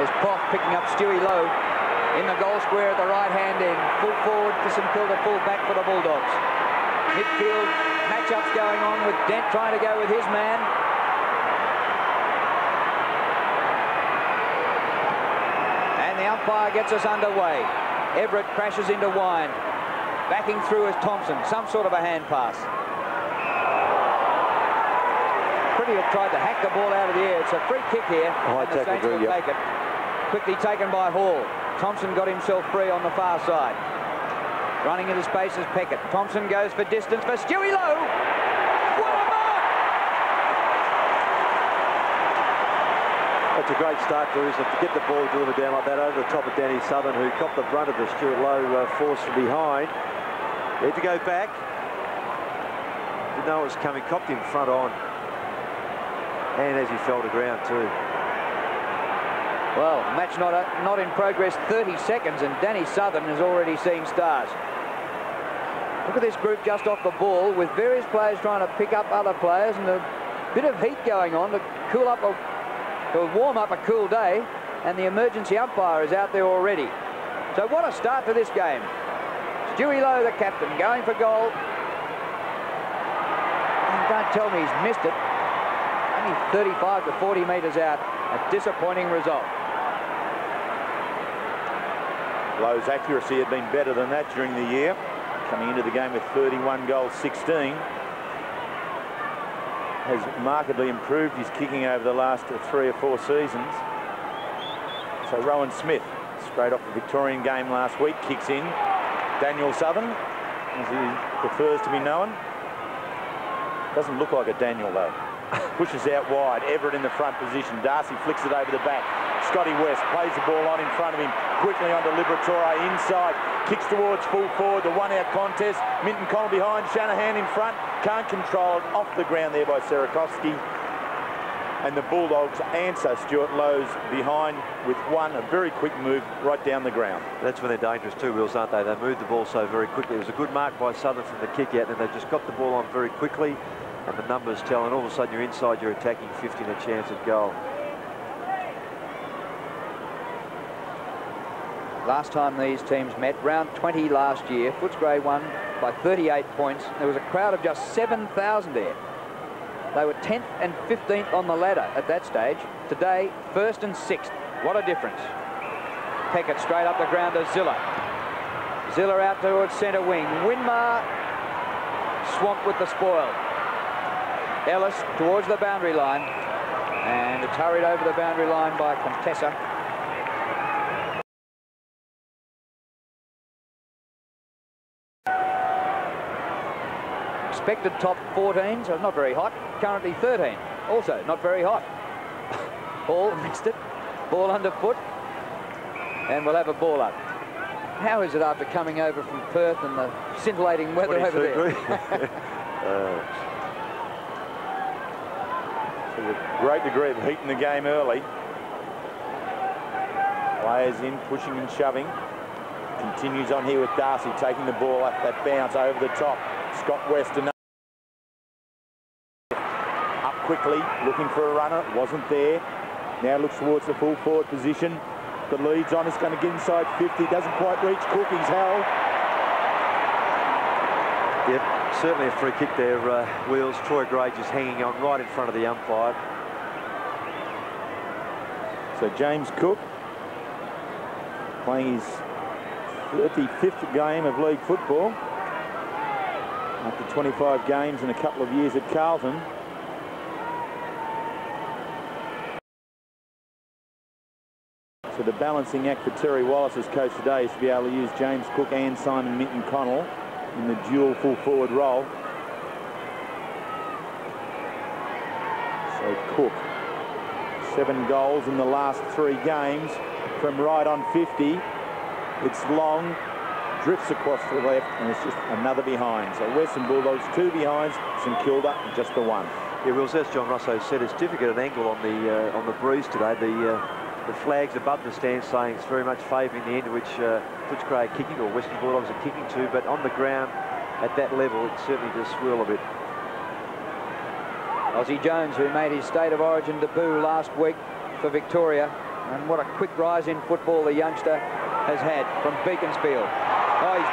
There's Poff picking up Stewie Lowe in the goal square at the right-hand end. Full forward for St Kilda, full back for the Bulldogs. Midfield matchups going on with Dent trying to go with his man. And the umpire gets us underway. Everett crashes into Wine. Backing through is Thompson. Some sort of a hand pass. Pretty have tried to hack the ball out of the air. It's a free kick here. Oh, and the Saints will take it. Quickly taken by Hall. Thompson got himself free on the far side. Running into space is Peckett. Thompson goes for distance for Stewie Lowe. What a mark! That's a great start for Islam to get the ball delivered down like that over the top of Danny Southern, who copped the brunt of the Stuart Lowe force from behind. He had to go back. Didn't know it was coming. Copped him front on. And as he fell to ground too. Well, match not in progress, 30 seconds, and Danny Southern is already seeing stars. Look at this group just off the ball, with various players trying to pick up other players, and a bit of heat going on to cool up, to warm up a cool day, and the emergency umpire is out there already. So what a start to this game. Stewie Lowe, the captain, going for goal. And don't tell me he's missed it. Only 35 to 40 metres out. A disappointing result. Lowe's accuracy had been better than that during the year, coming into the game with 31 goals, 16. Has markedly improved his kicking over the last 3 or 4 seasons. So Rowan Smith, straight off the Victorian game last week, kicks in. Daniel Southern, as he prefers to be known. Doesn't look like a Daniel though. Pushes out wide. Everett in the front position. Darcy flicks it over the back. Scotty West plays the ball on in front of him. Quickly onto Liberatore inside. Kicks towards full forward. The one-out contest. Minton Connell behind. Shanahan in front. Can't control it. Off the ground there by Sarakovsky. And the Bulldogs answer Stuart Lowe's behind with a very quick move right down the ground. That's when they're dangerous too, Wills, aren't they? They move the ball so very quickly. It was a good mark by Southern from the kick out, and they just got the ball on very quickly. And the numbers tell, and all of a sudden you're inside, you're attacking 50 and a chance at goal. Last time these teams met, round 20 last year, Footscray won by 38 points. There was a crowd of just 7,000 there. They were 10th and 15th on the ladder at that stage. Today, 1st and 6th. What a difference. Peckett straight up the ground to Ziller. Ziller out towards centre wing. Winmar swamped with the spoil. Ellis towards the boundary line, and it's hurried over the boundary line by Contessa. Expected top 14, so not very hot. Currently 13, also not very hot. Ball missed it, ball underfoot, and we'll have a ball up. How is it after coming over from Perth and the scintillating weather over there? There's a great degree of heat in the game early. Players in, pushing and shoving. Continues on here with Darcy taking the ball at that bounce over the top. Scott West up quickly, looking for a runner. Wasn't there. Now looks towards the full forward position. The lead's on. It's going to get inside 50. Doesn't quite reach Cook. He's held. Yep, certainly a free kick there, Wheels. Troy Gray just hanging on right in front of the umpire. So James Cook playing his 35th game of league football after 25 games and a couple of years at Carlton. So the balancing act for Terry Wallace as coach today is to be able to use James Cook and Simon Minton Connell in the dual full forward role. So Cook, 7 goals in the last 3 games from right on 50. It's long, drifts across to the left, and it's just another behind. So Western Bulldogs 2 behinds, St Kilda just the 1. Yeah, Wills, as John Russo said, it's difficult an angle on the breeze today. The flags above the stand saying it's very much favouring the end to which Footscray are kicking, or Western Bulldogs are kicking to, but on the ground at that level it certainly does swirl a bit. Aussie Jones, who made his State of Origin debut last week for Victoria, And what a quick rise in football the youngster has had from Beaconsfield. Oh, his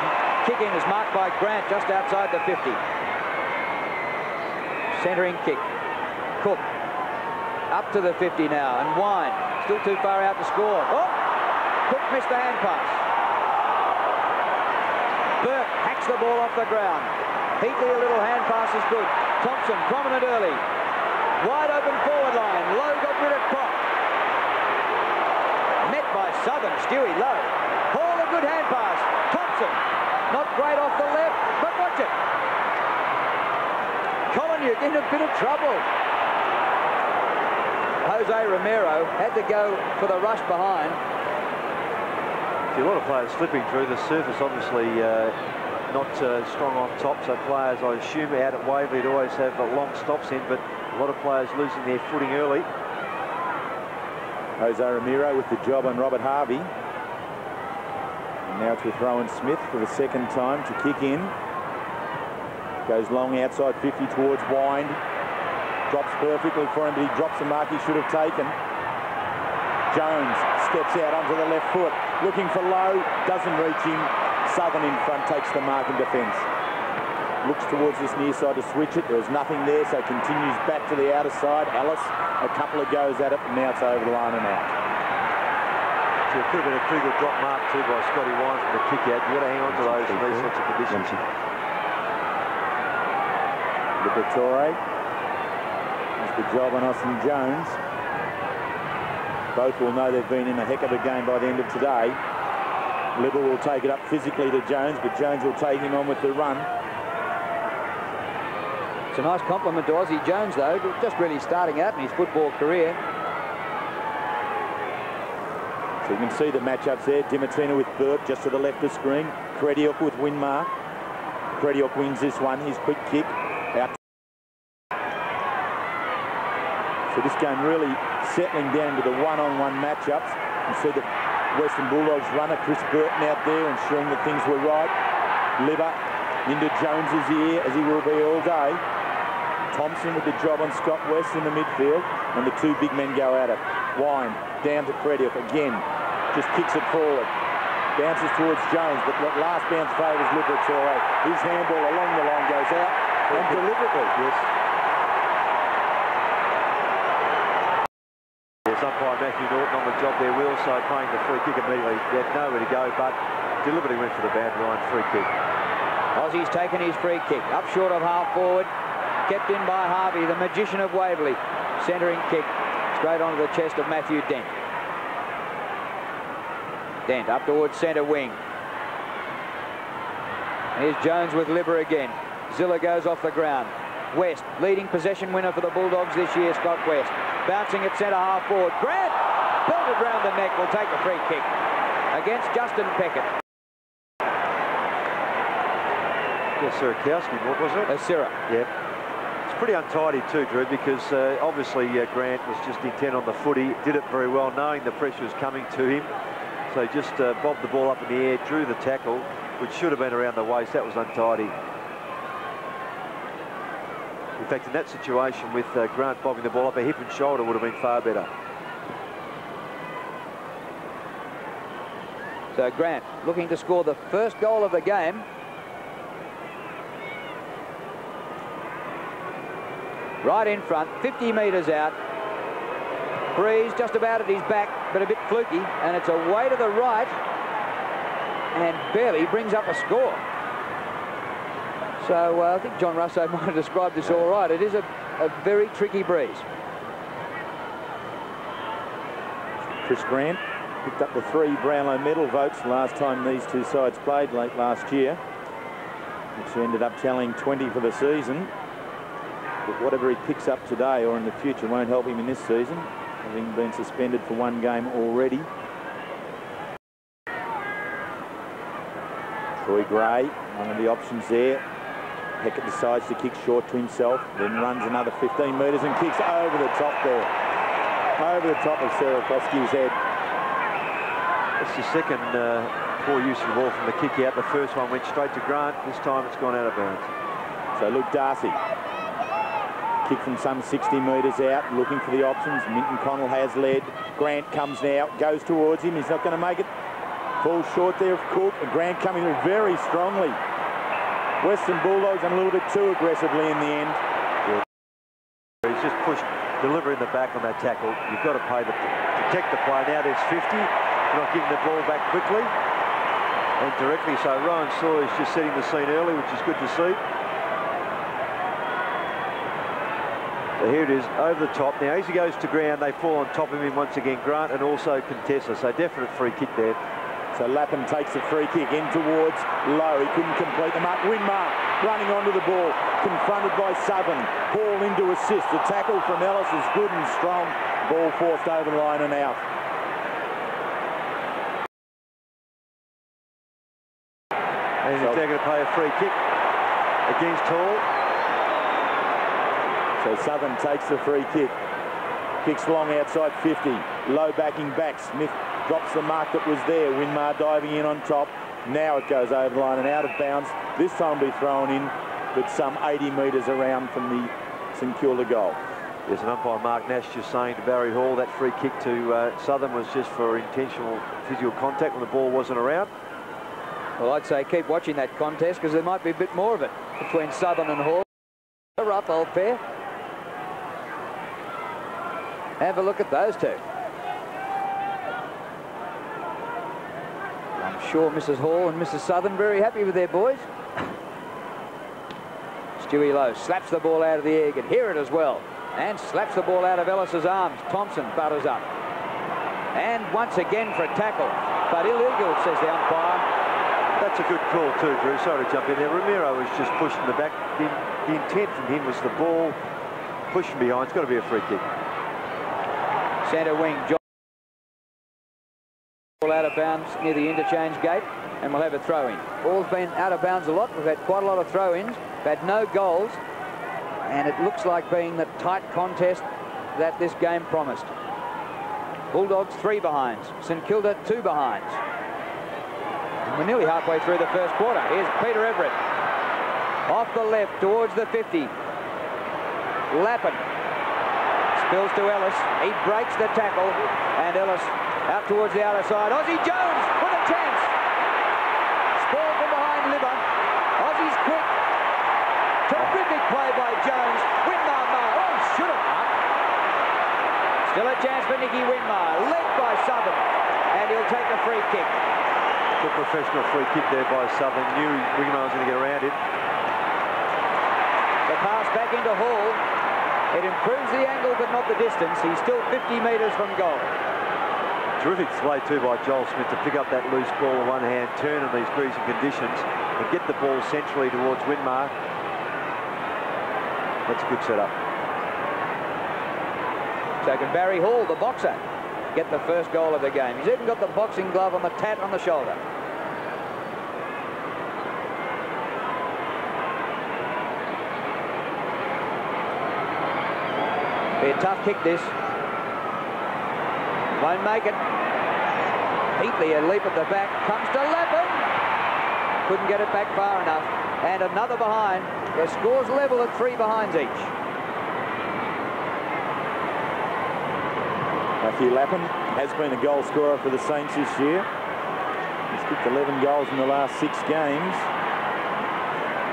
kick in is marked by Grant just outside the 50. Centering kick. Cook. Up to the 50 now. And Wine. Still too far out to score. Oh! Cook missed the hand pass. Burke hacks the ball off the ground. Heatley, a little hand pass is good. Thompson, prominent early. Wide open forward line. Lowe got rid of Croft. Met by Southern. Stewie Lowe. Hall, a good hand pass. Thompson. Not great off the left, but watch it. Colin, in a bit of trouble. Jose Romero had to go for the rush behind. A lot of players slipping through. The surface obviously not strong on top, so players, I assume, out at Waverley would always have long stops in, but a lot of players losing their footing early. Jose Romero with the job on Robert Harvey. And now it's with Rowan Smith for the second time to kick in. Goes long outside 50 towards Wind. Drops perfectly for him, but he drops the mark he should have taken. Jones steps out onto the left foot, looking for Lowe, doesn't reach him. Southern in front takes the mark in defence. Looks towards this near side to switch it. There was nothing there, so continues back to the outer side. Ellis, a couple of goes at it, and now it's over the line and out. So it could have been a pretty good drop mark too by Scotty Wine from the kick out. You've got to hang on to those in these sorts of conditions. Liberatore. That's the job on Austin Jones. Both will know they've been in a heck of a game by the end of today. Libba will take it up physically to Jones, but Jones will take him on with the run. It's a nice compliment to Aussie Jones, though, just really starting out in his football career. So you can see the matchups there. Dimatina with Burke just to the left of screen. Krediok with Winmar. Krediok wins this one. His quick kick out. So this game really settling down to the one-on-one matchups. You see the Western Bulldogs runner, Chris Burton, out there ensuring that things were right. Libba into Jones's ear, as he will be all day. Thompson with the job on Scott West in the midfield, and the two big men go at it. Wine down to Krediok again, just kicks it forward. Bounces towards Jones, but that last bounce favours Liberatore. His handball along the line goes out, and deliberately. Yes. Umpire Matthew Norton on the job there. We also playing the free kick immediately. He had nowhere to go, but deliberately went for the boundary line free kick. Aussie's taken his free kick. Up short of half forward. Kept in by Harvey, the magician of Waverley. Centering kick straight onto the chest of Matthew Dent. Dent up towards centre wing. Here's Jones with Libba again. Zilla goes off the ground. West, leading possession winner for the Bulldogs this year, Scott West. Bouncing at centre half forward. Grant, belted round the neck, will take the free kick against Justin Peckett. Yeah, Sirakowski, what was it? Sirah. Yeah. It's pretty untidy too, Drew, because obviously Grant was just intent on the footy, did it very well, knowing the pressure was coming to him. So he just bobbed the ball up in the air, drew the tackle, which should have been around the waist. That was untidy. In fact, in that situation with Grant bobbing the ball up, a hip and shoulder would have been far better. So Grant looking to score the first goal of the game. Right in front, 50 metres out. Breeze just about at his back, but a bit fluky, and it's away to the right, and barely brings up a score. So I think John Russo might have described this all right. It is a very tricky breeze. Chris Grant picked up the 3 Brownlow medal votes last time these two sides played late last year, which ended up tallying 20 for the season. But whatever he picks up today or in the future won't help him in this season, having been suspended for 1 game already. Troy Gray, one of the options there. Peckett decides to kick short to himself, then runs another 15 metres and kicks over the top there. Over the top of Sirakowski's head. It's the second poor use of the ball from the kick out. The first one went straight to Grant. This time it's gone out of bounds. So Luke Darcy Kick from some 60 metres out, looking for the options. Minton Connell has led. Grant comes now, goes towards him. He's not going to make it. Falls short there of Cook. And Grant coming through very strongly. Western Bulldogs and a little bit too aggressively in the end. Yeah. He's just pushed, delivering the back on that tackle. You've got to protect the play. Now there's 50. You're not giving the ball back quickly and directly. So Rowan Sawyer's just setting the scene early, which is good to see. So here it is, over the top. Now as he goes to ground, they fall on top of him once again, Grant and also Contessa. So definite free kick there. So Lappin takes the free kick in towards Lowe. He couldn't complete the mark. Winmar running onto the ball, confronted by Southern. Ball into assist. The tackle from Ellis is good and strong. Ball forced over the line and out. And so they're going to play a free kick against Hall. So Southern takes the free kick. Kicks long outside 50. Low backing back. Smith drops the mark that was there. Winmar diving in on top. Now it goes over the line and out of bounds. This time will be thrown in, but some 80 metres around from the St Kilda goal. There's an umpire, Mark Nash, just saying to Barry Hall that free kick to Southern was just for intentional physical contact when the ball wasn't around. Well, I'd say keep watching that contest because there might be a bit more of it between Southern and Hall. A rough old pair. Have a look at those two. I'm sure Mrs. Hall and Mrs. Southern very happy with their boys. Stewie Lowe slaps the ball out of the air. You can hear it as well. And slaps the ball out of Ellis's arms. Thompson butters up. And once again for a tackle. But illegal, says the umpire. That's a good call too, Drew. Sorry to jump in there. Ramiro was just pushing the back. The intent from him was the ball pushing behind. It's got to be a free kick. Centre wing, John. Ball out of bounds near the interchange gate, and we'll have a throw-in. Ball's been out of bounds a lot. We've had quite a lot of throw-ins. We've had no goals, and it looks like being the tight contest that this game promised. Bulldogs 3 behinds. St Kilda 2 behinds. And we're nearly halfway through the first quarter. Here's Peter Everett. Off the left towards the 50. Lappin. Spills to Ellis. He breaks the tackle, and Ellis out towards the outer side. Aussie Jones with a chance. Ball from behind Libber. Aussie's quick. Terrific play by Jones. Winmar. Oh, should have marked. Still a chance for Nicky Winmar. Led by Southern, and he'll take the free kick. Good professional free kick there by Southern. Knew Winmar was going to get around it. The pass back into Hall. It improves the angle but not the distance. He's still 50 metres from goal. Terrific play too by Joel Smith to pick up that loose ball with one hand, turn in these greasy conditions and get the ball centrally towards Winmar. That's a good setup. So can Barry Hall, the boxer, get the first goal of the game? He's even got the boxing glove on the tat on the shoulder. Be a tough kick this. Won't make it. Heatley a leap at the back. Comes to Lappin. Couldn't get it back far enough. And another behind. Their scores level at 3 behinds each. Matthew Lappin has been a goal scorer for the Saints this year. He's kicked 11 goals in the last 6 games.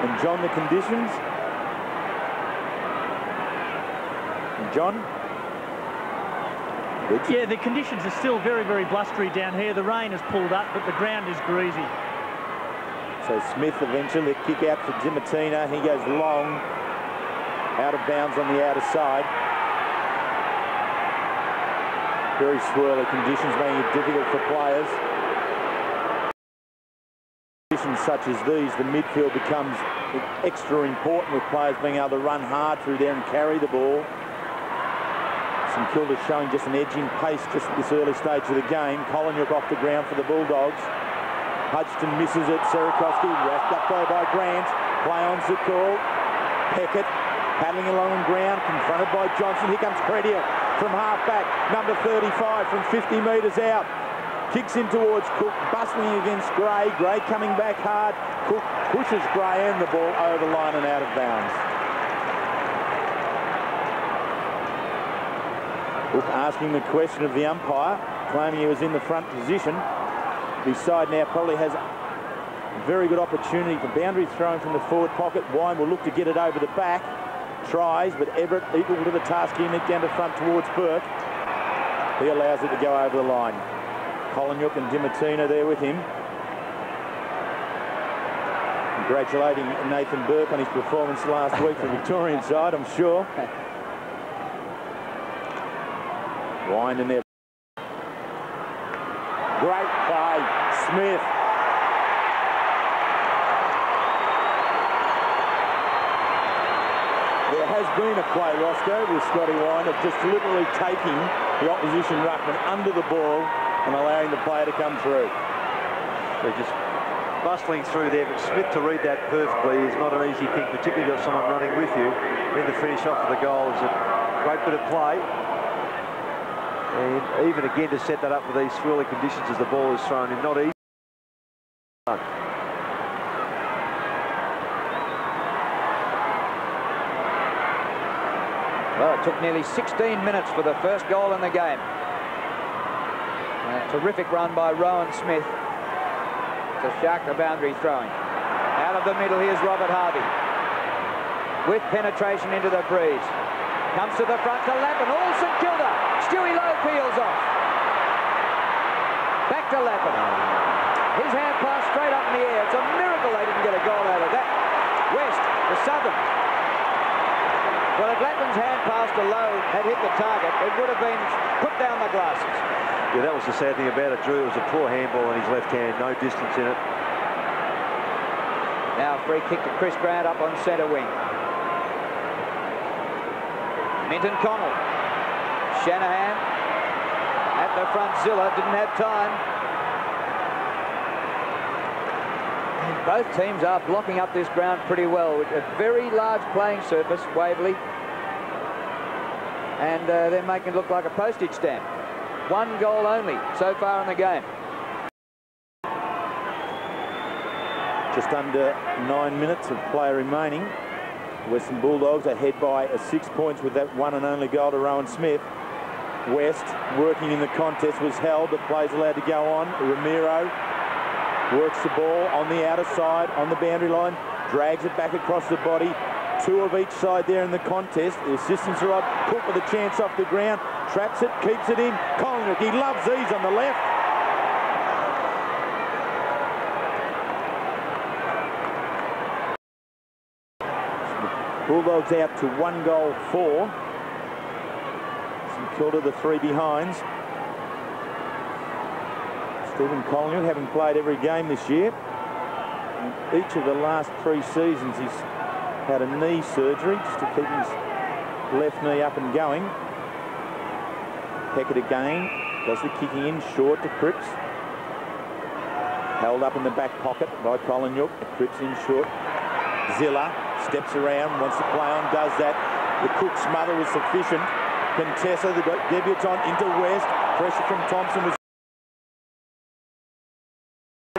And John, the conditions. John? Yeah, the conditions are still very, very blustery down here. The rain has pulled up, but the ground is greasy. So Smith eventually kick out for Dimatina. He goes long, out of bounds on the outer side. Very swirly conditions, making it difficult for players. Conditions such as these, the midfield becomes extra important with players being able to run hard through there and carry the ball. St Kilda showing just an edge in pace just at this early stage of the game. Collinyook off the ground for the Bulldogs. Hudson misses it. Sierakowski wrapped up by Grant. Play on Zakul. Peckett paddling along on ground, confronted by Johnson. Here comes Credier from half-back, number 35 from 50 metres out. Kicks in towards Cook, bustling against Gray. Gray coming back hard. Cook pushes Gray and the ball over the line and out of bounds. Hook asking the question of the umpire, claiming he was in the front position. Beside now probably has a very good opportunity for boundary throwing from the forward pocket. Wine will look to get it over the back. Tries, but Everett equal to the task in it down to front towards Burke. He allows it to go over the line. Collinyuk and Dimatina there with him. Congratulating Nathan Burke on his performance last week for the Victorian side, I'm sure. Wind in there. Great play, Smith. There has been a play, Roscoe, with Scotty Wine of just literally taking the opposition ruckman under the ball and allowing the player to come through. They're just bustling through there, but Smith to read that perfectly is not an easy thing, particularly got someone running with you. Then to finish off with the goal is a great bit of play. And even again to set that up with these swirly conditions as the ball is thrown in, not easy. Well, it took nearly 16 minutes for the first goal in the game. A terrific run by Rowan Smith to shark the boundary throwing. Out of the middle, here's Robert Harvey. With penetration into the breeze. Comes to the front to Lappin. All St Kilda. Stewie Lowe peels off. Back to Lappin. His hand pass straight up in the air. It's a miracle they didn't get a goal out of that. West to Southern. Well, if Lappin's hand pass to Lowe had hit the target, it would have been put down the glasses. Yeah, that was the sad thing about it, Drew. It was a poor handball in his left hand, no distance in it. Now free kick to Chris Grant up on centre wing. Minton Connell. Shanahan at the front. Zilla didn't have time. And both teams are blocking up this ground pretty well. A very large playing surface, Waverley. And they're making it look like a postage stamp. One goal only so far in the game. Just under 9 minutes of play remaining. Western Bulldogs ahead by 6 points with that one and only goal to Rowan Smith. West working in the contest was held, but plays allowed to go on. Ramiro works the ball on the outer side, on the boundary line, drags it back across the body. Two of each side there in the contest. The assistants are on. Cook with a chance off the ground. Traps it, keeps it in. Collingwood, he loves these on the left. Bulldogs out to 1-4. St Kilda the 3 behinds. Stephen Collingwood having played every game this year. In each of the last 3 seasons he's had a knee surgery just to keep his left knee up and going. Peckett again, does the kicking in short to Cripps. Held up in the back pocket by Collinyuk. Cripps in short. Zilla steps around, wants to play on, does that. The Cook smother was sufficient. Contessa, the debutant, into West. Pressure from Thompson was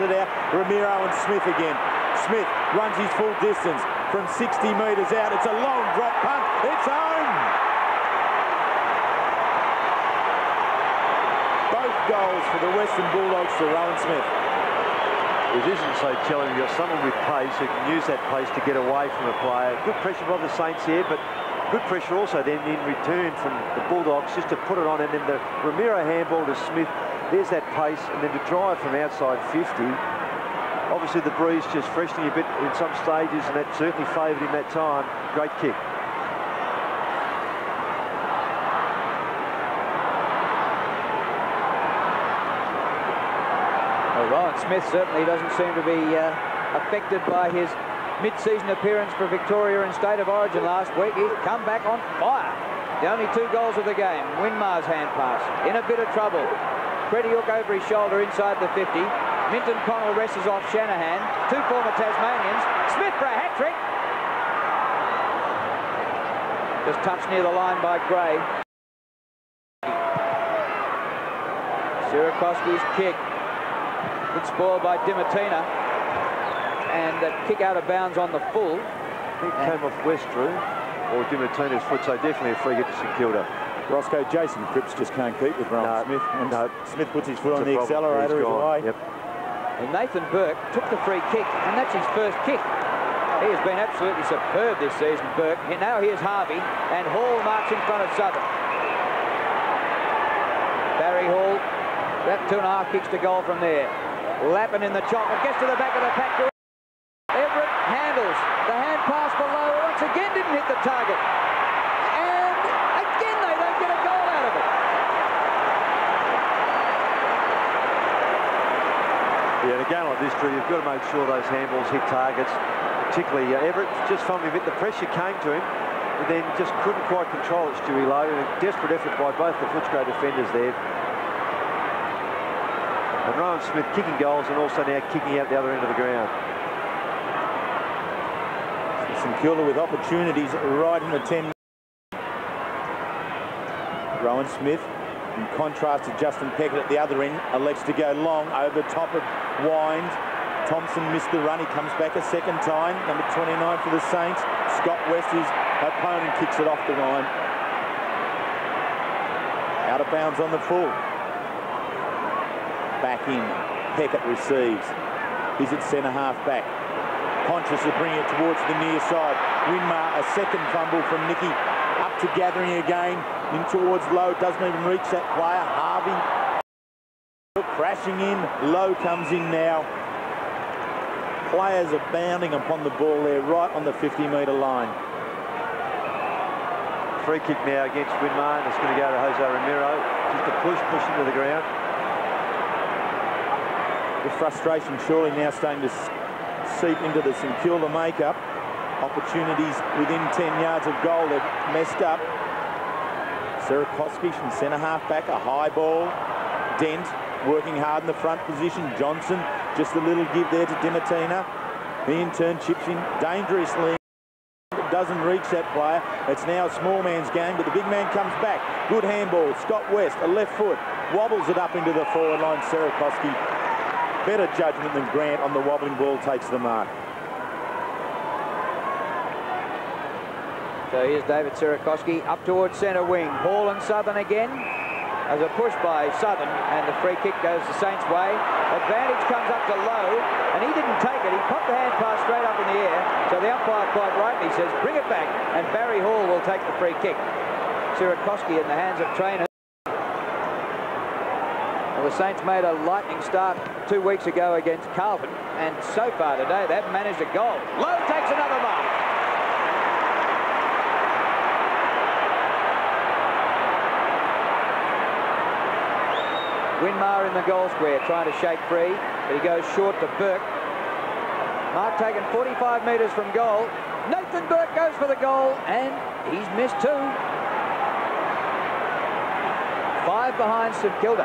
out. Ramiro and Smith again. Smith runs his full distance from 60 metres out. It's a long drop punt. It's home. Both goals for the Western Bulldogs to Rowan Smith. It isn't so telling. You've got someone with pace who can use that pace to get away from a player. Good pressure by the Saints here, but good pressure also then in return from the Bulldogs just to put it on. And then the Ramiro handball to Smith. There's that pace, and then to drive from outside 50. Obviously the breeze just freshening a bit in some stages, and that certainly favoured him that time. Great kick. Well, Rowan Smith certainly doesn't seem to be affected by his mid-season appearance for Victoria in State of Origin last week. He's come back on fire. The only 2 goals of the game. Winmar's hand pass. In a bit of trouble. Freddie Hook over his shoulder inside the 50. Minton Connell wrestles off Shanahan. 2 former Tasmanians. Smith for a hat-trick. Just touched near the line by Gray. Sierakowski's kick. Good spoil by Dimatina. And a kick out of bounds on the full. I think it came off West, Drew, or Dimatina's foot, so definitely a free hit to St Kilda. Roscoe, Jason Cripps just can't keep with Rowan Smith. When Smith puts his foot on the accelerator, he's away. Yep. And Nathan Burke took the free kick, and that's his first kick. He has been absolutely superb this season, Burke. Now here's Harvey, and Hall marks in front of Southern. Barry Hall, about 2.5 kicks to goal from there. Lappin in the chop, it gets to the back of the pack. Everett handles the hand pass below. Once again didn't hit the target. And again they don't get a goal out of it. Yeah, in a game like this, Drew, you've got to make sure those handballs hit targets. Particularly Everett, just from him, the pressure came to him, but then just couldn't quite control it, Stewie Lowe. A desperate effort by both the Footscray defenders there. And Rowan Smith kicking goals and also now kicking out the other end of the ground. St Kilda with opportunities right in the 10. Rowan Smith, in contrast to Justin Peckett at the other end, elects to go long over the top of Wind. Thompson missed the run. He comes back a second time. Number 29 for the Saints. Scott West, his opponent, kicks it off the line. Out of bounds on the full. Back in. Peckett receives. He's at centre half back. Conscious of bringing it towards the near side. Winmar, a second fumble from Nicky. Up to Gathering again. In towards Lowe. Doesn't even reach that player. Harvey crashing in. Lowe comes in now. Players are bounding upon the ball there, right on the 50-metre line. Free kick now against Winmar, and it's going to go to Jose Ramiro. Just a push into the ground. The frustration surely now starting to seep into the St Kilda makeup. Opportunities within 10 yards of goal. They've messed up. Sierakowski from centre half back, a high ball. Dent working hard in the front position. Johnson, just a little give there to Dimatina. He in turn chips in dangerously. Doesn't reach that player. It's now a small man's game, but the big man comes back. Good handball. Scott West, a left foot, wobbles it up into the forward line. Sierakowski, better judgment than Grant on the wobbling ball, takes the mark. So here's David Sierakowski up towards centre wing. Hall and Southern again. As a push by Southern, and the free kick goes the Saints' way. Advantage comes up to Lowe, and he didn't take it. He popped the hand pass straight up in the air. So the umpire quite rightly says, bring it back, and Barry Hall will take the free kick. Sierakowski in the hands of trainer. Well, the Saints made a lightning start 2 weeks ago against Carlton, and so far today they've managed a goal. Lowe takes another mark. Winmar in the goal square, trying to shake free, but he goes short to Burke. Mark taken 45 metres from goal. Nathan Burke goes for the goal, and he's missed 2. 5 behind St Kilda.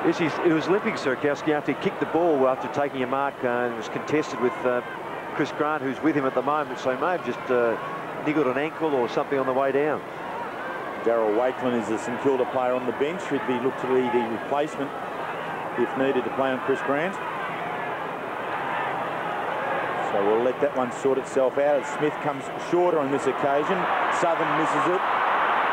Yes, it was limping, Sierakowski, after he kicked the ball after taking a mark, and was contested with Chris Grant, who's with him at the moment, so he may have just niggled an ankle or something on the way down. Darryl Wakeland is a St Kilda player on the bench. Should be looked to be the replacement if needed to play on Chris Grant. So we'll let that one sort itself out as Smith comes shorter on this occasion. Southern misses it.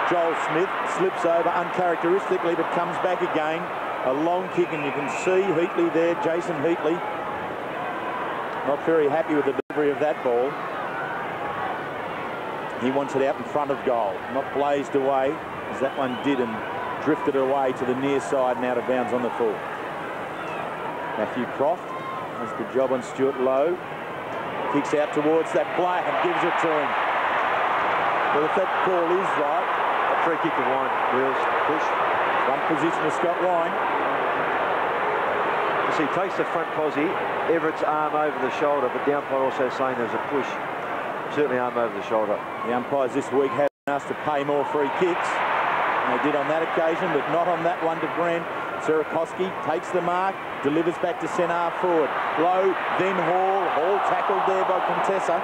Joel Smith slips over uncharacteristically but comes back again. A long kick, and you can see Heatley there, Jason Heatley. Not very happy with the delivery of that ball. He wants it out in front of goal, not blazed away, as that one did, and drifted away to the near side and out of bounds on the full. Matthew Croft has the job on Stuart Lowe. Kicks out towards that player and gives it to him. Well, if that call is right, a free kick to Wine. Wheels, push. One position to Scott Wine. As he takes the front posse, Everett's arm over the shoulder, but the umpire also saying there's a push. Certainly arm over the shoulder. The umpires this week have been asked to pay more free kicks. And they did on that occasion, but not on that one to Grant. Sierakowski takes the mark, delivers back to centre half forward. Lowe, then Hall. Hall tackled there by Contessa.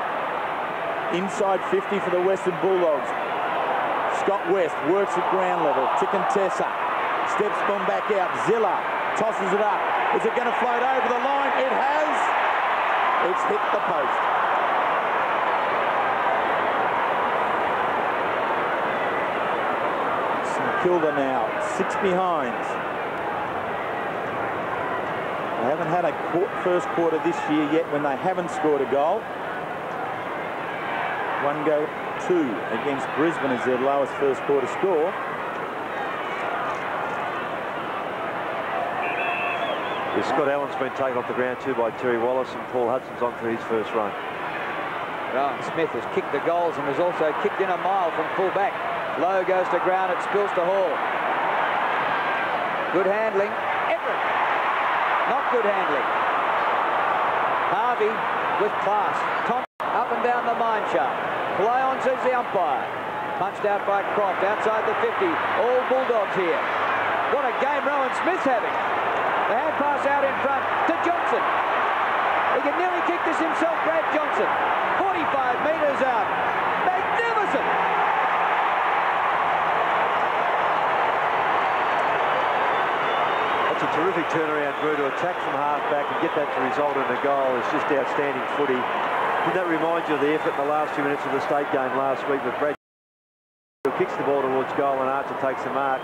Inside 50 for the Western Bulldogs. Scott West works at ground level to Contessa. Steps bomb back out. Zilla tosses it up. Is it going to float over the line? It has. It's hit the post. Kilda now, 6 behind. They haven't had a first quarter this year yet when they haven't scored a goal. 1 go 2 against Brisbane as their lowest first quarter score. Scott Allen's been taken off the ground too by Terry Wallace, and Paul Hudson's on for his first run. Rowan Smith has kicked the goals and has also kicked in a mile from full back. Low goes to ground, it spills to Hall. Good handling. Everett. Not good handling. Harvey with class. Tom up and down the mine shaft. Play on, says the umpire. Punched out by Croft outside the 50. All Bulldogs here. What a game Rowan Smith's having. The hand pass out in front to Johnson. He can nearly kick this himself, Brad Johnson. 45 metres out. Magnificent. That's a terrific turnaround, Drew, to attack from half-back and get that to result in a goal. It's just outstanding footy. Did that remind you of the effort in the last few minutes of the state game last week with Brad kicks the ball towards goal and Archer takes the mark.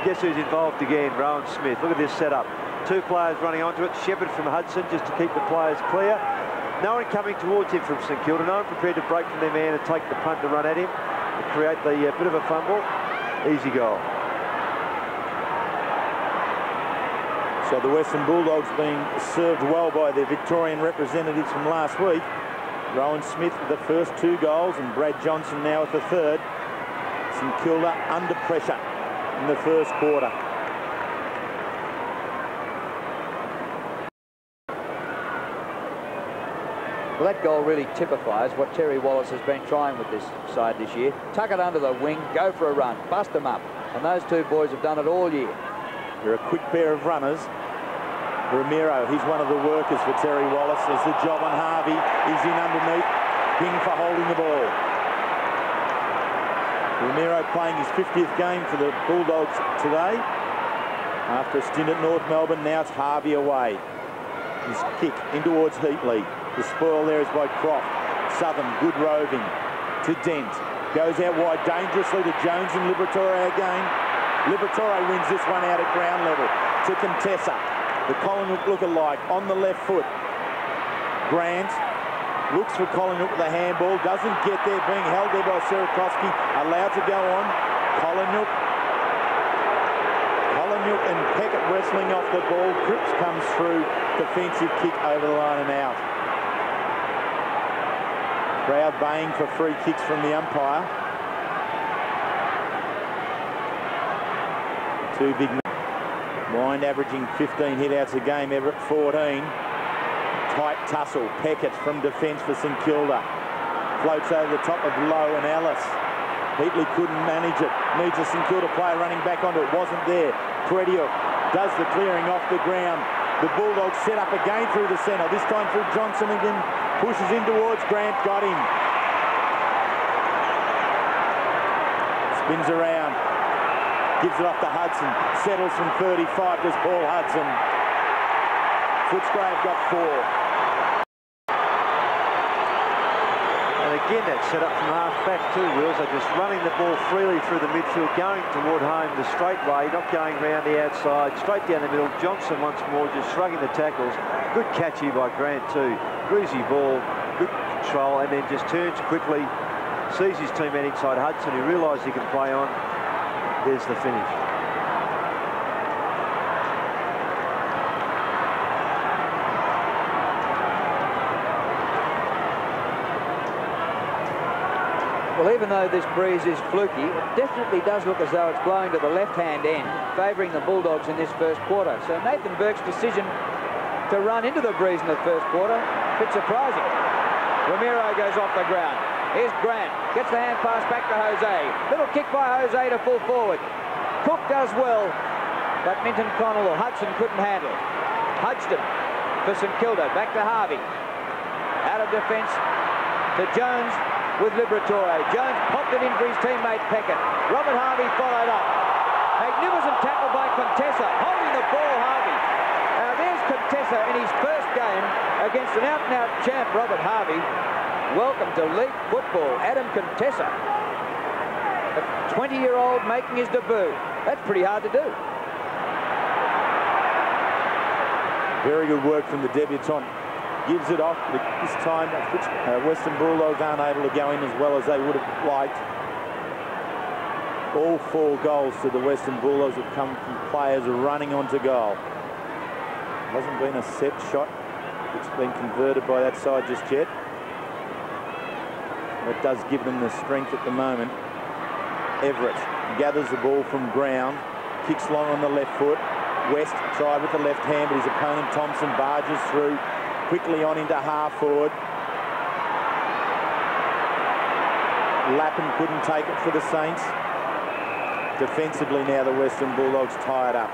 Guess who's involved again? Rowan Smith. Look at this setup. 2 players running onto it. Shepherd from Hudson just to keep the players clear. No one coming towards him from St Kilda. No one prepared to break from their man and take the punt to run at him and create the bit of a fumble. Easy goal. So the Western Bulldogs being served well by their Victorian representatives from last week. Rowan Smith with the first 2 goals and Brad Johnson now with the third. St Kilda under pressure in the first quarter. Well, that goal really typifies what Terry Wallace has been trying with this side this year. Tuck it under the wing, go for a run, bust them up. And those 2 boys have done it all year. They're a quick pair of runners. Ramiro, he's one of the workers for Terry Wallace. There's the job on Harvey. He's in underneath. King for holding the ball. Ramiro playing his 50th game for the Bulldogs today. After a stint at North Melbourne, now it's Harvey away. His kick in towards Heatley. The spoil there is by Croft. Southern, good roving to Dent. Goes out wide dangerously to Jones and Liberatore again. Liberatore wins this one out at ground level to Contessa. The Collingwood look-alike on the left foot. Grant looks for Collingwood with the handball. Doesn't get there, being held there by Sierakowski. Allowed to go on. Collingwood and Peckett wrestling off the ball. Cripps comes through. Defensive kick over the line and out. Crowd baying for free kicks from the umpire. 2 big men. Mind averaging 15 hit-outs a game, Everett 14. Tight tussle. Peckett from defence for St Kilda. Floats over the top of Lowe and Ellis. Heatley couldn't manage it. Needs a St Kilda player running back onto it. Wasn't there. Prediuk does the clearing off the ground. The Bulldogs set up again through the centre. This time through Johnson again. Pushes in towards Grant. Got him. Spins around. Gives it off to Hudson. Settles from 35. There's Paul Hudson. Footscray got 4. And again, that set up from half-back too, Wills. They're just running the ball freely through the midfield, going toward home the straight way, not going round the outside, straight down the middle. Johnson once more just shrugging the tackles. Good catch here by Grant too. Greasy ball, good control, and then just turns quickly, sees his teammate inside Hudson, who realised he can play on. There's the finish. Well, even though this breeze is fluky, it definitely does look as though it's blowing to the left-hand end, favouring the Bulldogs in this first quarter. So Nathan Burke's decision to run into the breeze in the first quarter, a bit surprising. Ramiro goes off the ground. Here's Grant, gets the hand pass back to Jose. Little kick by Jose to full forward. Cook does well, but Minton Connell or Hudson couldn't handle. Hudson for St Kilda, back to Harvey. Out of defence to Jones with Liberatore. Jones popped it in for his teammate Peckett. Robert Harvey followed up. Magnificent tackle by Contessa, holding the ball Harvey. Now there's Contessa in his first game against an out-and-out champ, Robert Harvey. Welcome to league football, Adam Contessa. A 20-year-old making his debut. That's pretty hard to do. Very good work from the debutant. Gives it off. This time, Western Bulldogs aren't able to go in as well as they would have liked. All 4 goals to the Western Bulldogs have come from players running onto goal. Hasn't been a set shot that's been converted by that side just yet. That does give them the strength at the moment. Everett gathers the ball from ground, kicks long on the left foot. West tried with the left hand, but his opponent Thompson barges through quickly on into half forward. Lappin couldn't take it for the Saints. Defensively now the Western Bulldogs tied up.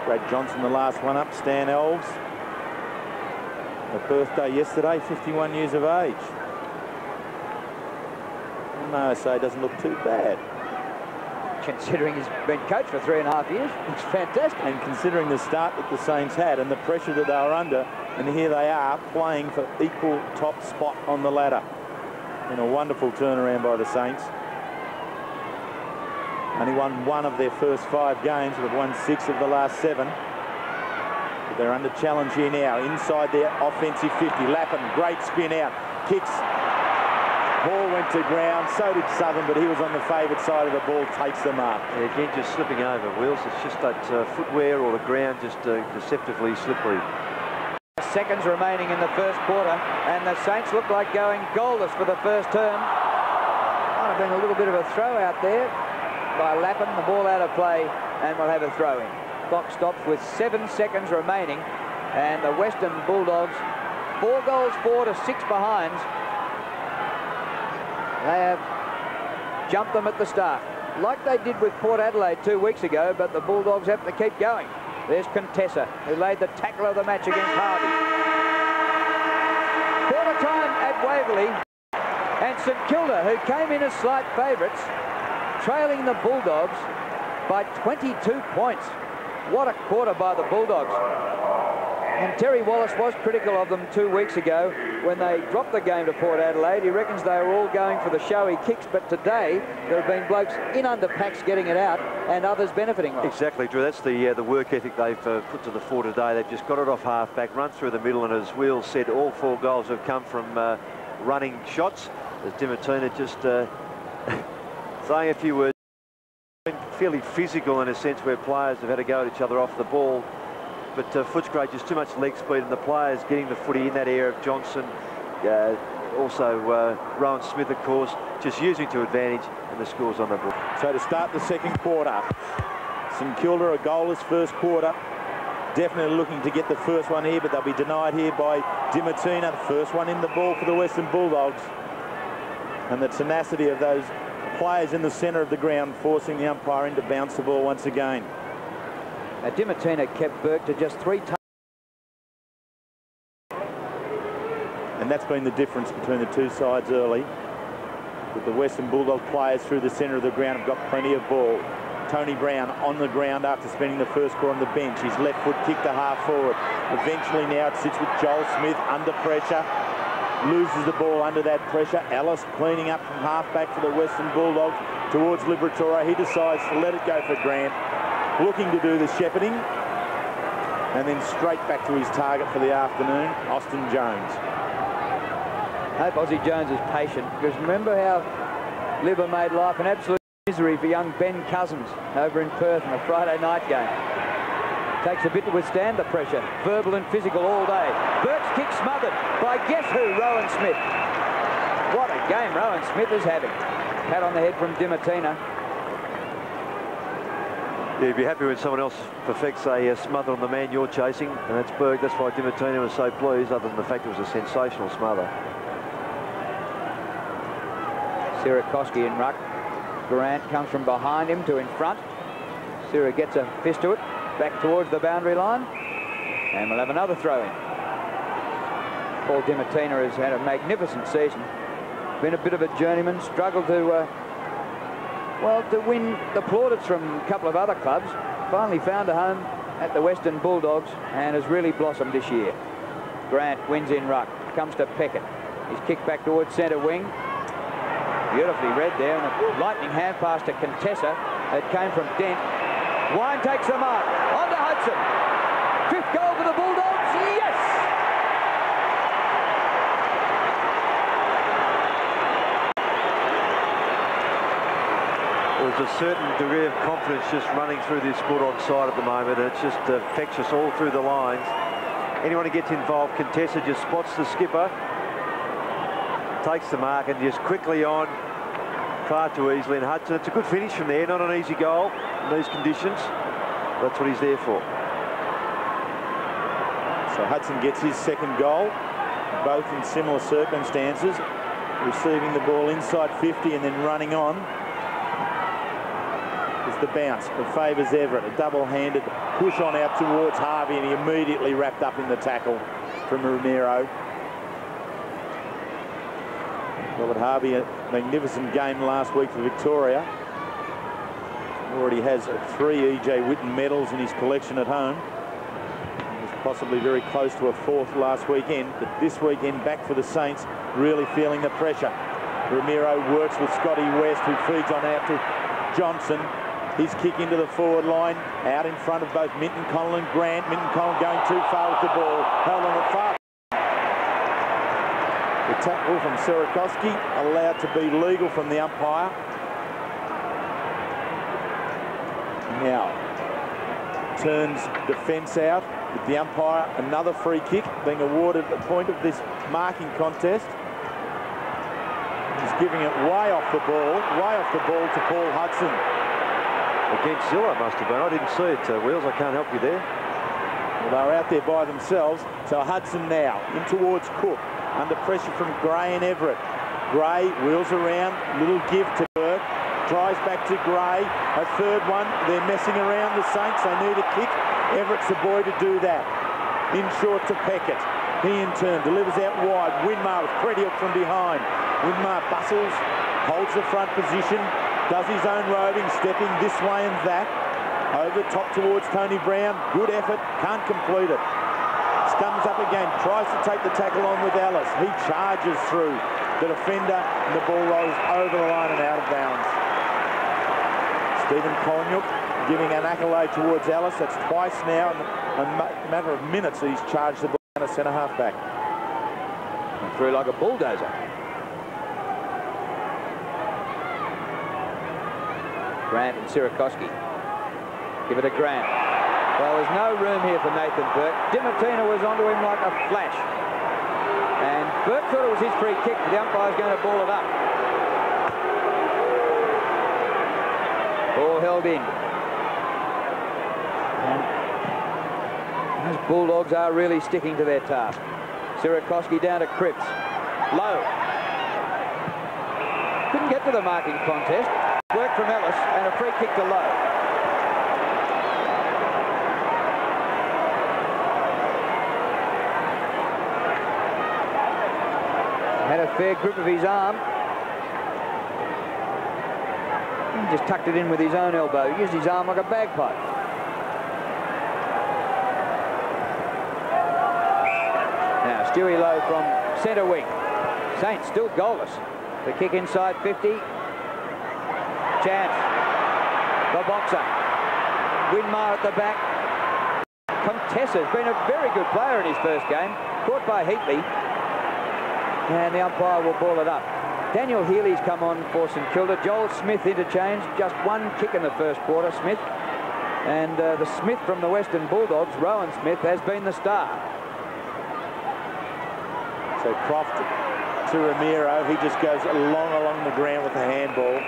Brad Johnson the last one up. Stan Elves, a birthday yesterday, 51 years of age. Mosa doesn't look too bad. Considering he's been coached for 3.5 years, it's fantastic. And considering the start that the Saints had and the pressure that they were under, and here they are playing for equal top spot on the ladder. In a wonderful turnaround by the Saints. Only won 1 of their first 5 games, but have won 6 of the last 7. But they're under challenge here now, inside their offensive 50. Lappin, great spin out, kicks. Ball went to ground, so did Southern, but he was on the favoured side of the ball, takes the mark. Yeah, again, just slipping over, Wills. It's just that footwear or the ground just deceptively slippery. Seconds remaining in the first quarter, and the Saints look like going goalless for the first term. Might have been a little bit of a throw out there by Lappin, the ball out of play, and we'll have a throw in. Clock stops with 7 seconds remaining, and the Western Bulldogs 4 goals for to 6 behinds. They have jumped them at the start, like they did with Port Adelaide 2 weeks ago, but the Bulldogs have to keep going. There's Contessa, who laid the tackle of the match against Harvey. Quarter time at Waverley, and St.Kilda, who came in as slight favourites, trailing the Bulldogs by 22 points. What a quarter by the Bulldogs. And Terry Wallace was critical of them 2 weeks ago when they dropped the game to Port Adelaide. He reckons they were all going for the showy kicks, but today there have been blokes in under packs getting it out and others benefiting. Exactly, Drew. That's the work ethic they've put to the fore today. They've just got it off half-back, run through the middle, and as Will said, all 4 goals have come from running shots. As Dimittina just saying a few words. Been fairly physical in a sense where players have had to go at each other off the ball. But Footscray, just too much leg speed, and the players getting the footy in that area of Johnson. Also Rowan Smith, of course, just using to advantage, and the score's on the board. So to start the second quarter, St Kilda a goalless first quarter. Definitely looking to get the first one here, but they'll be denied here by Dimittina. The first one in the ball for the Western Bulldogs. And the tenacity of those players in the centre of the ground, forcing the umpire in to bounce the ball once again. Now, Dimittina kept Burke to just 3 touches. And that's been the difference between the 2 sides early. With the Western Bulldog players through the centre of the ground have got plenty of ball. Tony Brown on the ground after spending the first quarter on the bench. His left foot kick to half forward. Eventually now it sits with Joel Smith under pressure. Loses the ball under that pressure. Ellis cleaning up from half-back for the Western Bulldogs towards Liberatore. He decides to let it go for Grant. Looking to do the shepherding, and then straight back to his target for the afternoon, Austin Jones. I hope Aussie Jones is patient, because remember how Libba made life an absolute misery for young Ben Cousins over in Perth in a Friday night game. Takes a bit to withstand the pressure, verbal and physical all day. Burke's kick smothered by guess who, Rowan Smith. What a game Rowan Smith is having. Pat on the head from Dimittina. Yeah, you'd be happy when someone else perfects a smother on the man you're chasing, and that's Berg. That's why Dimittina was so pleased, other than the fact it was a sensational smother. Sirakoski in ruck. Grant comes from behind him to in front. Sira gets a fist to it, back towards the boundary line, and we'll have another throw-in. Paul Dimittina has had a magnificent season. Been a bit of a journeyman, struggled to win the plaudits from a couple of other clubs. Finally found a home at the Western Bulldogs and has really blossomed this year. Grant wins in ruck, comes to Peckett. He's kicked back towards centre wing. Beautifully read there, and a lightning hand pass to Contessa. It came from Dent. Wine takes the mark. On to Hudson. 5th goal for the Bulldogs. Yes! There's a certain degree of confidence just running through this Bulldog side at the moment. It's just infectious all through the lines. Anyone who gets involved, contested, just spots the skipper, takes the mark and just quickly on far too easily. And Hudson, it's a good finish from there, not an easy goal in these conditions. That's what he's there for. So Hudson gets his 2nd goal, both in similar circumstances, receiving the ball inside 50 and then running on. It's the bounce that favours Everett, a double-handed push on out towards Harvey, and he immediately wrapped up in the tackle from Romero. Robert Harvey, a magnificent game last week for Victoria. Already has 3 E.J. Whitten medals in his collection at home. He was possibly very close to a 4th last weekend, but this weekend back for the Saints, really feeling the pressure. Romero works with Scotty West, who feeds on out to Johnson. His kick into the forward line, out in front of both Minton Connell and Grant. Minton Connell going too far with the ball, held on the far. The tackle from Sierakowski allowed to be legal from the umpire. Now turns defence out with the umpire. Another free kick being awarded at the point of this marking contest. He's giving it way off the ball to Paul Hudson. Against Zilla must have been. I didn't see it, Wheels. I can't help you there. Well, they were out there by themselves. So Hudson now in towards Cook. Under pressure from Gray and Everett. Gray wheels around, little give to Burke. Tries back to Gray. A 3rd one. They're messing around the Saints. They need a kick. Everett's the boy to do that. In short to Peckett. He in turn delivers out wide. Winmar with Prediuk from behind. Winmar bustles, holds the front position. Does his own roving, stepping this way and that. Over top towards Tony Brown. Good effort, can't complete it. Comes up again, tries to take the tackle on with Ellis. He charges through the defender and the ball rolls over the line and out of bounds. Stephen Kolniuk giving an accolade towards Ellis. That's twice now. In a matter of minutes, he's charged the ball down a centre-half back. And through like a bulldozer. Grant and Sierakowski. Give it to Grant. Well, there's no room here for Nathan Burke. Dimartina was onto him like a flash. And Burke thought it was his free kick, but the umpire's going to ball it up. Ball held in. And those Bulldogs are really sticking to their task. Sierakowski down to Cripps. Low. Couldn't get to the marking contest. Work from Ellis and a free kick to Low. Had a fair grip of his arm. He just tucked it in with his own elbow. He used his arm like a bagpipe. Now Stewie Lowe from centre wing. Saints still goalless. The kick inside 50. Chance. The boxer. Winmar at the back. Contessa's been a very good player in his first game. Caught by Heatley. And the umpire will ball it up. Daniel Healy's come on for St Kilda. Joel Smith interchanged. Just 1 kick in the first quarter, Smith. And the Smith from the Western Bulldogs, Rowan Smith, has been the star. So Croft to Romero. He just goes along the ground with the handball.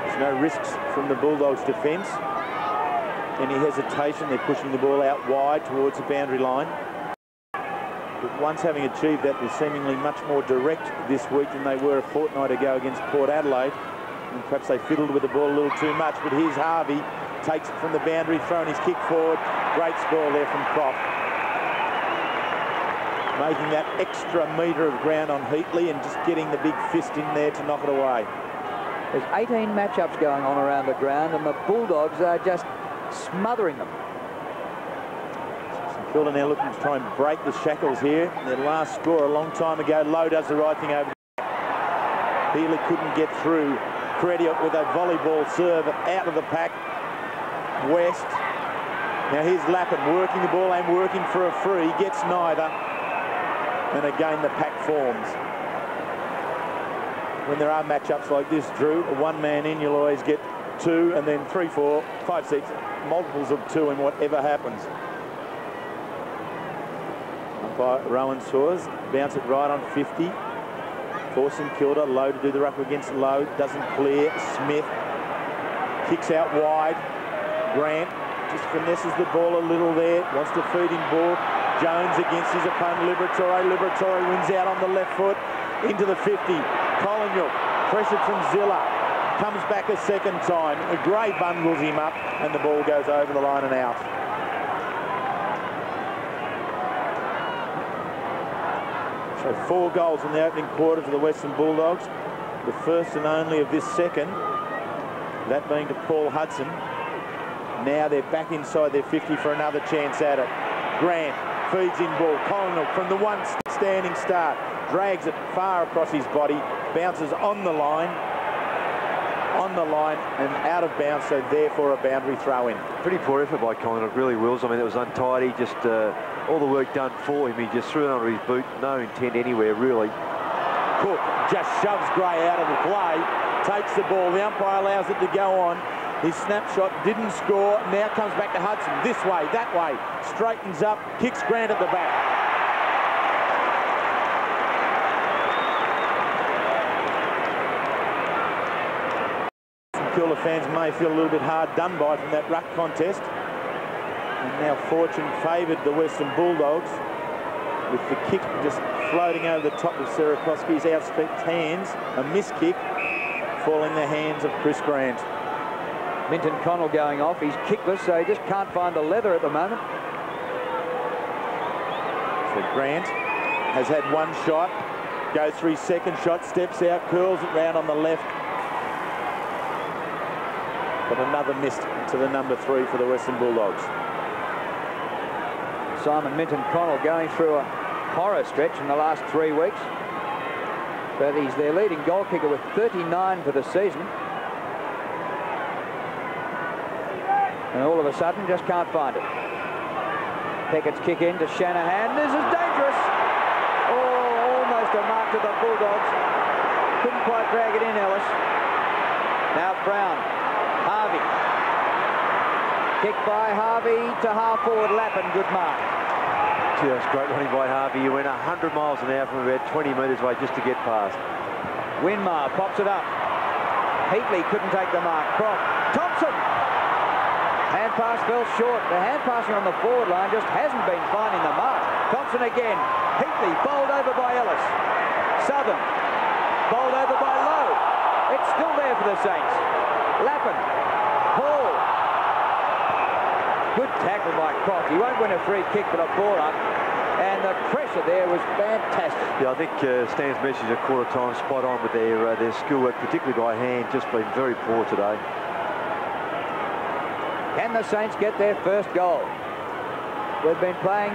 There's no risks from the Bulldogs' defence. Any hesitation, they're pushing the ball out wide towards the boundary line. But once having achieved that, they're seemingly much more direct this week than they were a fortnight ago against Port Adelaide. And perhaps they fiddled with the ball a little too much. But here's Harvey, takes it from the boundary, throwing his kick forward. Great spoil there from Croft. Making that extra metre of ground on Heatley and just getting the big fist in there to knock it away. There's 18 matchups going on around the ground, and the Bulldogs are just smothering them. St Kilda now looking to try and break the shackles here. Their last score a long time ago. Lowe does the right thing over there. Healy couldn't get through Credit with a volleyball serve out of the pack. West. Now here's Lappin working the ball and working for a free. Gets neither. And again the pack forms. When there are matchups like this, Drew, a one-man in, you'll always get 2 and then 3, 4, 5, 6, multiples of 2 in whatever happens. Umpire Rowan Saws, bounce it right on 50. For St.Kilda, Lowe to do the ruck against Lowe, doesn't clear. Smith kicks out wide. Grant just finesses the ball a little there, wants to feed him ball. Jones against his opponent, Liberatore. Liberatore wins out on the left foot into the 50. Collingwood, pressured from Zilla, comes back a second time. Gray bundles him up and the ball goes over the line and out. So 4 goals in the opening quarter for the Western Bulldogs. The first and only of this second, that being to Paul Hudson. Now they're back inside their 50 for another chance at it. Grant feeds in ball. Collingwood from the one standing start, drags it far across his body, bounces on the line and out of bounds, so therefore a boundary throw in. Pretty poor effort by Collingwood, really, Wills. I mean, it was untidy, just all the work done for him. He just threw it under his boot, no intent anywhere, really. Cook just shoves Gray out of the play, takes the ball, the umpire allows it to go on. His snapshot didn't score, now comes back to Hudson, this way, that way, straightens up, kicks Grant at the back. St.Kilda fans may feel a little bit hard done by from that ruck contest. And now fortune favoured the Western Bulldogs with the kick just floating over the top of Sierakowski's outstretched hands. A miss kick falling in the hands of Chris Grant. Minton Connell going off. He's kickless, so he just can't find the leather at the moment. So Grant has had one shot, goes for his second shot, steps out, curls it round on the left. But another missed to the number 3 for the Western Bulldogs. Simon Minton Connell going through a horror stretch in the last 3 weeks. But he's their leading goal kicker with 39 for the season. And all of a sudden just can't find it. Peckett's kick in to Shanahan. This is dangerous. Oh, almost a mark to the Bulldogs. Couldn't quite drag it in, Ellis. Now Brown. Harvey. Kick by Harvey to half forward Lappin. Good mark. Gee, that's great running by Harvey. He went 100 miles an hour from about 20 metres away just to get past. Winmar pops it up. Heatley couldn't take the mark. Croft. Thompson. Hand pass fell short. The hand passing on the forward line just hasn't been finding the mark. Thompson again. Heatley bowled over by Ellis. Southern bowled over by Lowe. It's still there for the Saints. Lappin. Hall. Good tackle by Croft. He won't win a free kick, but a ball up. And the pressure there was fantastic. Yeah, I think Stan's message at quarter time spot on with their skill work, particularly by hand, just been very poor today. Can the Saints get their first goal? We've been playing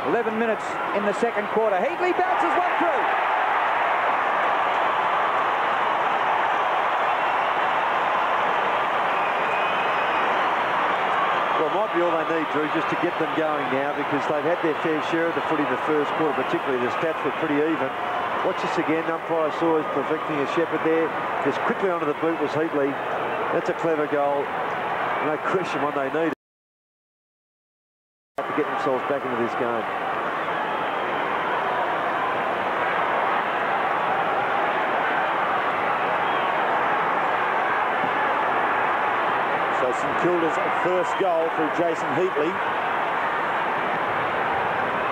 11 minutes in the second quarter. Heatley bounces one through. Well, it might be all they need, Drew, just to get them going now, because they've had their fair share of the footy in the first quarter, particularly the stats were pretty even. Watch this again. Umpire saw us perfecting a shepherd there. Just quickly onto the boot was Heatley. That's a clever goal. No question what they need to get themselves back into this game. So St Kilda's first goal through Jason Heatley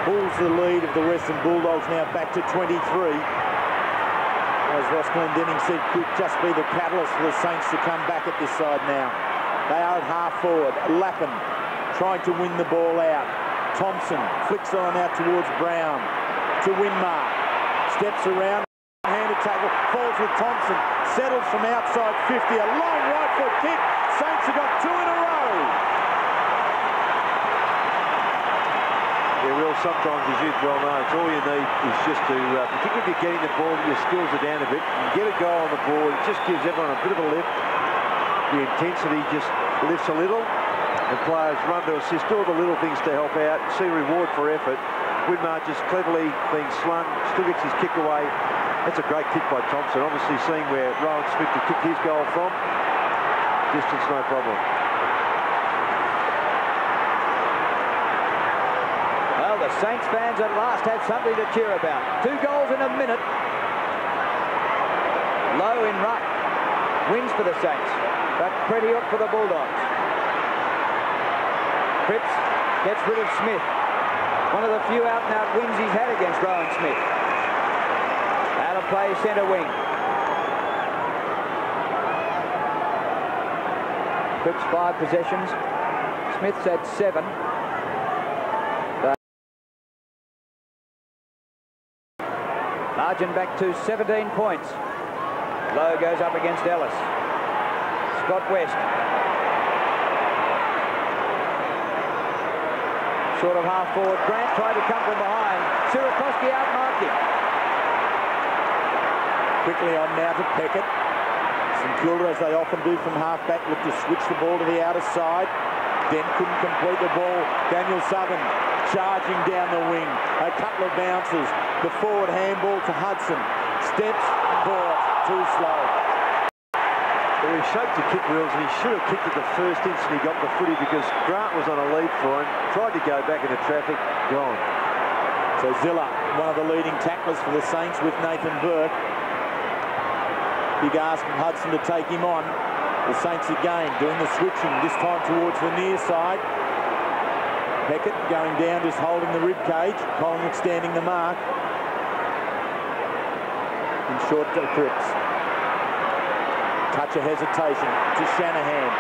pulls the lead of the Western Bulldogs now back to 23. As Ross Glendenning said, could just be the catalyst for the Saints to come back at this side now. They are at half forward. Lappin trying to win the ball out. Thompson flicks on out towards Brown to Winmar. Steps around, handed tackle, falls with Thompson. Settles from outside 50. A long right foot kick. Saints have got 2 in a row. Yeah, Will, sometimes, as you well know, it's all you need is just to, particularly if you're getting the ball, your skills are down a bit, and get a goal on the board. It just gives everyone a bit of a lift. The intensity just lifts a little, and players run to assist, do all the little things to help out, see reward for effort. Widmar just cleverly being slung, still gets his kick away. That's a great kick by Thompson. Obviously seeing where Rowan Smith to kick his goal from. Distance, no problem. Well, the Saints fans at last have something to cheer about. 2 goals in a minute. Low in ruck. Wins for the Saints, but pretty up for the Bulldogs. Cripps gets rid of Smith. One of the few out-and-out wins he's had against Rowan Smith. Out of play, centre wing. Cripps 5 possessions. Smith's had 7. Margin back to 17 points. Lowe goes up against Ellis. Scott West. Sort of half forward. Grant tried to come from behind. Sirakoski outmarked him. Quickly on now to Peckett. St Kilda, as they often do from half-back, look to switch the ball to the outer side. Dent couldn't complete the ball. Daniel Southern charging down the wing. A couple of bounces. The forward handball to Hudson. Steps, ball, too slow. Well, he shaped to kick, Wills, and he should have kicked it the first instant he got the footy because Grant was on a lead for him. Tried to go back into traffic, gone. So Zilla, one of the leading tacklers for the Saints with Nathan Burke. Big ask from Hudson to take him on. The Saints again doing the switching, this time towards the near side. Peckett going down, just holding the rib cage. Collingwood standing the mark. And short to Cripps. Touch of hesitation to Shanahan.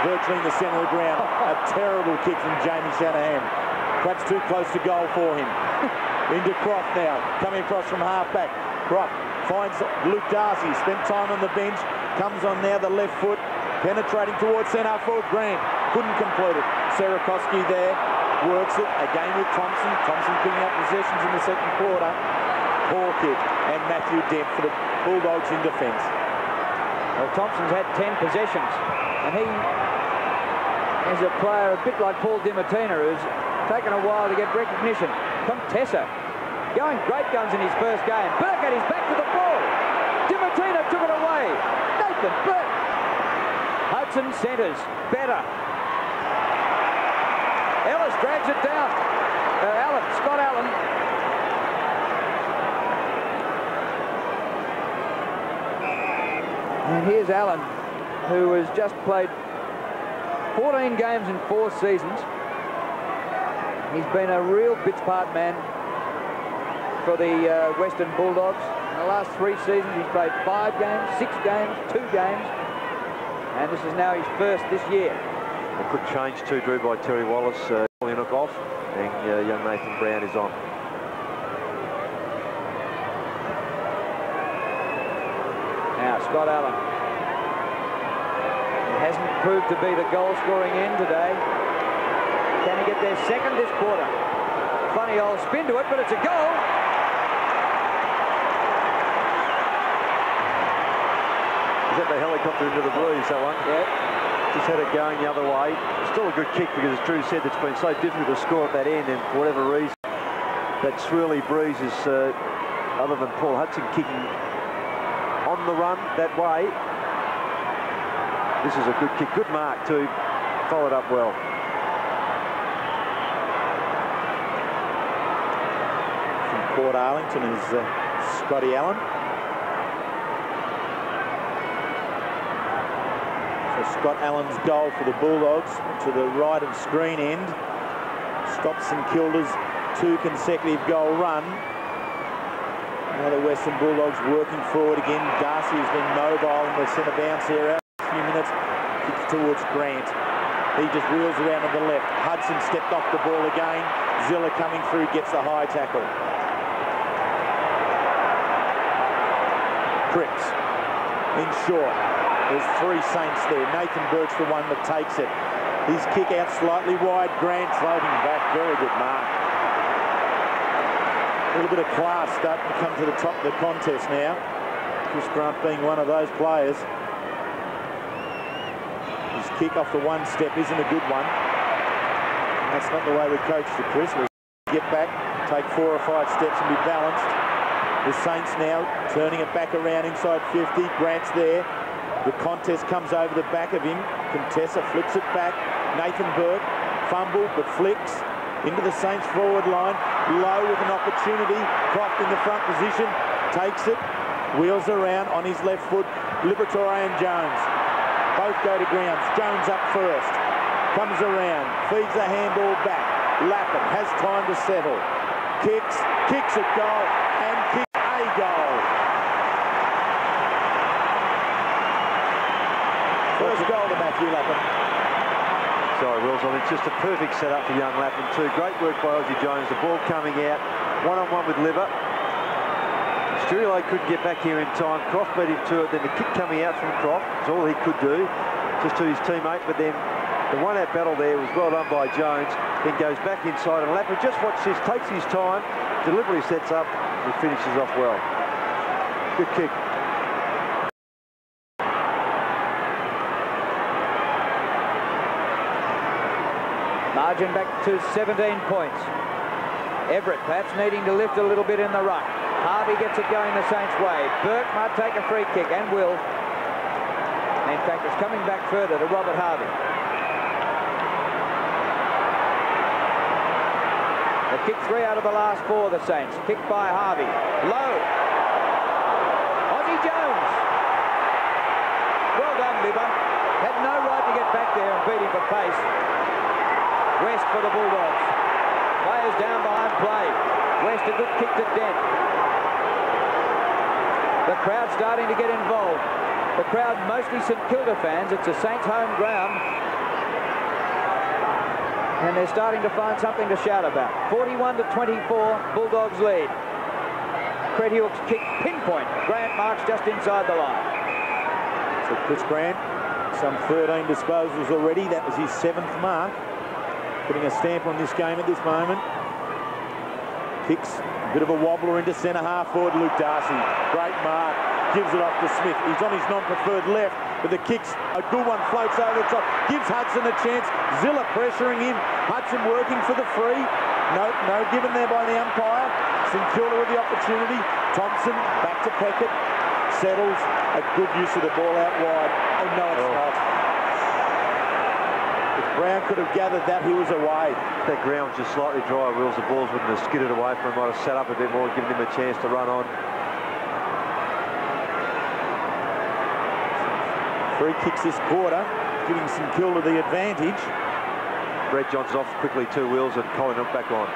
Virtually in the centre of the ground. A terrible kick from Jamie Shanahan. Perhaps too close to goal for him. Into Croft now, coming across from half-back. Croft finds Luke Darcy, spent time on the bench, comes on now the left foot, penetrating towards centre forward. Grant couldn't complete it. Sirakoski there, works it again with Thompson. Thompson picking up possessions in the second quarter. Poor kick, and Matthew Dent for the Bulldogs in defence. Well, Thompson's had 10 possessions, and he is a player a bit like Paul Dimatina, who's taken a while to get recognition. Contessa going great guns in his first game. Burke is back to the ball. Dimatina took it away. Nathan Burke. Hudson centres. Better. Ellis drags it down. Scott Allen. And here's Allen, who has just played 14 games in 4 seasons. He's been a real bits part man for the Western Bulldogs. In the last 3 seasons, he's played 5 games, 6 games, 2 games. And this is now his first this year. A quick change too, Drew, by Terry Wallace. Linnock off, and young Nathan Brown is on. Now, Scott Allen. He hasn't proved to be the goal-scoring end today. Can he get their second this quarter? Funny old spin to it, but it's a goal. Is that the helicopter into the blues, that one? Yeah. Just had it going the other way. Still a good kick because, as Drew said, it's been so difficult to score at that end, and for whatever reason, that swirly breeze is, other than Paul Hudson kicking on the run that way. This is a good kick. Good mark, too. Followed up well. From Port Arlington is Scotty Allen. So Scott Allen's goal for the Bulldogs to the right of screen end stops St Kilda's 2 consecutive goal run. Now the Western Bulldogs working forward again. Darcy has been mobile in the centre bounce area. A few minutes, kicks towards Grant. He just wheels around on the left. Hudson stepped off the ball again. Zilla coming through, gets the high tackle. Cripps in short. There's 3 Saints there. Nathan Burke's the one that takes it. His kick out slightly wide. Grant floating back. Very good mark. little bit of class starting to come to the top of the contest now. Chris Grant being one of those players. His kick off the one step isn't a good one. That's not the way we coach to Chris. We get back, take 4 or 5 steps and be balanced. The Saints now turning it back around inside 50. Grant's there. The contest comes over the back of him. Contessa flicks it back. Nathan Burke, fumble but flicks into the Saints forward line. Low with an opportunity. Croft in the front position. Takes it. Wheels around on his left foot. Liberatore and Jones. Both go to grounds. Jones up first. Comes around. Feeds the handball back. Lappin has time to settle. Kicks at goal and kicks a goal. First goal to Matthew Lappin. Sorry, Wills, I mean, it's just a perfect setup for young Lappin too. Great work by Aussie Jones. The ball coming out, one-on-one with Liver. Sturio couldn't get back here in time. Croft beat him to it. Then the kick coming out from Croft is all he could do, just to his teammate. But then the one-out battle there was well done by Jones. Then goes back inside, and Lappin, just watch this, takes his time, deliberately sets up, and finishes off well. Good kick. Margin back to 17 points. Everett perhaps needing to lift a little bit in the ruck. Harvey gets it going the Saints' way. Burke might take a free kick and will. In fact, it's coming back further to Robert Harvey. They've kicked 3 out of the last 4, the Saints. Kicked by Harvey. Low. Aussie Jones. Well done, Liver. Had no right to get back there and beat him for pace. West for the Bulldogs. Players down behind play. West a good kick to Dent. The crowd starting to get involved. The crowd mostly St.Kilda fans. It's a Saints home ground. And they're starting to find something to shout about. 41-24, Bulldogs lead. Crediuk's kick pinpoint. Grant marks just inside the line. So Chris Grant, some 13 disposals already. That was his 7th mark. Putting a stamp on this game at this moment. Kicks, a bit of a wobbler into centre half forward Luke Darcy. Great mark, gives it off to Smith. He's on his non-preferred left, but the kick's a good one, floats over the top, gives Hudson a chance. Zilla pressuring him, Hudson working for the free. No given there by the umpire. St Kilda with the opportunity. Thompson back to Peckett, settles. A good use of the ball out wide. Oh no, it's not. Brown could have gathered that, he was away. That ground was just slightly dry, Wills. The balls wouldn't have skidded away from him. Might have sat up a bit more, giving him a chance to run on. Free kicks this quarter, giving St Kilda the advantage. Brett Johnson's off quickly too, Wills, and Colin back on.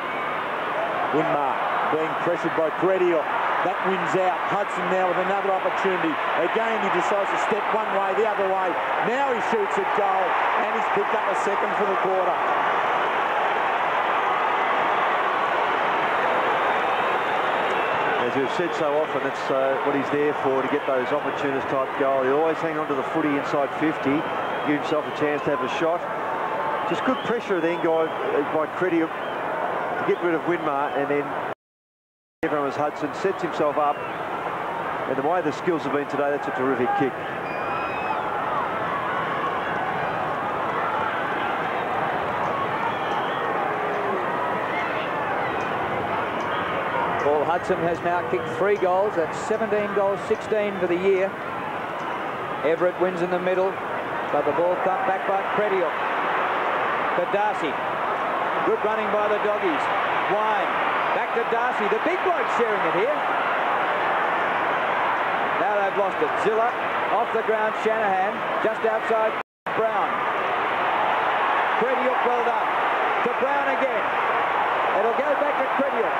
Winmar being pressured by Crediuk. That wins out. Hudson now with another opportunity. Again, he decides to step one way, the other way. Now he shoots at goal, and he's picked up a second for the quarter. As we've said so often, that's what he's there for, to get those opportunist type goal. He'll always hang on to the footy inside 50, give himself a chance to have a shot. Just good pressure then by Crediuk to get rid of Winmar, and then everyone was Hudson, sets himself up, and the way the skills have been today, that's a terrific kick. Paul Hudson has now kicked 3 goals. That's 17 goals, 16 for the year. Everett wins in the middle, but the ball thumped back by Crediuk. To Darcy. Good running by the Doggies. Wine. Back to Darcy, the big bloke sharing it here. Now they've lost it. Zilla off the ground, Shanahan just outside Brown. Crediuk well done. To Brown again. It'll go back to Crediuk.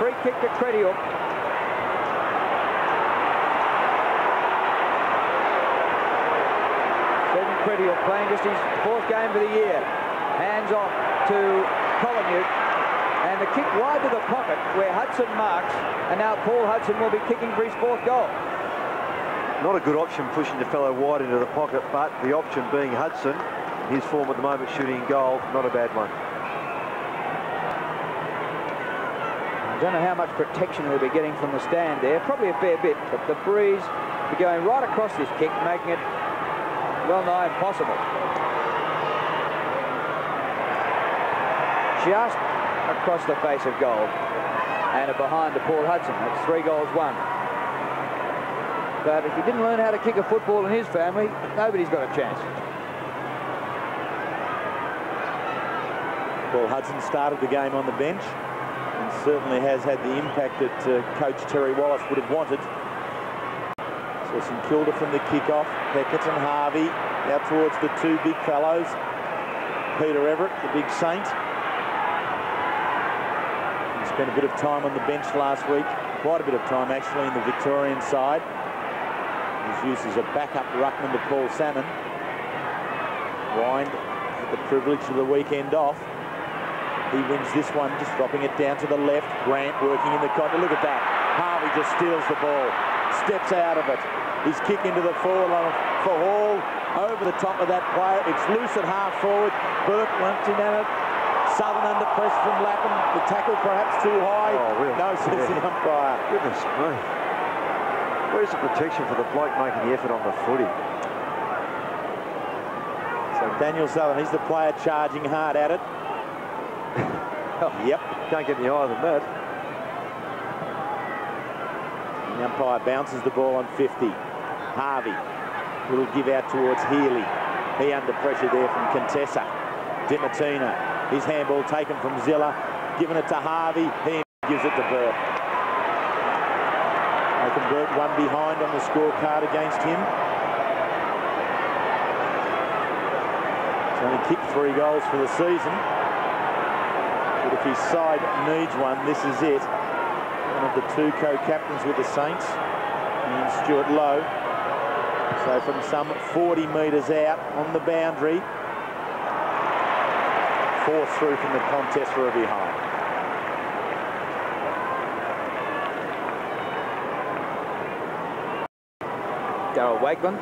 Free kick to Crediuk. Stephen Crediuk playing just his 4th game of the year. Hands off to Colin. And the kick wide to the pocket where Hudson marks, and now Paul Hudson will be kicking for his 4th goal. Not a good option pushing the fellow wide into the pocket, but the option being Hudson, his form at the moment shooting goal, not a bad one. don't know how much protection he'll be getting from the stand there. Probably a fair bit, but the breeze will be going right across this kick, making it well nigh impossible. Just across the face of goal. And a behind to Paul Hudson. That's 3 goals won. But if he didn't learn how to kick a football in his family, nobody's got a chance. Paul Hudson started the game on the bench and certainly has had the impact that coach Terry Wallace would have wanted. So St Kilda from the kick-off. Beckett and Harvey out towards the 2 big fellows. Peter Everett, the big saint. He spent a bit of time on the bench last week. Quite a bit of time actually in the Victorian side. His use as a backup ruckman to Paul Salmon. Wind had the privilege of the weekend off. He wins this one, just dropping it down to the left. Grant working in the corner. Look at that. Harvey just steals the ball. Steps out of it. His kick into the forward line for Hall. Over the top of that player. It's loose at half forward. Burke wants in at it. Southern under pressure from Lapham. The tackle perhaps too high. Oh, really? No, says the umpire. Goodness me. Where's the protection for the bloke making the effort on the footy? So Daniel Southern, he's the player charging hard at it. Yep. Can't get any higher than that. The umpire bounces the ball on 50. Harvey will give out towards Healy. He under pressure there from Contessa. Dimatina. His handball taken from Zilla. Given it to Harvey. He gives it to Burke. Nathan Burke one behind on the scorecard against him. He's only kicked 3 goals for the season. But if his side needs one, this is it. One of the 2 co-captains with the Saints, and Stuart Lowe. So from some 40 metres out on the boundary, forced through from the contest for a behind. Darryl Wakeland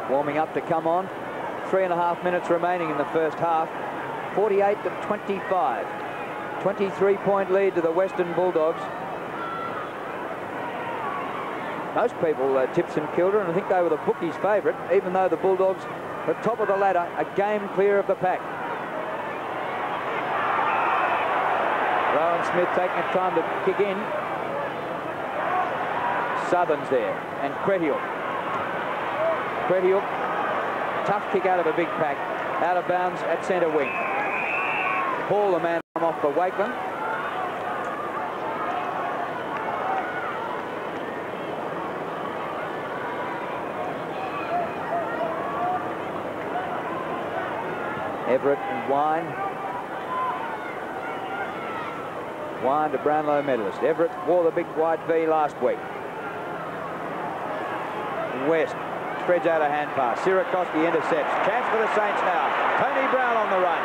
warming up to come on. 3.5 minutes remaining in the first half. 48-25. 23-point lead to the Western Bulldogs. Most people tipped St Kilda, and I think they were the bookies' favourite, even though the Bulldogs are top of the ladder, a game clear of the pack. Rowan Smith taking time to kick in. Southern's there, and Cretiuk. Cretiuk, tough kick out of a big pack, out of bounds at centre wing. Paul, the man off for Wakeland. Everett and Wine. Wine, the Brownlow medalist. Everett wore the big white V last week. West spreads out a hand pass. Sirakoski intercepts. Chance for the Saints now. Tony Brown on the run.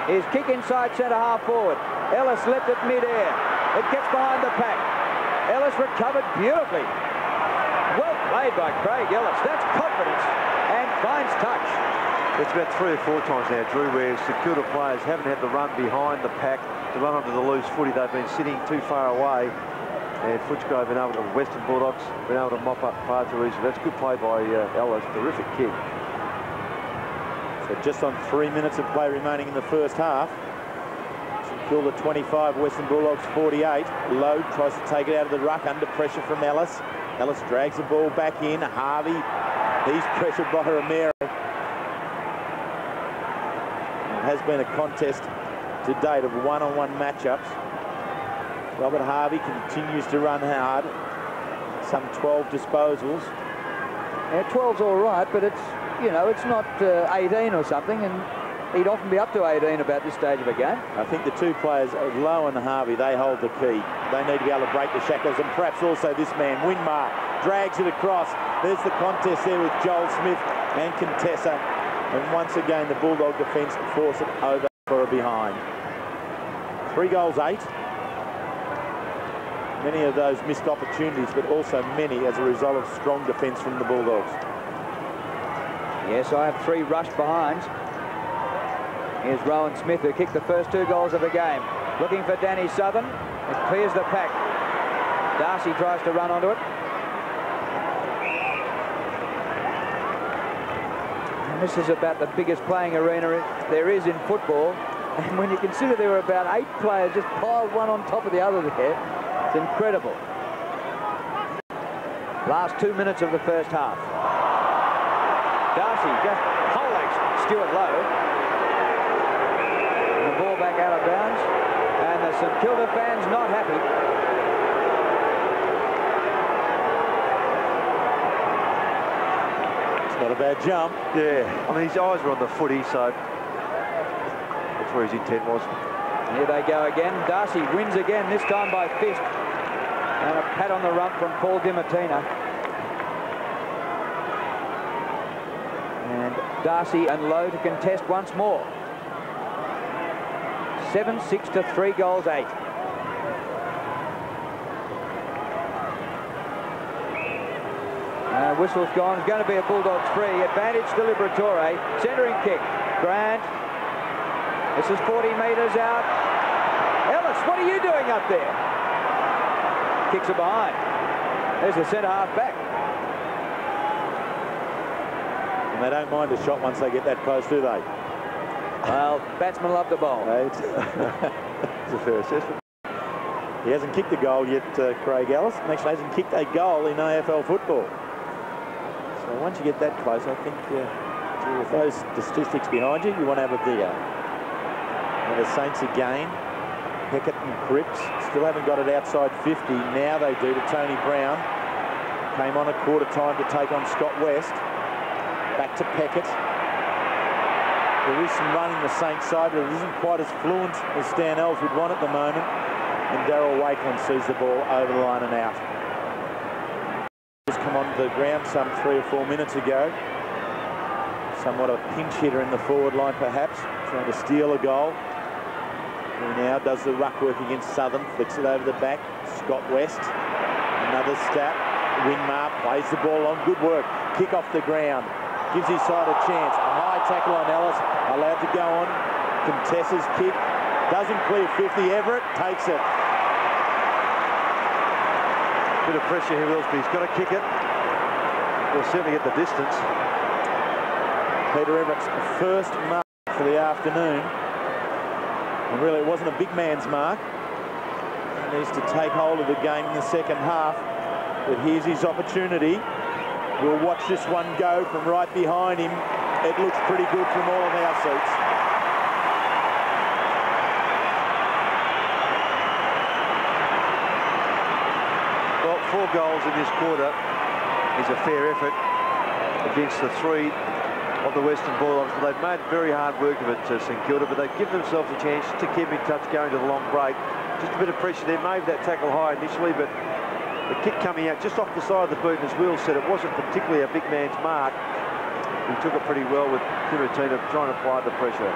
His kick inside centre half forward. Ellis left it mid-air. It gets behind the pack. Ellis recovered beautifully. Well played by Craig Ellis. That's confidence and finds touch. It's about 3 or 4 times now, Drew, where St Kilda players haven't had the run behind the pack to run onto the loose footy. They've been sitting too far away. And Footscray been able to, Western Bulldogs, been able to mop up far too easily. That's good play by Ellis. Terrific kick. So just on 3 minutes of play remaining in the first half. St Kilda 25, Western Bulldogs 48. Lowe tries to take it out of the ruck under pressure from Ellis. Ellis drags the ball back in. Harvey, he's pressured by Romero. It has been a contest to date of one-on-one matchups. Robert Harvey continues to run hard. Some 12 disposals. Yeah, 12's all right, but it's, you know, it's not 18 or something, and he'd often be up to 18 about this stage of a game. I think the 2 players, Lowe and Harvey, they hold the key. They need to be able to break the shackles, and perhaps also this man, Winmar, drags it across. There's the contest there with Joel Smith and Contessa. And once again, the Bulldog defence force it over for a behind. 3 goals, 8. Many of those missed opportunities, but also many as a result of strong defence from the Bulldogs. Yes, I have 3 rushed behinds. Here's Rowan Smith, who kicked the first 2 goals of the game. Looking for Danny Southern. It clears the pack. Darcy tries to run onto it. And this is about the biggest playing arena there is in football. And when you consider there were about 8 players just piled one on top of the other there, it's incredible. Last 2 minutes of the first half. Darcy just poleaxed Stuart Lowe. And the ball back out of bounds. And the St Kilda fans not happy. It's not a bad jump. Yeah, I mean, his eyes were on the footy, so that's where his intent was. Here they go again. Darcy wins again, this time by fist. And a pat on the rump from Paul DiMartina. And Darcy and Lowe to contest once more. 7-6 to 3 goals 8. Whistle's gone. It's going to be a Bulldogs free. Advantage to Liberatore. Centering kick. Grant. This is 40 metres out. Ellis, what are you doing up there? Kicks it behind. There's the centre half back. And they don't mind a shot once they get that close, do they? Well, batsmen love the bowl. It's a fair assessment. He hasn't kicked a goal yet, Craig Ellis. And actually hasn't kicked a goal in AFL football. So once you get that close, I think with those statistics behind you, you want to have a bigger. And the Saints again. Peckett and Cripps still haven't got it outside 50. Now they do to Tony Brown. Came on at quarter time to take on Scott West. Back to Peckett. There is some running the Saints side, but it isn't quite as fluent as Stan Els would want at the moment. And Darryl Wakeland sees the ball over the line and out. Just come onto the ground some 3 or 4 minutes ago. Somewhat a pinch hitter in the forward line perhaps, trying to steal a goal. He now does the ruck work against Southern, flicks it over the back. Scott West, another step. Winmar plays the ball on, good work. Kick off the ground, gives his side a chance. A high tackle on Ellis, allowed to go on. Contests kick, doesn't clear 50. Everett takes it. Bit of pressure here, Wilsby. He's got to kick it. He'll certainly get the distance. Peter Everett's first mark for the afternoon. And really, it wasn't a big man's mark. He needs to take hold of the game in the second half. But here's his opportunity. We'll watch this one go from right behind him. It looks pretty good from all of our seats. Well, 4 goals in this quarter is a fair effort against the 3 of the Western Bulldogs. They've made very hard work of it to St Kilda, but they've given themselves a chance to keep in touch going to the long break. Just a bit of pressure there. Maybe that tackle high initially, but the kick coming out just off the side of the boot, and as Will said, it wasn't particularly a big man's mark. He took it pretty well with DiMartina trying to apply the pressure.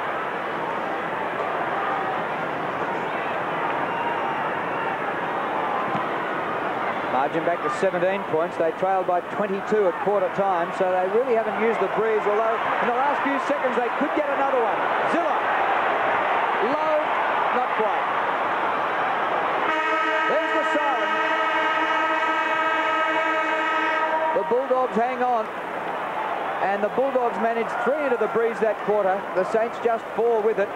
Margin back to 17 points. They trailed by 22 at quarter time, so they really haven't used the breeze, although in the last few seconds they could get another one. Zilla. Low, not quite. There's the siren. The Bulldogs hang on, and the Bulldogs managed 3 into the breeze that quarter. The Saints just 4 with it,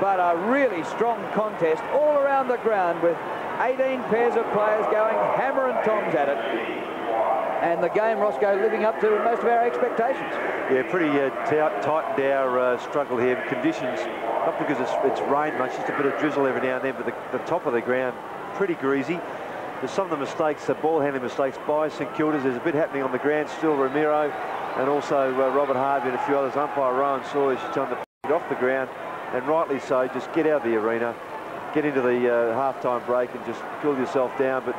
but a really strong contest all around the ground with 18 pairs of players going hammer and tongs at it. And the game, Roscoe, living up to most of our expectations. Yeah, pretty tightened our struggle here. Conditions, not because it's rained much, just a bit of drizzle every now and then, but the top of the ground, pretty greasy. There's some of the mistakes, the ball handling mistakes by St Kilda's. There's a bit happening on the ground still. Ramiro and also Robert Harvey and a few others. Umpire Rowan Sawyers trying to put it off the ground, and rightly so. Just get out of the arena. Get into the half-time break and just cool yourself down. But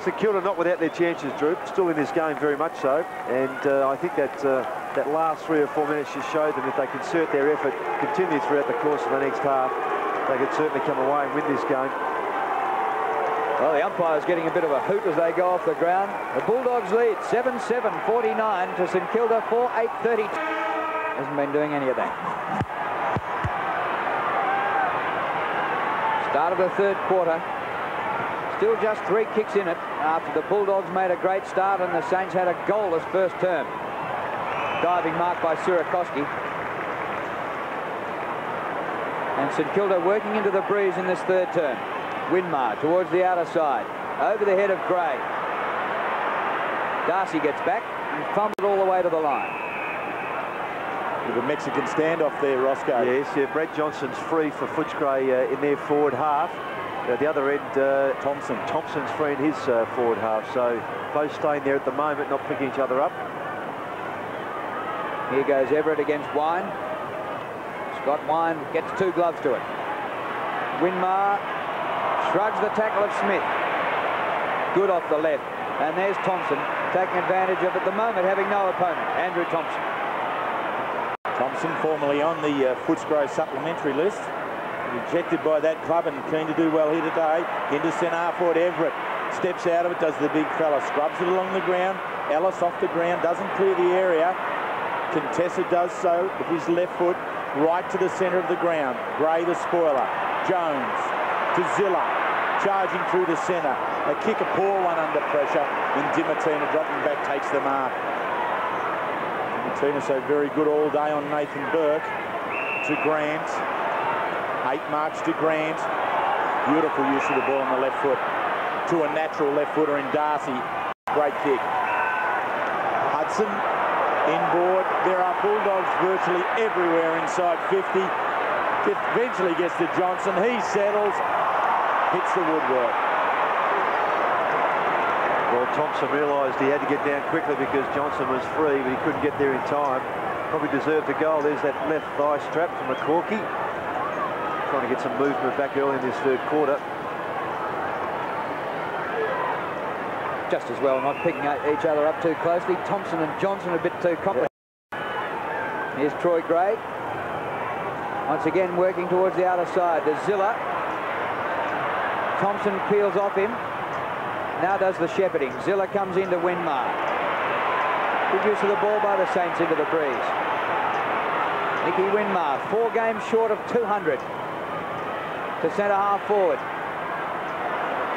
St Kilda not without their chances, Drew. Still in this game, very much so. And I think that that last 3 or 4 minutes just showed them if they concert their effort, continue throughout the course of the next half, they could certainly come away and win this game. Well, the umpire's getting a bit of a hoot as they go off the ground. The Bulldogs lead 7-7, 49 to St Kilda 4-8-30. Hasn't been doing any of that. Start of the third quarter. Still just 3 kicks in it after the Bulldogs made a great start and the Saints had a goalless first term. Diving mark by Surakoski. And St Kilda working into the breeze in this third term. Winmar towards the outer side. Over the head of Gray. Darcy gets back and fumbled all the way to the line. With a Mexican standoff there, Roscoe. Yes, yeah, Brett Johnson's free for Footscray in their forward half. At the other end, Thompson's free in his forward half. So both staying there at the moment, not picking each other up. Here goes Everett against Wine. Scott Wine gets 2 gloves to it. Winmar shrugs the tackle of Smith. Good off the left. And there's Thompson taking advantage of, at the moment, having no opponent. Andrew Thompson. Thompson, formerly on the Footscray supplementary list. Rejected by that club and keen to do well here today. Into centre half forward, Everett. Steps out of it, does the big fella. Scrubs it along the ground. Ellis off the ground, doesn't clear the area. Contessa does so with his left foot right to the centre of the ground. Gray the spoiler. Jones to Zilla. Charging through the centre. A kick, a poor one under pressure. And Dimatina dropping back takes the mark. Dimatina so very good all day on Nathan Burke. To Grant. 8 marks to Grant. Beautiful use of the ball on the left foot. To a natural left footer in Darcy. Great kick. Hudson inboard. There are Bulldogs virtually everywhere inside 50. Eventually gets to Johnson. He settles. Hits the woodwork. Well, Thompson realised he had to get down quickly because Johnson was free, but he couldn't get there in time. Probably deserved a goal. There's that left thigh strap from McCorkey. Trying to get some movement back early in this third quarter. Just as well not picking each other up too closely. Thompson and Johnson a bit too complicated. Yeah. Here's Troy Gray. Once again working towards the outer side. There's Zilla. Thompson peels off him. Now does the shepherding. Zilla comes into Winmar. Good use of the ball by the Saints into the breeze. Nicky Winmar, 4 games short of 200. To centre half forward.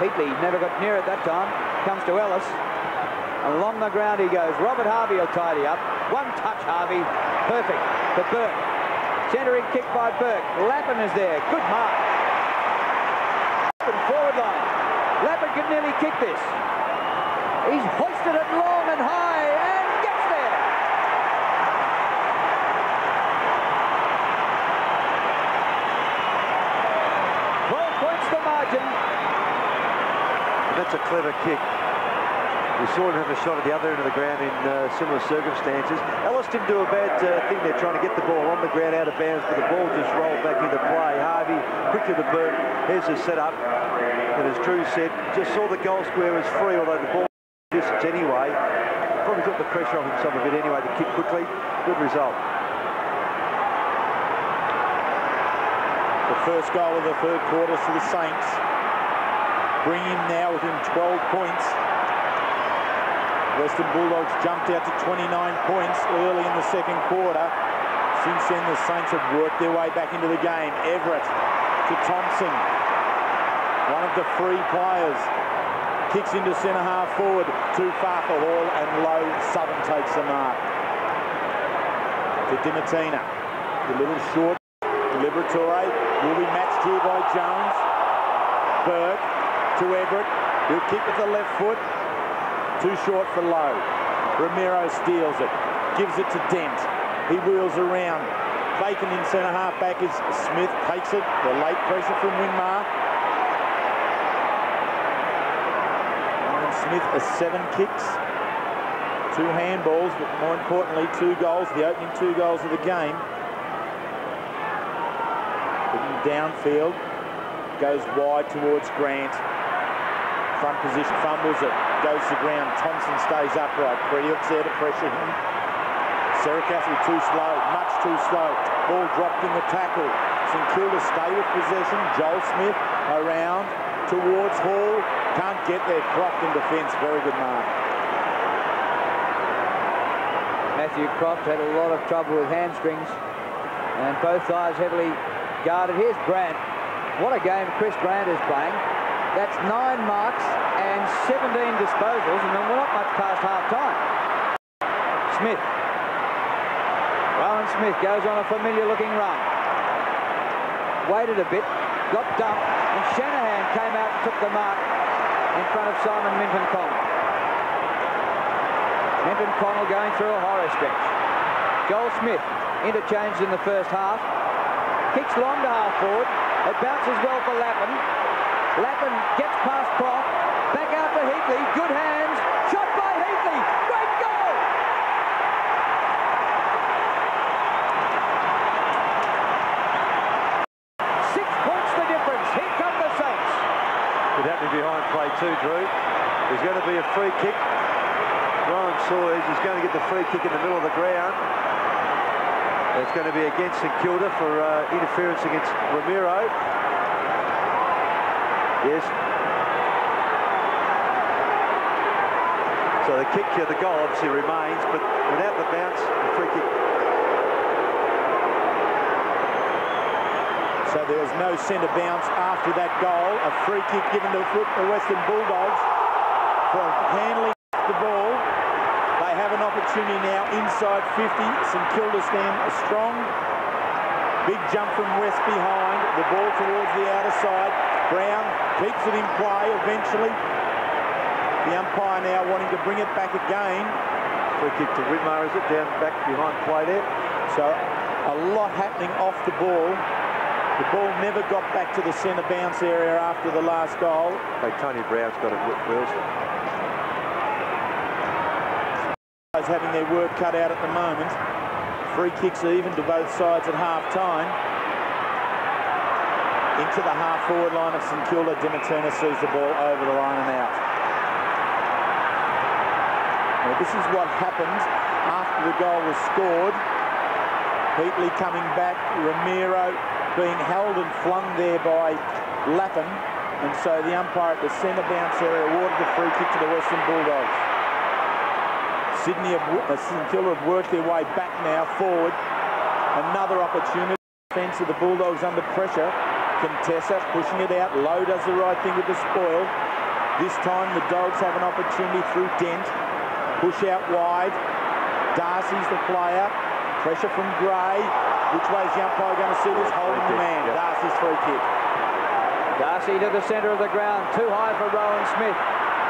Peatley never got near it that time. Comes to Ellis. Along the ground he goes. Robert Harvey will tidy up. 1 touch, Harvey. Perfect for Burke. Centering kick by Burke. Lappin is there. Good mark. Forward line. Lappin could nearly kick this. He's hoisted it long and high and gets there. The margin. And that's a clever kick. We saw him have a shot at the other end of the ground in similar circumstances. Ellis didn't do a bad thing there, trying to get the ball on the ground out of bounds, but the ball just rolled back into play. Harvey quickly to Burke. Here's the setup. And as Drew said, just saw the goal square was free, although the ball distance anyway. Probably took the pressure off him some of it anyway to kick quickly. Good result. The first goal of the third quarter to the Saints. Bring him now within 12 points. Western Bulldogs jumped out to 29 points early in the second quarter. Since then, the Saints have worked their way back into the game. Everett to Thompson. One of the free players. Kicks into centre half forward. Too far for Hall and low. Southern takes the mark. To Dimatina. A little short. Liberatore will be matched here by Jones. Burke to Everett. He'll kick with the left foot. Too short for Lowe. Ramiro steals it. Gives it to Dent. He wheels around. Vacant in centre half back is Smith. Takes it. The late pressure from Winmar. Ryan Smith has 7 kicks. 2 handballs, but more importantly 2 goals. The opening 2 goals of the game. Downfield, goes wide towards Grant. Front position, fumbles it, goes to ground. Thompson stays upright. Prediuk's there to pressure him. Saracasu too slow, much too slow. Ball dropped in the tackle. St Kilda stay with possession. Joel Smith around towards Hall. Can't get there. Croft in defence. Very good mark. Matthew Croft had a lot of trouble with hamstrings and both thighs heavily guarded. Here's Grant. What a game Chris Grant is playing. That's 9 marks and 17 disposals, and we're not much past half-time. Smith. Rowan Smith goes on a familiar-looking run. Waited a bit, got dumped, and Shanahan came out and took the mark in front of Simon Minton-Connell. Minton-Connell going through a horror stretch. Joel Smith interchanged in the first half. Kicks long to half-forward. It bounces well for Lappin. Lappin gets past Prof. Back out to Heatley. Good hands. Shot by Heatley. Great goal! The difference. Here come the Saints. It happened behind play too, Drew. There's going to be a free kick. Ryan Sawyers is going to get the free kick in the middle of the ground. It's going to be against St.Kilda for interference against Ramiro. Yes. So the kick to the goal obviously remains, but without the bounce, the free kick. So there was no centre bounce after that goal. A free kick given to the Western Bulldogs for handling the ball. They have an opportunity now inside 50. St Kilda stand strong. Big jump from West behind. The ball towards the outer side. Brown keeps it in play eventually. The umpire now wanting to bring it back again. Free kick to Widmar, is it? Down back behind play there. So a lot happening off the ball. The ball never got back to the centre bounce area after the last goal. Hey, Tony Brown's got it, Wills. Having their work cut out at the moment. Free kicks even to both sides at half-time. Into the half-forward line of St Kilda. Dimaterna sees the ball over the line and out. Now, this is what happened after the goal was scored. Heatley coming back. Ramiro being held and flung there by Lappin, and so the umpire at the centre bounce area awarded the free kick to the Western Bulldogs. St Kilda have worked their way back now forward. Another opportunity. Defence of the Bulldogs under pressure. Contessa pushing it out. Lowe does the right thing with the spoil. This time the Dogs have an opportunity through Dent. Push out wide. Darcy's the player. Pressure from Gray. Which way is the umpire going to see this? Holding the man. Yep. Darcy's free kick. Darcy to the centre of the ground. Too high for Rowan Smith.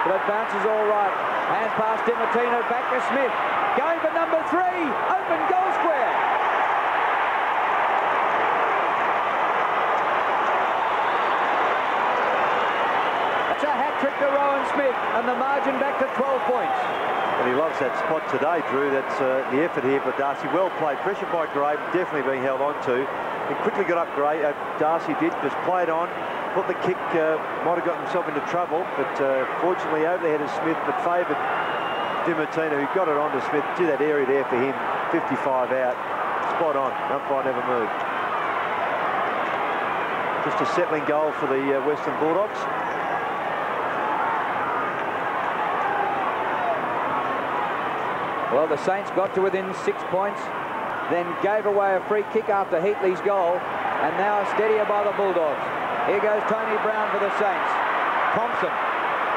But it bounces all right. Hands past Dimaterna. Back to Smith. Going for number 3. Open goal square. That's a hat-trick to Rowan Smith. And the margin back to 12 points. And he loves that spot today, Drew. That's the effort here for Darcy. Well played. Pressure by Gray, definitely being held on to. He quickly got up Gray. Darcy did, just played on. Thought the kick might have got himself into trouble, but fortunately over the head of Smith, but favoured Dimaterna, who got it onto Smith. To that area there for him. 55 out. Spot on. Umpire never moved. Just a settling goal for the Western Bulldogs. Well, the Saints got to within 6 points, then gave away a free kick after Heatley's goal, and now steadier by the Bulldogs. Here goes Tony Brown for the Saints. Thompson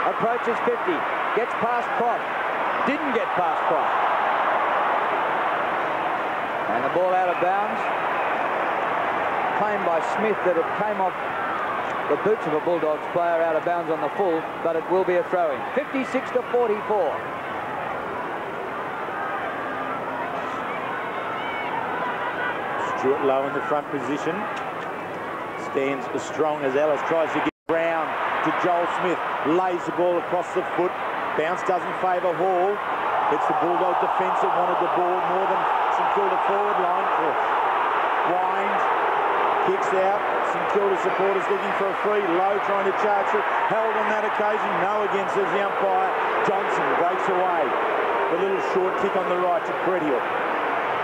approaches 50, gets past Prof, didn't get past Prof. And the ball out of bounds. Claimed by Smith that it came off the boots of a Bulldogs player out of bounds on the full, but it will be a throw-in. 56-44. Stuart Lowe in the front position. Stands as strong as Ellis. Tries to get Brown to Joel Smith. Lays the ball across the foot. Bounce doesn't favour Hall. It's the Bulldog defence that wanted the ball more than St Kilda forward line. Winds. Kicks out. St Kilda supporters looking for a free. Lowe trying to charge it. Held on that occasion. No again, says the umpire. Johnson breaks away. The little short kick on the right to Pretial.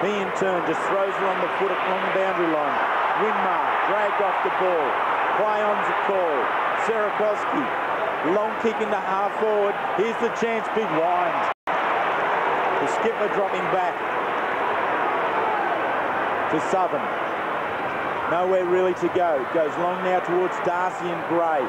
He in turn just throws it on the foot along the boundary line. Winmar dragged off the ball. Play on's a call. Sarakoski, long kick into half forward. Here's the chance, big wind. The skipper dropping back to Southern. Nowhere really to go. Goes long now towards Darcy and Gray.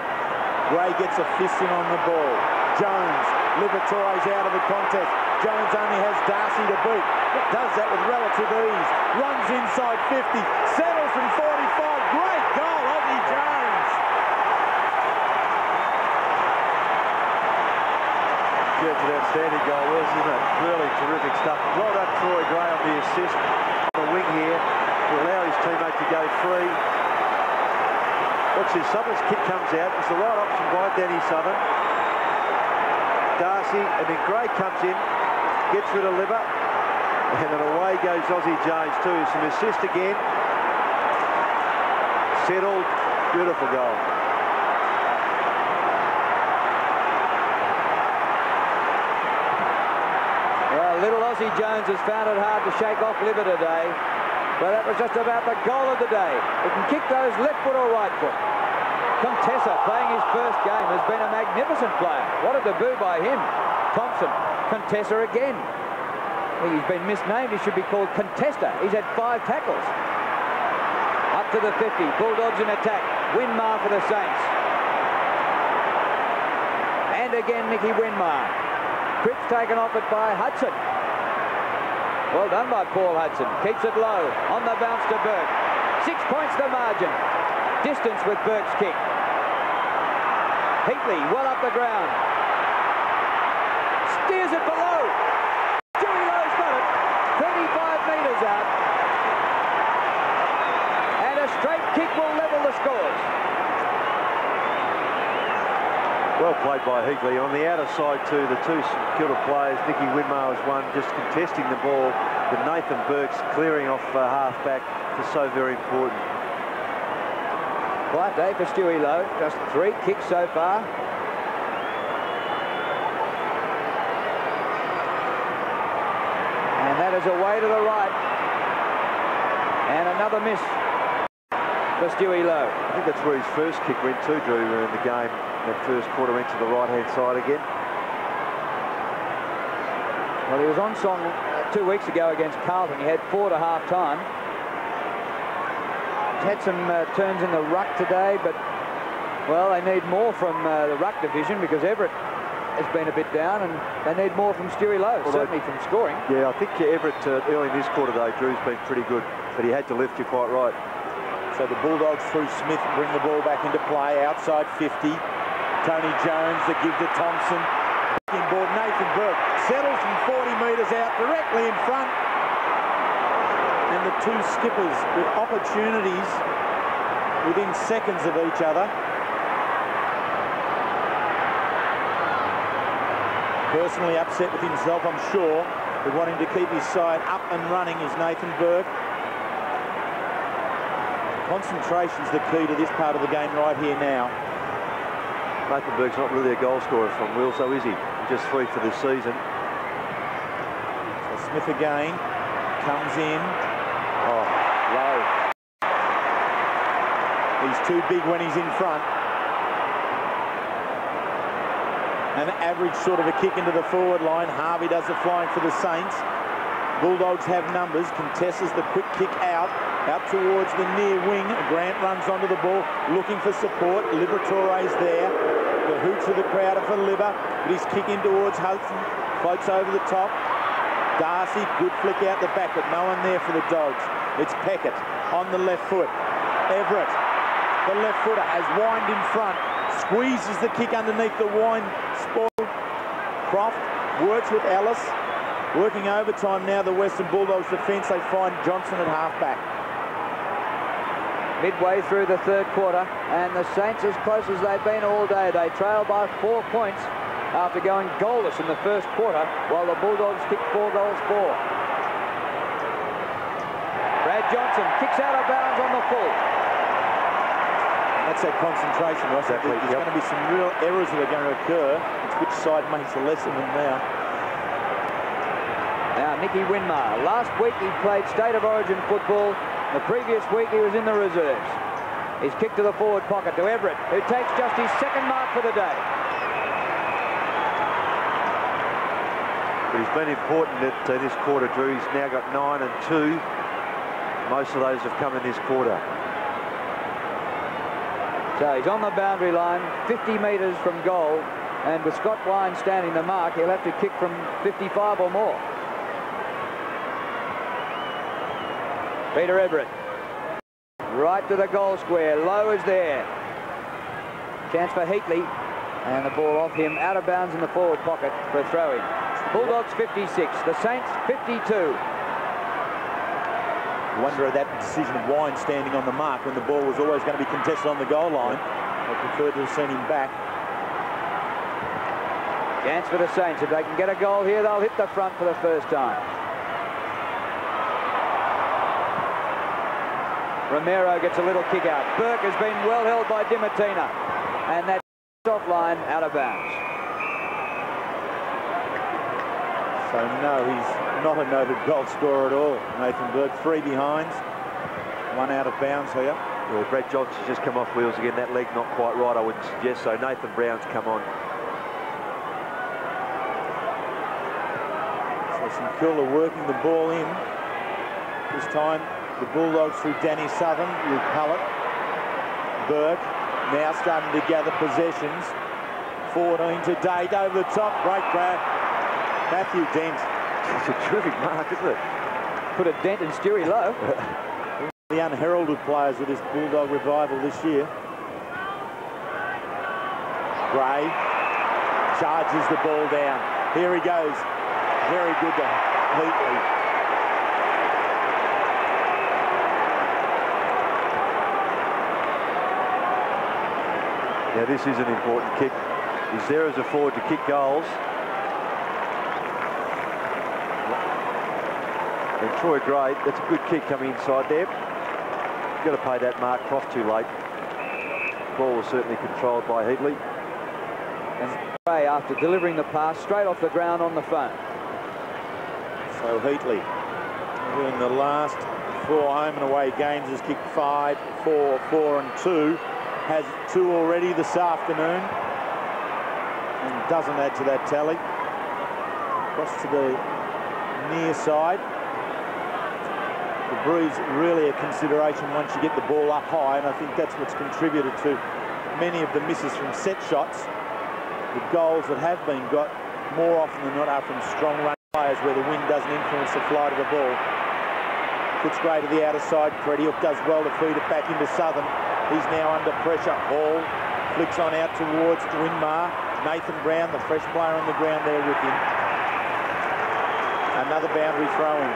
Gray gets a fist in on the ball. Jones, Liberatore's out of the contest. Jones only has Darcy to beat. Does that with relative ease. Runs inside 50. Settles from 45. Great goal, Aussie Jones. Yeah, it's an outstanding goal, wasn't it? Really terrific stuff. Well done, Troy Gray, on the assist on the wing here to allow his teammate to go free. Watch this, Southern's kick comes out. It's the right option by Danny Southern. Darcy, and then Gray comes in, gets rid of Liver, and then away goes Aussie Jones too. Some assist again. Settled, beautiful goal. Well, little Aussie Jones has found it hard to shake off Liver today, but that was just about the goal of the day. He can kick those left foot or right foot. Contessa, playing his first game, has been a magnificent player. What a debut by him. Thompson, Contessa again. He's been misnamed. He should be called Contesta. He's had 5 tackles. Up to the 50. Bulldogs in attack. Winmar for the Saints. And again, Nicky Winmar. Cripps taken off it by Hudson. Well done by Paul Hudson. Keeps it low. On the bounce to Burke. 6 points the margin. Distance with Burke's kick. Heatley well up the ground. Steers it below. Stewie Lowe's got it. 35 metres out. And a straight kick will level the scores. Well played by Heatley. On the outer side too, the two St.Kilda players, Nicky Winmar was one, just contesting the ball. But Nathan Burke's clearing off half-back is so very important. Quiet day for Stewie Lowe. Just 3 kicks so far. And that is away to the right. And another miss for Stewie Lowe. I think that's where his first kick went to, Drew, in the game. That first quarter went to the right-hand side again. Well, he was on song 2 weeks ago against Carlton. He had 4 to half-time. Had some turns in the ruck today, but, well, they need more from the ruck division because Everett has been a bit down, and they need more from Stewie Lowe, certainly from scoring. Yeah, I think Everett early in this quarter, though, Drew's been pretty good, but he had to lift, you're quite right. So the Bulldogs through Smith bring the ball back into play, outside 50. Tony Jones, the give to Thompson. Inboard, Nathan Burke settles from 40 metres out, directly in front. And the two skippers with opportunities within seconds of each other. Personally upset with himself, I'm sure, but wanting to keep his side up and running is Nathan Burke. Concentration's the key to this part of the game right here now. Nathan Burke's not really a goal scorer from Will, so is he? Just 3 for this season. So Smith again comes in. Oh, low. He's too big when he's in front. An average sort of a kick into the forward line. Harvey does the flying for the Saints. Bulldogs have numbers. Contesses the quick kick out towards the near wing. Grant runs onto the ball, looking for support. Liberatore's there. The hoots of the crowd are for Liver, but he's kicking towards Hudson. Floats over the top. Darcy, good flick out the back, but no one there for the Dogs. It's Peckett on the left foot. Everett, the left footer, has Wind in front. Squeezes the kick underneath the Wind. Spoiled. Croft works with Ellis. Working overtime now, the Western Bulldogs defence. They find Johnson at half-back. Midway through the third quarter, and the Saints as close as they've been all day. They trail by 4 points after going goalless in the first quarter, while the Bulldogs kicked 4 goals for. Brad Johnson kicks out of bounds on the full. That's that concentration, Ross. Exactly. There's going to be some real errors that are going to occur. It's which side makes the lesson in now. Now, Nicky Winmar. Last week he played State of Origin football. The previous week he was in the reserves. He's kicked to the forward pocket to Everett, who takes just his 2nd mark for the day. But he's been important at this quarter, Drew. He's now got 9 and 2. Most of those have come in this quarter. So he's on the boundary line, 50 metres from goal, and with Scott Wine standing the mark, he'll have to kick from 55 or more. Peter Everett, right to the goal square, Lowe is there. Chance for Heatley, and the ball off him, out of bounds in the forward pocket for a throw-in. Bulldogs 56, the Saints 52. Wonder at that decision of Wine standing on the mark when the ball was always going to be contested on the goal line. I preferred to have seen him back. Chance for the Saints. If they can get a goal here, they'll hit the front for the first time. Romero gets a little kick out. Burke has been well held by Dimatina, and that's offline, out of bounds. So no, he's not a noted goal scorer at all, Nathan Burke. 3 behinds, 1 out of bounds here. Well, Brett Johnson's just come off wheels again. That leg not quite right, I would suggest. So Nathan Brown's come on. So St.Kilda working the ball in. This time the Bulldogs through Danny Southern with Hallett. Burke now starting to gather possessions. 14 to date, over the top, great grab. Matthew Dent. It's a terrific mark, isn't it? Put a dent in Stewie Lowe. The unheralded players of this Bulldog revival this year. Gray charges the ball down. Here he goes. Very good to Heatley. Now this is an important kick. He's there as a forward to kick goals. And Troy Gray, that's a good kick coming inside there. You've got to pay that Mark Croft too late. Ball was certainly controlled by Heatley. And Gray, after delivering the pass, straight off the ground on the phone. So Heatley, in the last 4 home and away games, has kicked 5, 4, 4 and 2. Has 2 already this afternoon. And doesn't add to that tally. Across to the near side. The breeze really a consideration once you get the ball up high, and I think that's what's contributed to many of the misses from set shots. The goals that have been got more often than not are from strong run players where the wind doesn't influence the flight of the ball. Puts Gray to the outer side. Crediuk does well to feed it back into Southern. He's now under pressure. Hall flicks on out towards Winmar. Nathan Brown, the fresh player on the ground there with him. Another boundary throw-in.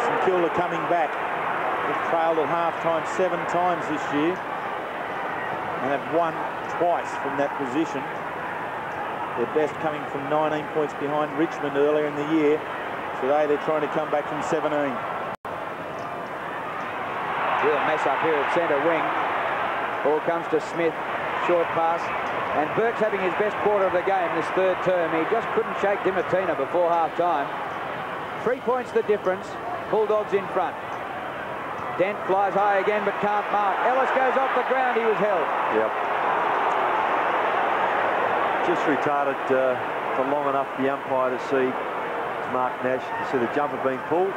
St.Kilda coming back. They've trailed at half-time 7 times this year and have won twice from that position. Their best coming from 19 points behind Richmond earlier in the year. Today they're trying to come back from 17. Real mess up here at centre wing. Ball comes to Smith. Short pass. And Burke's having his best quarter of the game this 3rd term. He just couldn't shake Dimatina before half-time. 3 points the difference. Bulldogs in front. Dent flies high again but can't mark. Ellis goes off the ground. He was held. Yep. Just retarded for long enough the umpire to see Mark Nash, to see the jumper being pulled.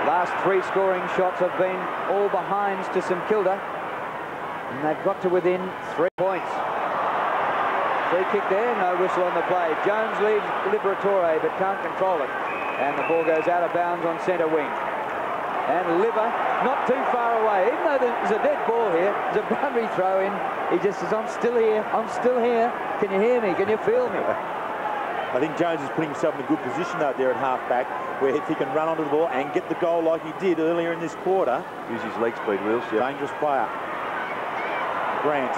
Last 3 scoring shots have been all behinds to St Kilda, and they've got to within 3 points. Free kick there, no whistle on the play. Jones leaves Liberatore but can't control it, and the ball goes out of bounds on centre wing. And Liver not too far away, even though there's a dead ball here. There's a boundary throw in. He just says, I'm still here, I'm still here. Can you hear me? Can you feel me? I think Jones has put himself in a good position out there at half-back, where if he can run onto the ball and get the goal like he did earlier in this quarter. Use his leg speed, Wills. Yep. Dangerous player. Grant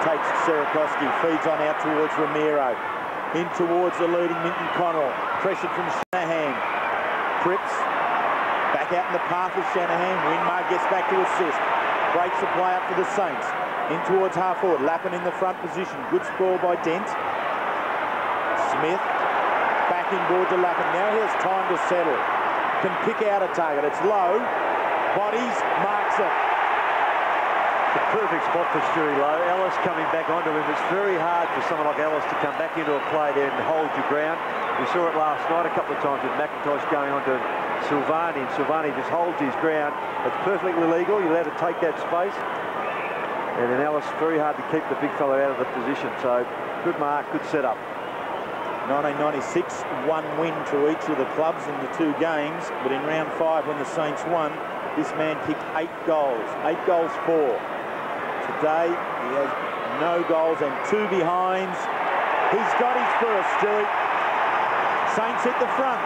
takes Sierakowski, feeds on out towards Ramiro. In towards the leading Minton Connell. Pressured from Shanahan. Cripps back out in the path of Shanahan. Winmar gets back to assist. Breaks the play up for the Saints. In towards half-forward. Lappin in the front position. Good score by Dent. Smith back inboard to Lappin. Now he has time to settle. Can pick out a target. It's low. Bodies, marks it. The perfect spot for Stewie Lowe. Ellis coming back onto him. It's very hard for someone like Ellis to come back into a play there and hold your ground. We saw it last night a couple of times with McIntosh going onto Silvani, and Silvani just holds his ground. It's perfectly legal. You're allowed to take that space. And then Ellis, very hard to keep the big fella out of the position. So good mark, good setup. 1996, one win to each of the clubs in the 2 games, but in round 5 when the Saints won, this man kicked 8 goals. 8 goals for. Today he has no goals and 2 behinds. He's got his first, Stewie. Saints at the front.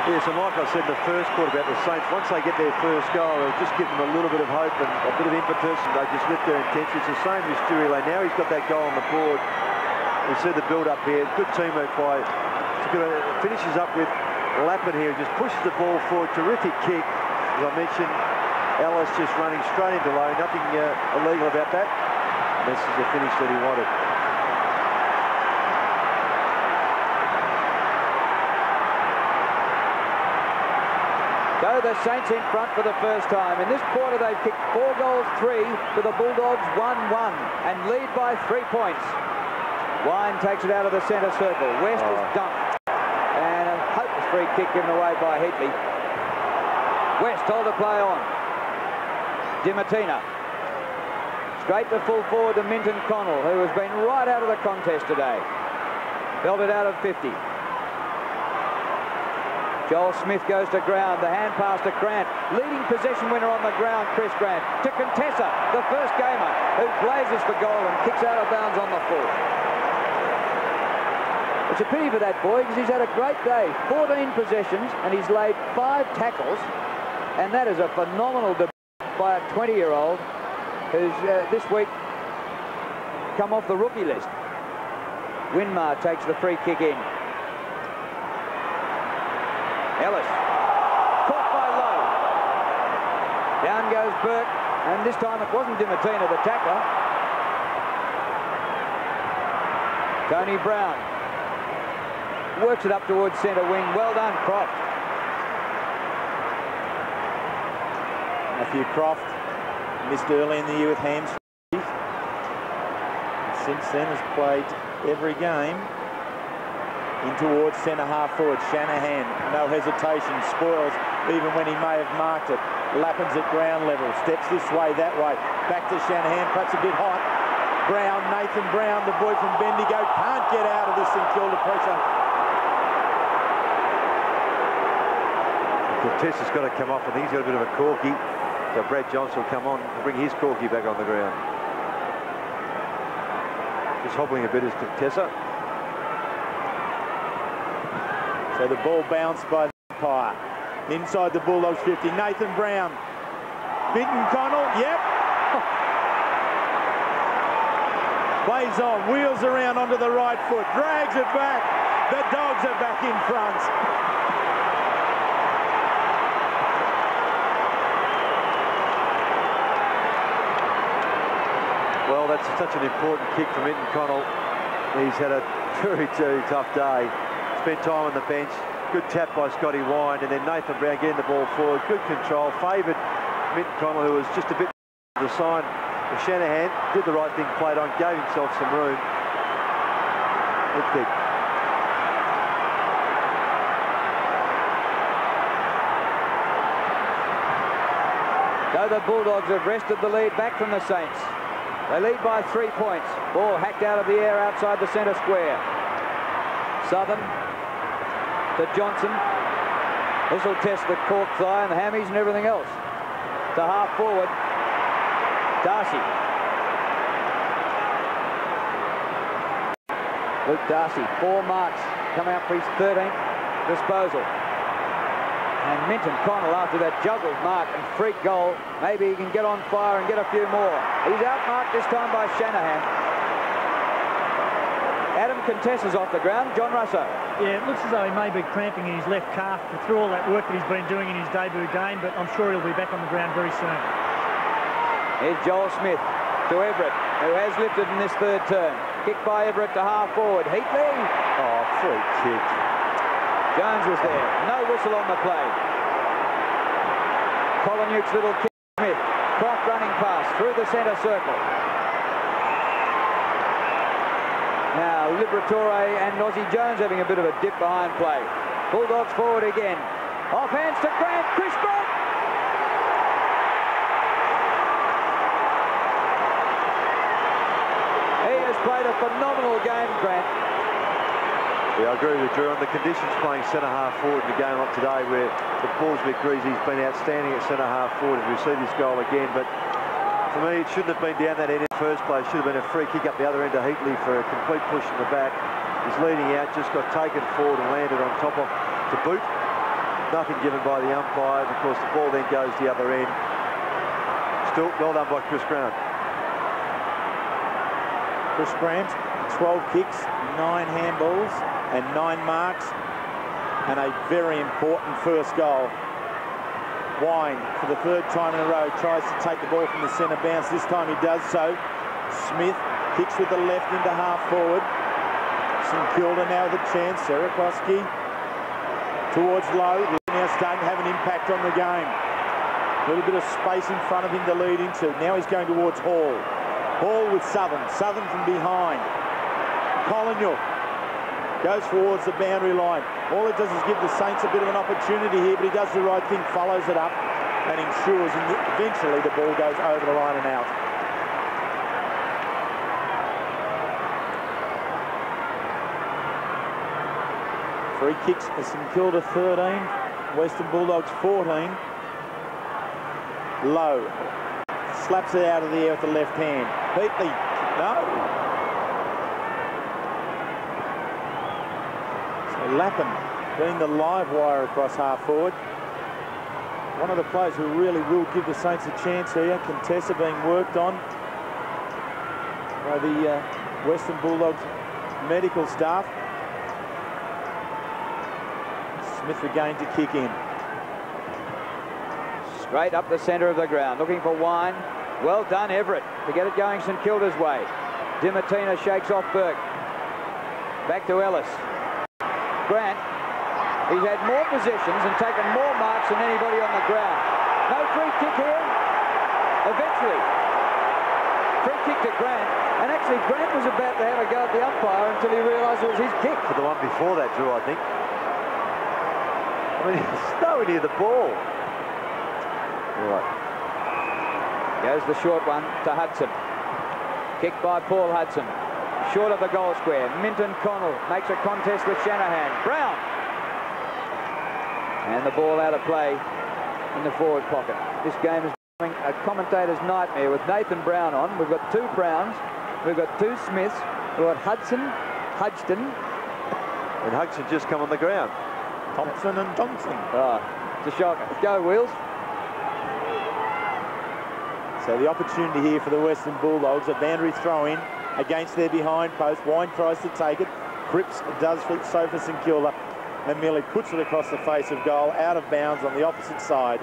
Yes, and like I said in the first quarter about the Saints, once they get their first goal, it'll just give them a little bit of hope and a bit of impetus, and they just lift their intensity. It's the same with Stewie. Now he's got that goal on the board. You see the build-up here. Good teamwork by... Finishes up with Lappin here, just pushes the ball forward. Terrific kick. As I mentioned, Ellis just running straight into low. Nothing illegal about that. This is the finish that he wanted. So the Saints in front for the first time. In this quarter, they've kicked 4 goals, 3 to the Bulldogs, 1-1, and lead by 3 points. Wine takes it out of the centre circle. West is dumped. And a hopeless free kick given away by Heatley. West told to play on. Dimatina. Straight to full forward to Minton Connell, who has been right out of the contest today. Belted out of 50. Joel Smith goes to ground. The hand pass to Grant. Leading possession winner on the ground, Chris Grant. To Contessa, the first gamer, who blazes for goal and kicks out of bounds on the full. It's a pity for that boy because he's had a great day. 14 possessions and he's laid 5 tackles. And that is a phenomenal debut by a 20-year-old who's this week come off the rookie list. Winmar takes the free kick in. Ellis, caught by Lowe. Down goes Burke, and this time it wasn't Dimatina, the tackler. Tony Brown works it up towards centre wing. Well done, Croft. Matthew Croft missed early in the year with hamstring. Since then has played every game. In towards centre half forward, Shanahan, no hesitation, spoils even when he may have marked it. Lappins at ground level, steps this way, that way, back to Shanahan, perhaps a bit hot. Brown, Nathan Brown, the boy from Bendigo, can't get out of this St.Kilda pressure. Contessa's got to come off. I think he's got a bit of a corky. So Brad Johnson will come on and bring his corky back on the ground. Just hobbling a bit is Contessa. So the ball bounced by the umpire. Inside the Bulldogs 50, Nathan Brown. Minton Connell, yep. Plays on, wheels around onto the right foot, drags it back. The Dogs are back in front. Well, that's such an important kick from Minton Connell. He's had a very, very tough day. Spent time on the bench. Good tap by Scotty Wine, and then Nathan Brown getting the ball forward. Good control. Favoured Minton Connell, who was just a bit the sign of Shanahan. Did the right thing, played on, gave himself some room. Good kick. So the Bulldogs have wrested the lead back from the Saints. They lead by 3 points. Ball hacked out of the air outside the centre square. Southern to Johnson. This will test the cork thigh and the hammies and everything else. To half forward, Darcy. Luke Darcy, 4 marks, coming up for his 13th disposal. And Minton Connell, after that juggled mark and freak goal, maybe he can get on fire and get a few more. He's outmarked this time by Shanahan. Adam Contessa's off the ground. John Russo. Yeah, it looks as though he may be cramping in his left calf through all that work that he's been doing in his debut game, but I'm sure he'll be back on the ground very soon. Here's Joel Smith to Everett, who has lifted in this 3rd turn. Kick by Everett to half forward. Heatley. Oh, free kick. Jones was there. No whistle on the play. Colin-Uke's little kick. Smith. Croft running pass through the centre circle. Now, Liberatore and Ozzie Jones having a bit of a dip behind play. Bulldogs forward again. Off hands to Grant. Chris Grant. He has played a phenomenal game, Grant. Yeah, I agree with Drew. On the conditions playing centre-half forward in a game like today where the Paulsby agrees he's been outstanding at centre-half forward, as we see this goal again. But for me, it shouldn't have been down that end in the first place. Should have been a free kick up the other end to Heatley for a complete push in the back. He's leading out, just got taken forward and landed on top of to boot. Nothing given by the umpire. Of course, the ball then goes the other end. Still well done by Chris Grant. Chris Grant, 12 kicks, 9 handballs and 9 marks, and a very important first goal. Wine, for the 3rd time in a row, tries to take the ball from the centre bounce. This time he does so. Smith kicks with the left into half forward. St Kilda now with a chance. Sarakoski towards low. They're now starting to have an impact on the game. A little bit of space in front of him to lead into. Now he's going towards Hall. Hall with Southern. Southern from behind. Collignell goes towards the boundary line. All it does is give the Saints a bit of an opportunity here, but he does the right thing, follows it up and ensures eventually the ball goes over the line and out. Free kicks for St Kilda 13, Western Bulldogs 14. Low. Slaps it out of the air with the left hand. Heatley, no. Lappin being the live wire across half forward. One of the players who really will give the Saints a chance here. Contessa being worked on by the Western Bulldogs medical staff. Smith again to kick in. Straight up the centre of the ground, looking for Wine. Well done, Everett, to get it going St Kilda's way. Dimartina shakes off Burke. Back to Ellis. Grant, he's had more possessions and taken more marks than anybody on the ground. No free kick here. Eventually, free kick to Grant. And actually, Grant was about to have a go at the umpire until he realised it was his kick. For the one before that, Drew, I think. I mean, it's nowhere near the ball. Right. Goes the short one to Hudson. Kicked by Paul Hudson. Short of the goal square. Minton Connell makes a contest with Shanahan. Brown. And the ball out of play in the forward pocket. This game is becoming a commentator's nightmare with Nathan Brown on. We've got 2 Browns. We've got 2 Smiths. We've got Hudson, Hudson. And Hudson just come on the ground. Thompson and Thompson. Oh, it's a shocker. Go, Wheels. So the opportunity here for the Western Bulldogs. A boundary throw in against their behind post. Wine tries to take it. Cripps does so for St Kilda and merely puts it across the face of goal, out of bounds on the opposite side.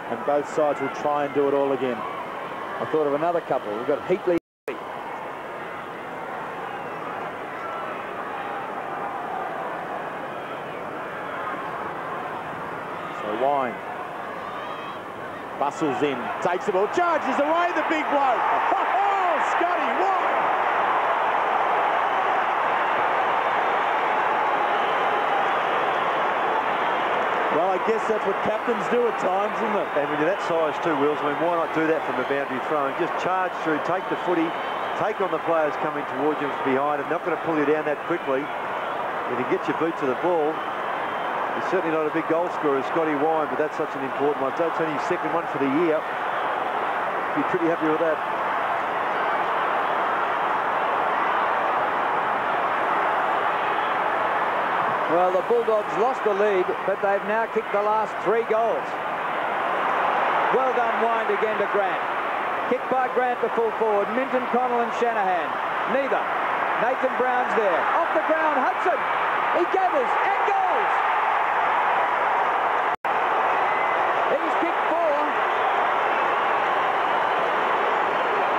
And both sides will try and do it all again. I thought of another couple. We've got Heatley. So Wine bustles in, takes the ball, charges away the big bloke. Oh, Scotty Wine! Well, I guess that's what captains do at times, isn't it? And when you're that size too, Wills, I mean, why not do that from the boundary throw and just charge through, take the footy, take on the players coming towards you from behind, and not going to pull you down that quickly. If you get your boot to the ball, he's certainly not a big goal scorer, Scotty Wine, but that's such an important one. That's only his 2nd one for the year. Be pretty happy with that. Well, the Bulldogs lost the lead, but they've now kicked the last 3 goals. Well done, Wind again to Grant. Kicked by Grant to full forward. Minton, Connell and Shanahan. Neither. Nathan Brown's there. Off the ground, Hudson. He gathers and goes. He's kicked 4.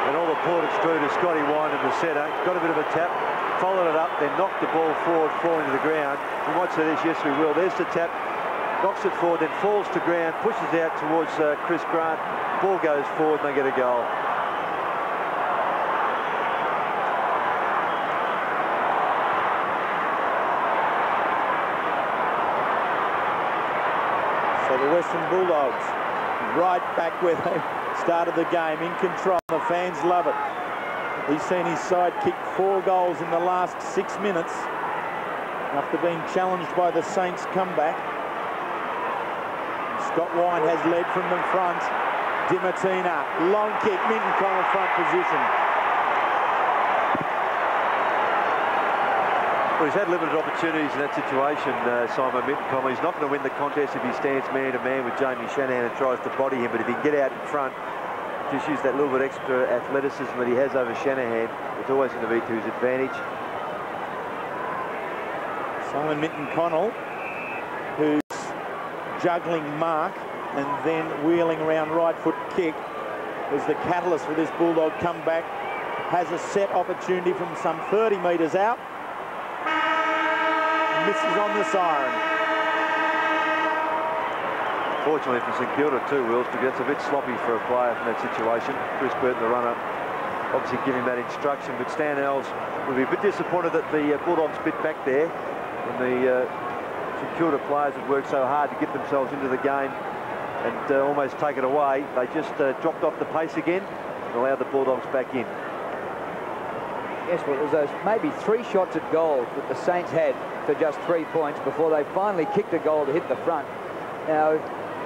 And all the plaudits drew to Scotty Wine in the centre. Got a bit of a tap, followed it up, then knocked the ball forward, falling to the ground. We might say this, yes we will. There's the tap, knocks it forward, then falls to ground, pushes out towards Chris Grant. Ball goes forward and they get a goal. the Western Bulldogs right back where they started the game, in control. The fans love it. He's seen his side kick 4 goals in the last 6 minutes after being challenged by the Saints' comeback. Scott Wine has led from the front. Dimartina, long kick, Minton Connell front position. Well, he's had limited opportunities in that situation, Simon Minton Connell. He's not going to win the contest if he stands man-to-man with Jamie Shanahan and tries to body him, but if he can get out in front, just use that little bit extra athleticism that he has over Shanahan, it's always going to be to his advantage. Simon Minton Connell, who's juggling mark and then wheeling around right foot kick, was the catalyst for this Bulldog comeback. Has a set opportunity from some 30 metres out. Misses on the siren. Fortunately for St Kilda too, Wills, because it's a bit sloppy for a player from that situation. Chris Burton, the runner, obviously giving that instruction, but Stan Ells would be a bit disappointed that the Bulldogs bit back there, and the St Kilda players have worked so hard to get themselves into the game and almost take it away. They just dropped off the pace again and allowed the Bulldogs back in. Yes, well, it was those maybe 3 shots at goal that the Saints had for just 3 points before they finally kicked a goal to hit the front. Now, if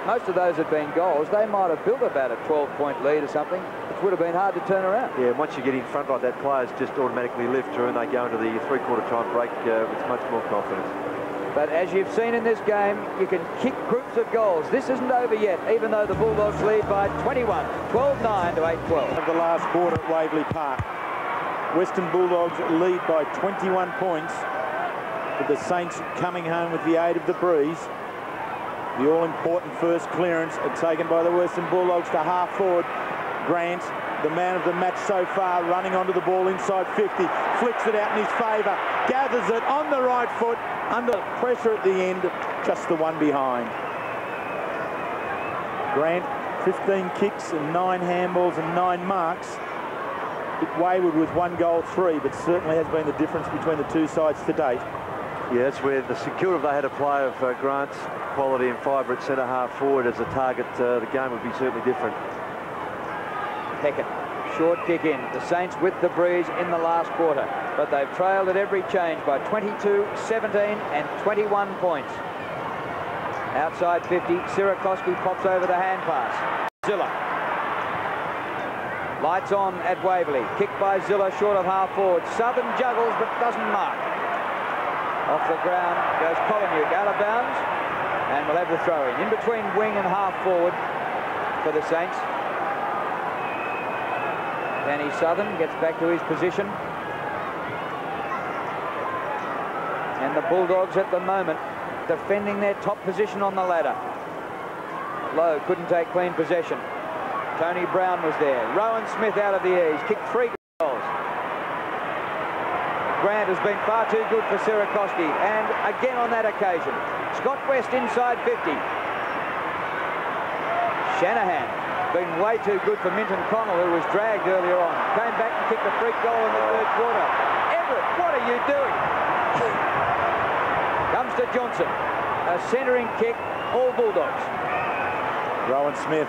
most of those had been goals, they might have built about a 12-point lead or something, which would have been hard to turn around. Yeah, once you get in front like that, players just automatically lift through and they go into the 3/4 time break with much more confidence. But as you've seen in this game, you can kick groups of goals. This isn't over yet, even though the Bulldogs lead by 21, 12-9 to 8-12. Of the last quarter at Waverley Park. Western Bulldogs lead by 21 points, with the Saints coming home with the aid of the breeze. The all-important first clearance taken by the Western Bulldogs to half forward. Grant, the man of the match so far, running onto the ball inside 50, flicks it out in his favour, gathers it on the right foot, under pressure at the end, just the one behind. Grant, 15 kicks and 9 handballs and 9 marks. A bit wayward with 1 goal 3, but certainly has been the difference between the two sides to date. Yeah, that's where the St Kilda, if they had a player of Grant's quality and fibre at centre half forward as a target, the game would be certainly different. Peckett, short kick in. The Saints with the breeze in the last quarter, but they've trailed at every change by 22, 17 and 21 points. Outside 50, Sierakowski pops over the hand pass. Zilla. Lights on at Waverley. Kicked by Zilla, short of half forward. Southern juggles but doesn't mark. Off the ground goes Kolonyuk, out of bounds, and we'll have the throw in between wing and half forward for the Saints. Danny Southern gets back to his position. And the Bulldogs at the moment defending their top position on the ladder. Lowe couldn't take clean possession. Tony Brown was there. Rowan Smith out of the air. He's kicked 3 goals. Grant has been far too good for Sierakowski, and again on that occasion. Scott West inside 50. Shanahan been way too good for Minton Connell, who was dragged earlier on. Came back and kicked a freak goal in the 3rd quarter. Everett, what are you doing? Comes to Johnson. A centering kick, all Bulldogs. Rowan Smith.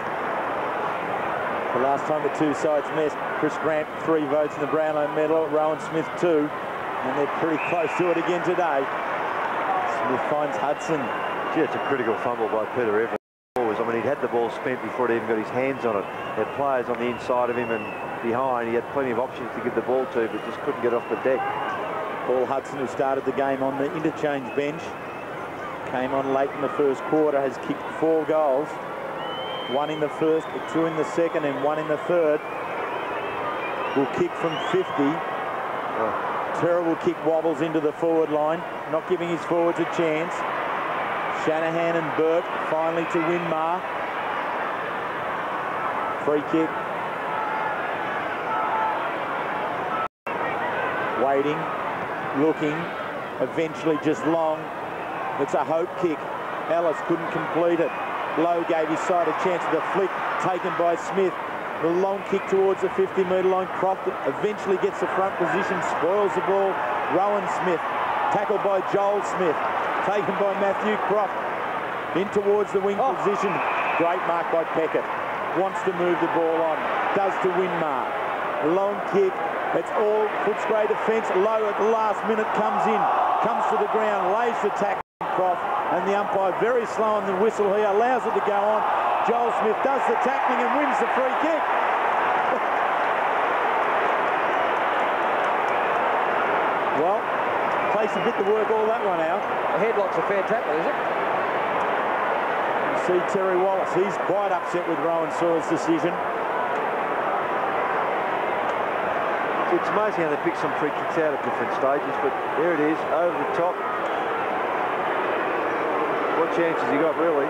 The last time the two sides met, Chris Grant 3 votes in the Brownlow medal, Rowan Smith 2, and they're pretty close to it again today. Smith finds Hudson. Gee, it's a critical fumble by Peter Evans. I mean, he'd had the ball spent before he even got his hands on it. He had players on the inside of him and behind. He had plenty of options to give the ball to, but just couldn't get off the deck. Paul Hudson, who started the game on the interchange bench, came on late in the 1st quarter, has kicked 4 goals. 1 in the 1st, 2 in the 2nd, and 1 in the 3rd. Will kick from 50. Terrible kick, wobbles into the forward line, not giving his forwards a chance. Shanahan and Burke finally to Winmar. Free kick. Waiting, looking, eventually just long. It's a hope kick. Ellis couldn't complete it. Lowe gave his side a chance with a flick taken by Smith. The long kick towards the 50-metre line. Croft eventually gets the front position, spoils the ball. Rowan Smith, tackled by Joel Smith, taken by Matthew Croft. In towards the wing position. Great mark by Peckett. Wants to move the ball on. Does to Winmark. Long kick. It's all Footscray defence. Low at the last minute comes in. Comes to the ground. Lays the tackle off. And the umpire very slow on the whistle here. Allows it to go on. Joel Smith does the tackling and wins the free kick. Well, takes a bit to work all that one out. A headlock's a fair tackle, is it? You see Terry Wallace. He's quite upset with Rowan Saw's decision. It's amazing how they pick some free kicks out at different stages, but there it is, over the top. What chance has he got, really?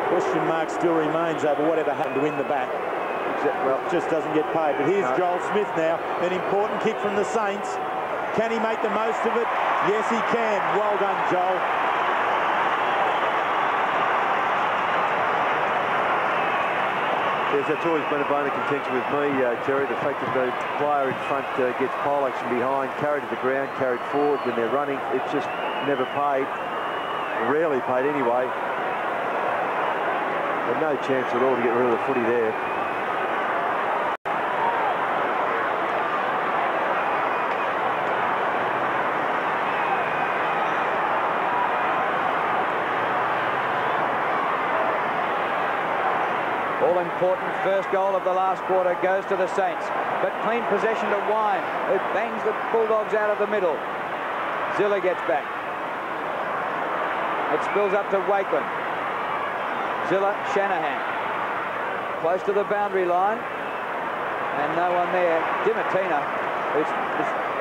Question mark still remains over whatever happened to win the back. Well, just doesn't get paid. But here's Joel Smith now. An important kick from the Saints. Can he make the most of it? Yes, he can. Well done, Joel. Yes, that's always been a bone of contention with me, Terry. The fact that the player in front gets pole action behind, carried to the ground, carried forward when they're running. It's just never paid. Rarely paid anyway. But no chance at all to get rid of the footy there. All-important first goal of the last quarter goes to the Saints, but clean possession to Wine, who bangs the Bulldogs out of the middle. Zilla gets back. It spills up to Wakeland. Zilla, Shanahan. Close to the boundary line, and no one there. Dimatina, who's,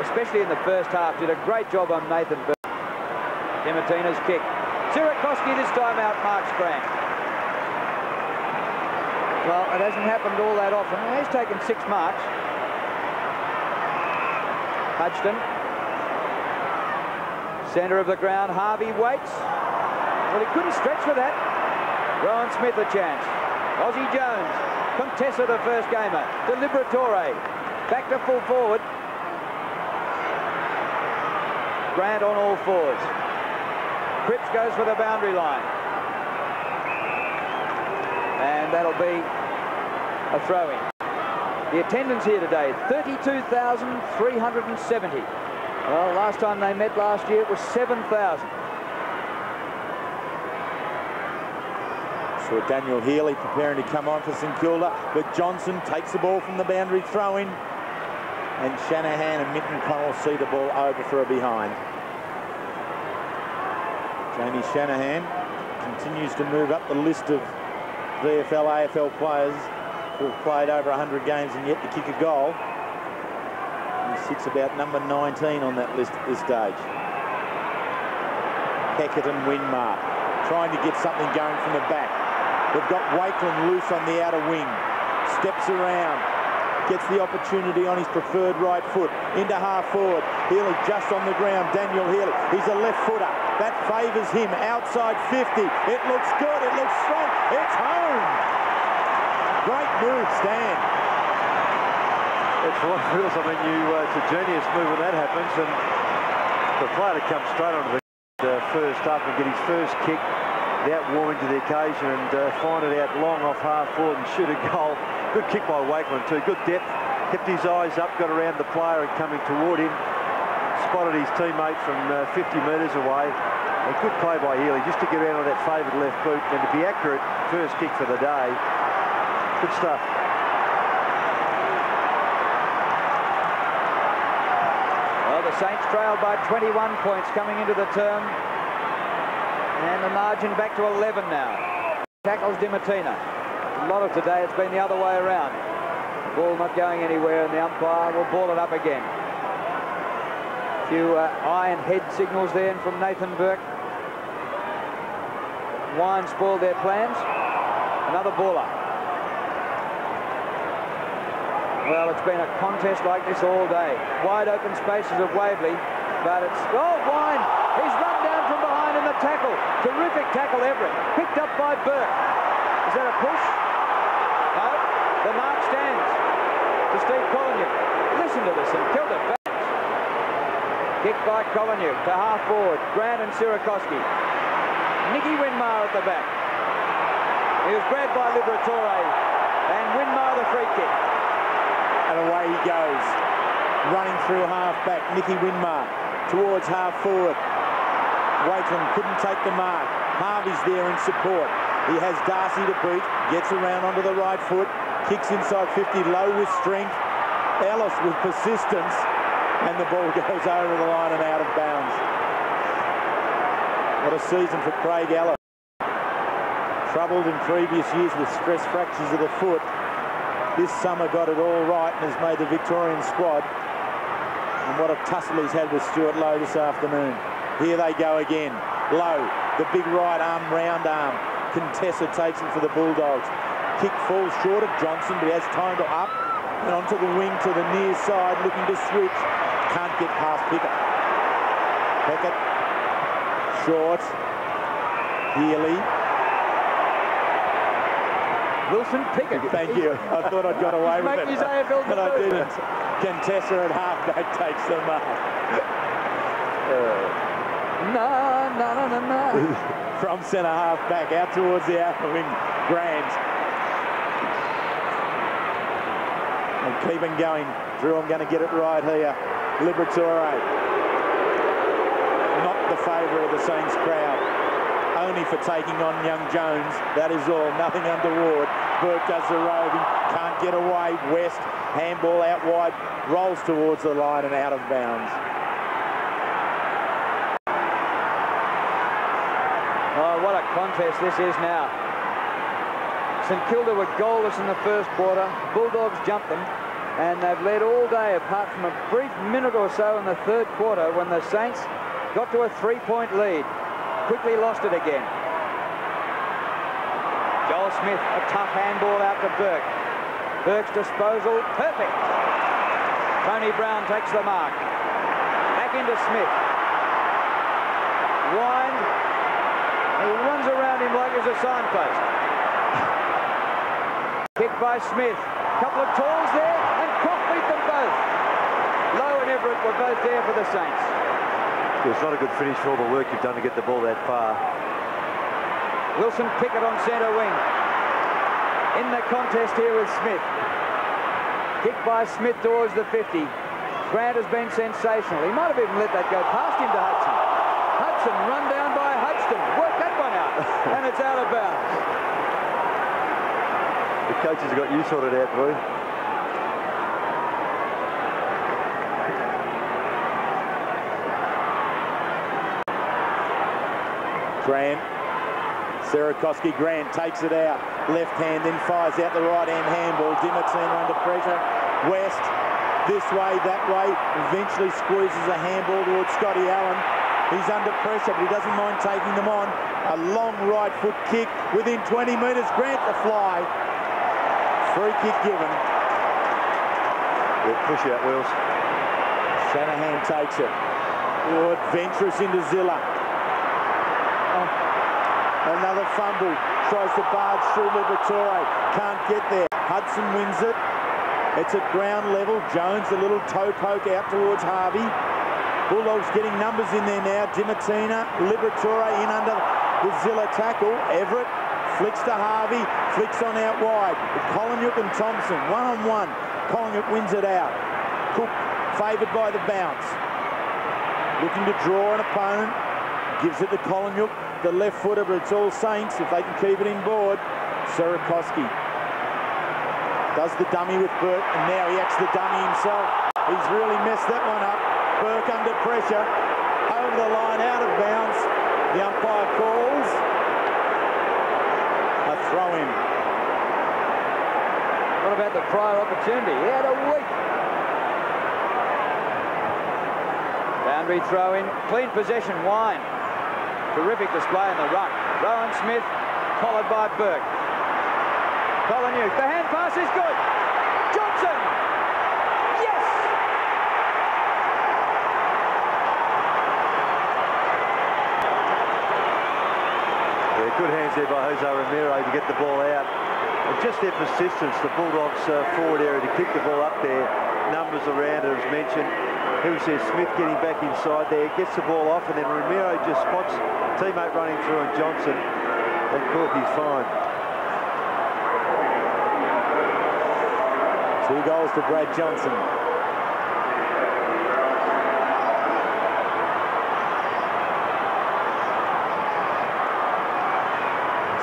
especially in the first half, did a great job on Nathan Burke. Dimatina's kick. Sirakoski this time out marks Grant. Well, it hasn't happened all that often. He's taken 6 marks. Hudson. Centre of the ground, Harvey waits. Well, he couldn't stretch for that. Rowan Smith a chance. Ozzie Jones. Contessa the first gamer. De Liberatore. Back to full forward. Grant on all fours. Cripps goes for the boundary line. And that'll be a throw-in. The attendance here today, 32,370. Well, last time they met last year, it was 7,000. So Daniel Healy preparing to come on for St Kilda, but Johnson takes the ball from the boundary, throw-in. And Shanahan and Minton Connell see the ball over for a behind. Jamie Shanahan continues to move up the list of VFL, AFL players who have played over 100 games and yet to kick a goal. He sits about number 19 on that list at this stage. Peckett and Winmark trying to get something going from the back. They've got Wakeland loose on the outer wing. Steps around. Gets the opportunity on his preferred right foot. Into half forward. Healy just on the ground. Daniel Healy. He's a left footer. That favours him. Outside 50. It looks good. It looks strong. It's home. Great move, Stan. It's what feels, I mean, it's a genius move when that happens. And the player to come straight onto the first up and get his first kick without warming to the occasion and find it out long off half forward and shoot a goal. Good kick by Wakeland too. Good depth. Kept his eyes up, got around the player and coming toward him. Spotted his teammate from 50 metres away. A good play by Healy just to get around on that favoured left boot and to be accurate. First kick for the day. Good stuff. Well, the Saints trailed by 21 points coming into the term. And the margin back to 11 now. Tackles Dimatina. A lot of today it's been the other way around. The ball not going anywhere and the umpire will ball it up again. A few eye and head signals there from Nathan Burke. Wine spoiled their plans. Another baller. Well, it's been a contest like this all day. Wide open spaces of Waverley, but it's... Oh, Wine! He's run down from behind in the tackle. Terrific tackle, Everett. Picked up by Burke. Is that a push? No. The mark stands to Steve Collinew. Listen to this, St.Kilda fans. Kick by Collinew to half forward. Grant and Sirakoski. Nicky Winmar at the back. He was grabbed by Liberatore, and Winmar the free kick. And away he goes, running through half-back. Nicky Winmar towards half-forward. Waitland couldn't take the mark. Harvey's there in support. He has Darcy to beat, gets around onto the right foot, kicks inside 50, low with strength. Ellis with persistence, and the ball goes over the line and out of bounds. What a season for Craig Ellis. Troubled in previous years with stress fractures of the foot. This summer got it all right and has made the Victorian squad. And what a tussle he's had with Stuart Lowe this afternoon. Here they go again. Lowe, the big right arm, round arm. Contessa takes it for the Bulldogs. Kick falls short of Johnson, but he has time to up and onto the wing to the near side, looking to switch. Can't get past Pickett. Pickett, short. Healy. Wilson Pickett. Thank you. I thought I'd got away with it, his AFL but I didn't. Contessa at halfback takes the mark. No. From centre half-back out towards the outer wing. Grant. And keeping going. Drew, I'm going to get it right here. Liberatore. Not the favourite of the Saints crowd. Only for taking on young Jones. That is all. Nothing untoward. Burke does the roving. Can't get away. West. Handball out wide. Rolls towards the line and out of bounds. Oh, what a contest this is now. St Kilda were goalless in the first quarter. Bulldogs jumped them, and they've led all day apart from a brief minute or so in the third quarter when the Saints got to a 3-point lead. Quickly lost it again. Joel Smith, a tough handball out to Burke. Burke's disposal, perfect. Tony Brown takes the mark. Back into Smith. Wind. He runs around him like he's a signpost. Kick by Smith. Couple of tools there, and Croft beat them both. Lowe and Everett were both there for the Saints. It's not a good finish for all the work you've done to get the ball that far. Wilson Pickett on centre wing. In the contest here with Smith. Kick by Smith towards the 50. Grant has been sensational. He might have even let that go past him to Hudson. Hudson run down by Hudson. Work that one out. And it's out of bounds. The coaches have got you sorted out, Roy. Grant. Sierakowski. Grant takes it out. Left hand, then fires out the right hand handball. Dimatina under pressure. West. This way, that way. Eventually squeezes a handball towards Scotty Allen. He's under pressure, but he doesn't mind taking them on. A long right foot kick within 20 metres. Grant the fly. Free kick given. Yeah, push out, Wills. Shanahan takes it. Oh, adventurous into Zilla. Oh. Another fumble. Tries to barge through Liberatore. Can't get there. Hudson wins it. It's at ground level. Jones, a little toe poke out towards Harvey. Bulldogs getting numbers in there now. Dimatina, Liberatore in under the Zilla tackle. Everett flicks to Harvey, flicks on out wide. Collinyook and Thompson, one-on-one. Collinyook wins it out. Cook favoured by the bounce. Looking to draw an opponent. Gives it to Collinyook, the left footer, but it's all Saints if they can keep it in board. Sierakowski does the dummy with Burke, and now he acts the dummy himself. He's really messed that one up. Burke under pressure, over the line, out of bounds. The umpire calls a throw-in. What about the prior opportunity? He had a week. Boundary throw-in, clean possession, Wine. Terrific display in the ruck. Rowan Smith, followed by Burke. Collinyook, the hand pass is good. Johnson! Yes! Yeah, good hands there by Jose Romero to get the ball out. And just their persistence, the Bulldogs forward area to kick the ball up there. Numbers around it, as mentioned. He says Smith getting back inside there, gets the ball off, and then Romero just spots teammate running through and Johnson. And Corky's fine. 2 goals to Brad Johnson.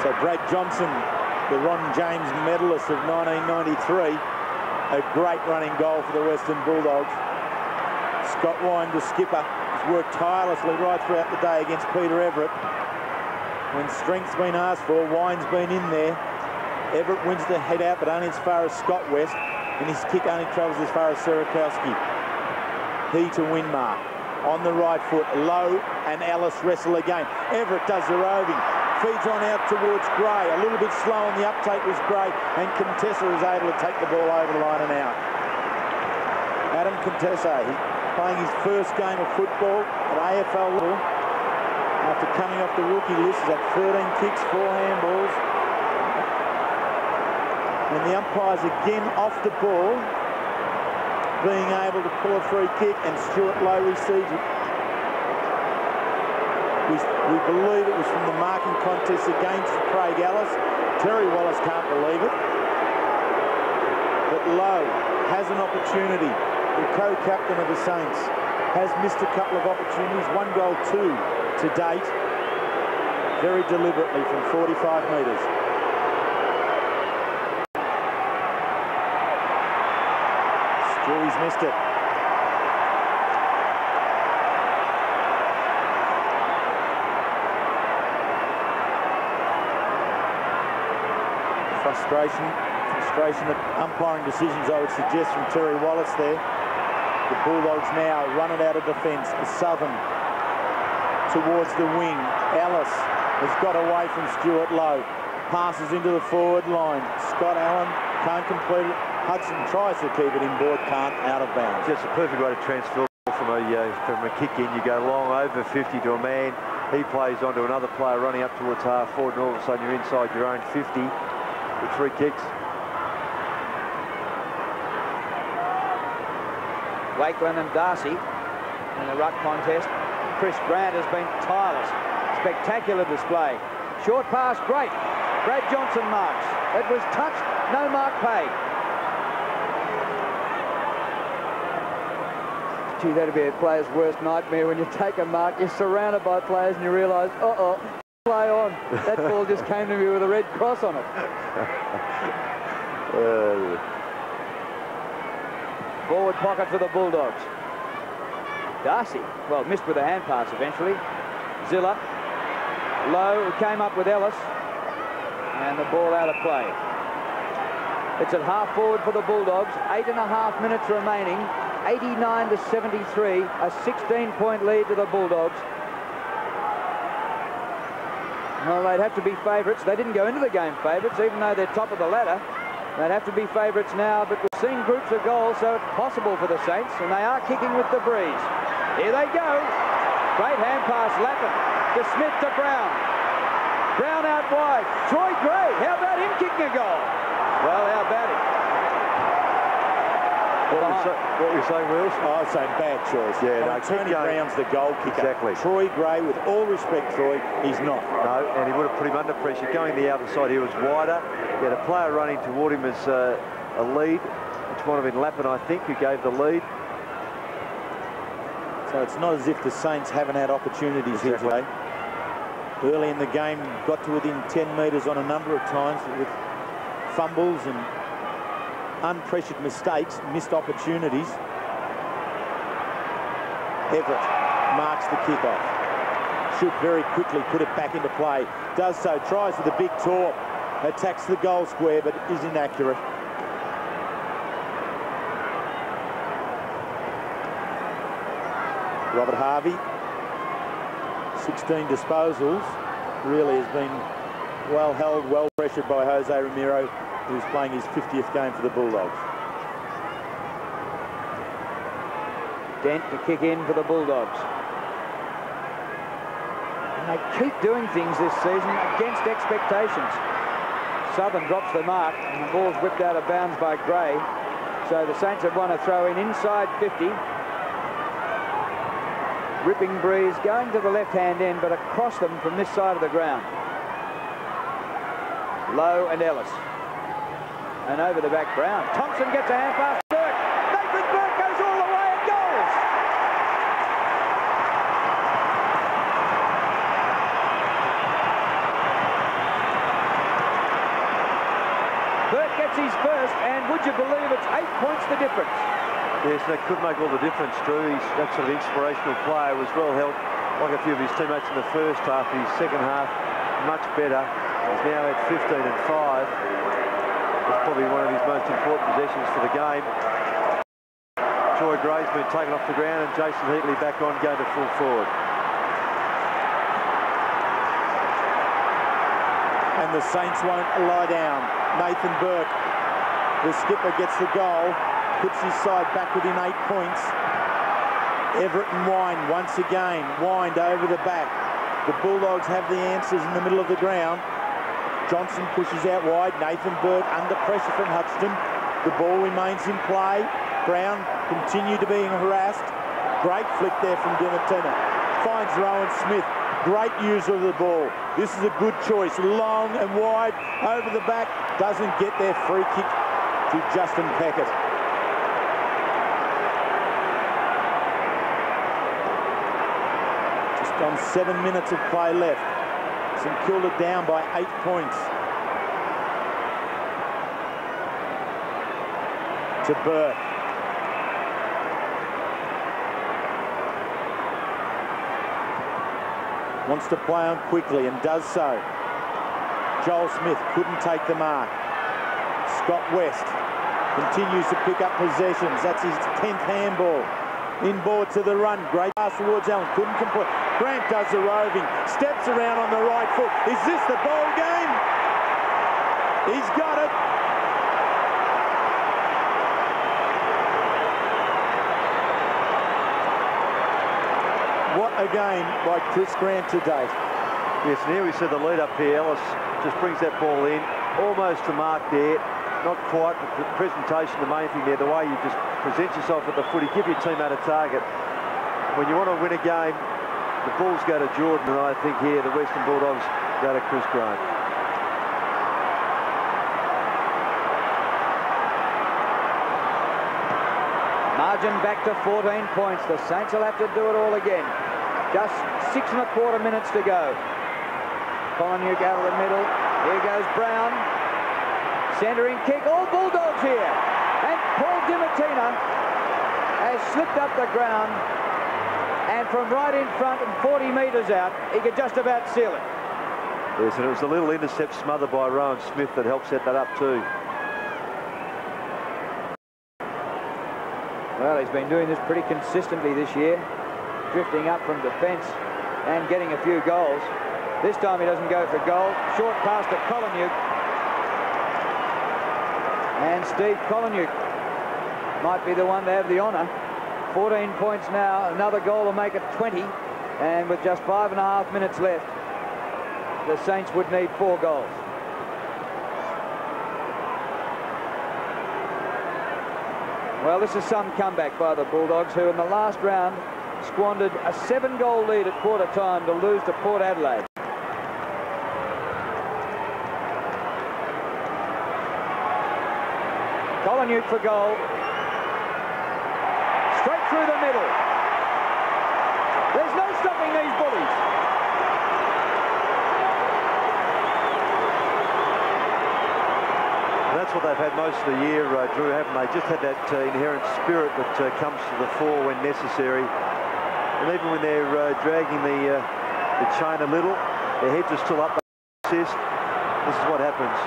So Brad Johnson, the Ron James medalist of 1993, a great running goal for the Western Bulldogs. Scott Wine, the skipper, has worked tirelessly right throughout the day against Peter Everett. When strength's been asked for, Wine's been in there. Everett wins the head out, but only as far as Scott West, and his kick only travels as far as Serakowski. He to win mark. On the right foot, Lowe and Ellis wrestle again. Everett does the roving. Feeds on out towards Gray. A little bit slow on the uptake was Gray, and Contessa is able to take the ball over the line and out. Adam Contessa, he's playing his first game of football at AFL level. After coming off the rookie list, he's had 13 kicks, 4 handballs. And the umpires again off the ball, being able to pull a free kick, and Stuart Lowe receives it. We believe it was from the marking contest against Craig Ellis. Terry Wallace can't believe it. But Lowe has an opportunity. The co-captain of the Saints has missed a couple of opportunities. 1 goal, 2 to date. Very deliberately from 45 metres. Stewie's missed it. Frustration at umpiring decisions, I would suggest, from Terry Wallace there. The Bulldogs now run it out of defence. Southern towards the wing. Ellis has got away from Stuart Lowe. Passes into the forward line. Scott Allen can't complete it. Hudson tries to keep it inboard, can't, out of bounds. Just a perfect way to transfer from a kick in. You go long over 50 to a man. He plays onto another player running up towards half forward, and all of a sudden you're inside your own 50 with 3 kicks. Wakeland and Darcy in the ruck contest. Chris Grant has been tireless. Spectacular display. Short pass, great. Brad Johnson marks. It was touched, no mark paid. Gee, that'd be a player's worst nightmare when you take a mark, you're surrounded by players and you realise, uh-oh, play on. That ball just came to me with a red cross on it. Forward pocket for the Bulldogs. Darcy, well, missed with a hand pass eventually. Zilla. Lowe came up with Ellis. And the ball out of play. It's at half forward for the Bulldogs. 8.5 minutes remaining. 89 to 73. A 16-point lead to the Bulldogs. Well, they'd have to be favourites. They didn't go into the game favourites, even though they're top of the ladder. They'd have to be favourites now, but we're seeing groups of goals, so it's possible for the Saints, and they are kicking with the breeze. Here they go. Great hand pass, Lappin to Smith to Brown. Brown out wide. Troy Gray, how about him kicking a goal? Well, how about it? What were you saying, Wills? I was saying bad choice. Yeah, no, Tony Brown's the goal kicker. Exactly. Troy Gray, with all respect, Troy, he's not. No, and he would have put him under pressure. Going the other side, he was wider. He had a player running toward him as a lead, which might have been Lappin, I think, who gave the lead. So it's not as if the Saints haven't had opportunities here today. Early in the game, got to within 10 metres on a number of times with fumbles and unpressured mistakes, missed opportunities. Everett marks the kickoff. Should very quickly put it back into play. Does so, tries with a big torp. Attacks the goal square, but is inaccurate. Robert Harvey, 16 disposals, really has been well held, well pressured by Jose Romero, who's playing his 50th game for the Bulldogs. Dent to kick in for the Bulldogs. And they keep doing things this season against expectations. Southern drops the mark, and the ball's whipped out of bounds by Gray. So the Saints have won a throw in inside 50. Ripping breeze going to the left-hand end, but across them from this side of the ground. Lowe and Ellis. And over the back, Brown. Thompson gets a hand pass. Burke. Nathan Burke goes all the way and goes. Burke gets his first, and would you believe it's 8 points the difference? Yes, that could make all the difference, Drew. He's that sort of inspirational player. Was well helped, like a few of his teammates in the first half. His second half, much better. He's now at 15 and 5. It's probably one of his most important possessions for the game. Troy Gray's been taken off the ground, and Jason Heatley back on, going to full forward. And the Saints won't lie down. Nathan Burke, the skipper, gets the goal. Puts his side back within 8 points. Everett and Wine once again. Wind over the back. The Bulldogs have the answers in the middle of the ground. Johnson pushes out wide. Nathan Burke under pressure from Hutchton. The ball remains in play. Brown continued to be harassed. Great flick there from Dimittina. Finds Rowan Smith. Great user of the ball. This is a good choice. Long and wide over the back. Doesn't get their free kick to Justin Peckett. On 7 minutes of play left. St Kilda down by 8 points. To Burke. Wants to play on quickly and does so. Joel Smith couldn't take the mark. Scott West continues to pick up possessions. That's his 10th handball. Inboard to the run. Great pass towards Allen. Couldn't complete. Grant does the roving. Steps around on the right foot. Is this the ball game? He's got it. What a game by Chris Grant today. Yes, and here we see the lead up here. Ellis just brings that ball in. Almost to mark there. Not quite, but the presentation, the main thing there, the way you just present yourself at the footy, give your team out a target. When you want to win a game, the balls go to Jordan, and I think here the Western Bulldogs go to Chris Grant. Margin back to 14 points. The Saints will have to do it all again. Just 6 1/4 minutes to go. Colonyuk out of the middle. Here goes Brown. Centering kick, all Bulldogs here. And Paul Dimittina has slipped up the ground, and from right in front and 40 metres out, he could just about seal it. Yes, and it was a little intercept smothered by Rowan Smith that helped set that up too. Well, he's been doing this pretty consistently this year, drifting up from defence and getting a few goals. This time he doesn't go for goal. Short pass to Colonyuk. And Steve Colonyuk might be the one to have the honour. 14 points now, another goal to make it 20, and with just 5.5 minutes left, the Saints would need 4 goals. Well, this is some comeback by the Bulldogs, who in the last round squandered a 7-goal lead at quarter time to lose to Port Adelaide. Colonyuk for goal. Straight through the middle. There's no stopping these bullies. And that's what they've had most of the year, Drew, haven't they? Just had that inherent spirit that comes to the fore when necessary. And even when they're dragging the chain a little, their heads are still up. Assist. This is what happens.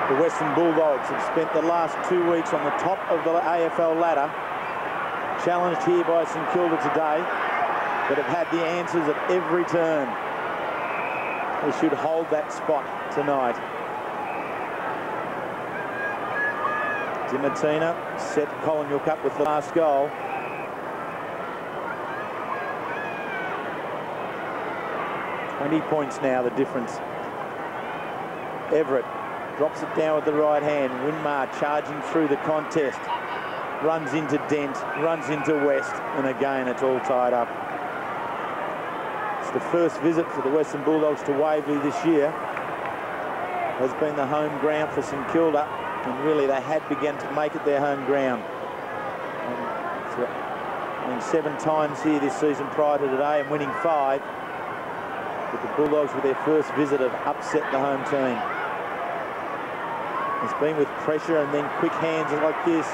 The Western Bulldogs have spent the last 2 weeks on the top of the AFL ladder, challenged here by St Kilda today, but have had the answers at every turn. They should hold that spot tonight. Dimittina set Colonyuk up with the last goal. 20 points now, the difference. Everett drops it down with the right hand. Winmar charging through the contest. Runs into Dent, runs into West, and again it's all tied up. It's the first visit for the Western Bulldogs to Waverley this year. Has been the home ground for St Kilda, and really they had begun to make it their home ground. And 7 times here this season prior to today and winning 5. But the Bulldogs with their first visit have upset the home team. It's been with pressure and then quick hands like this.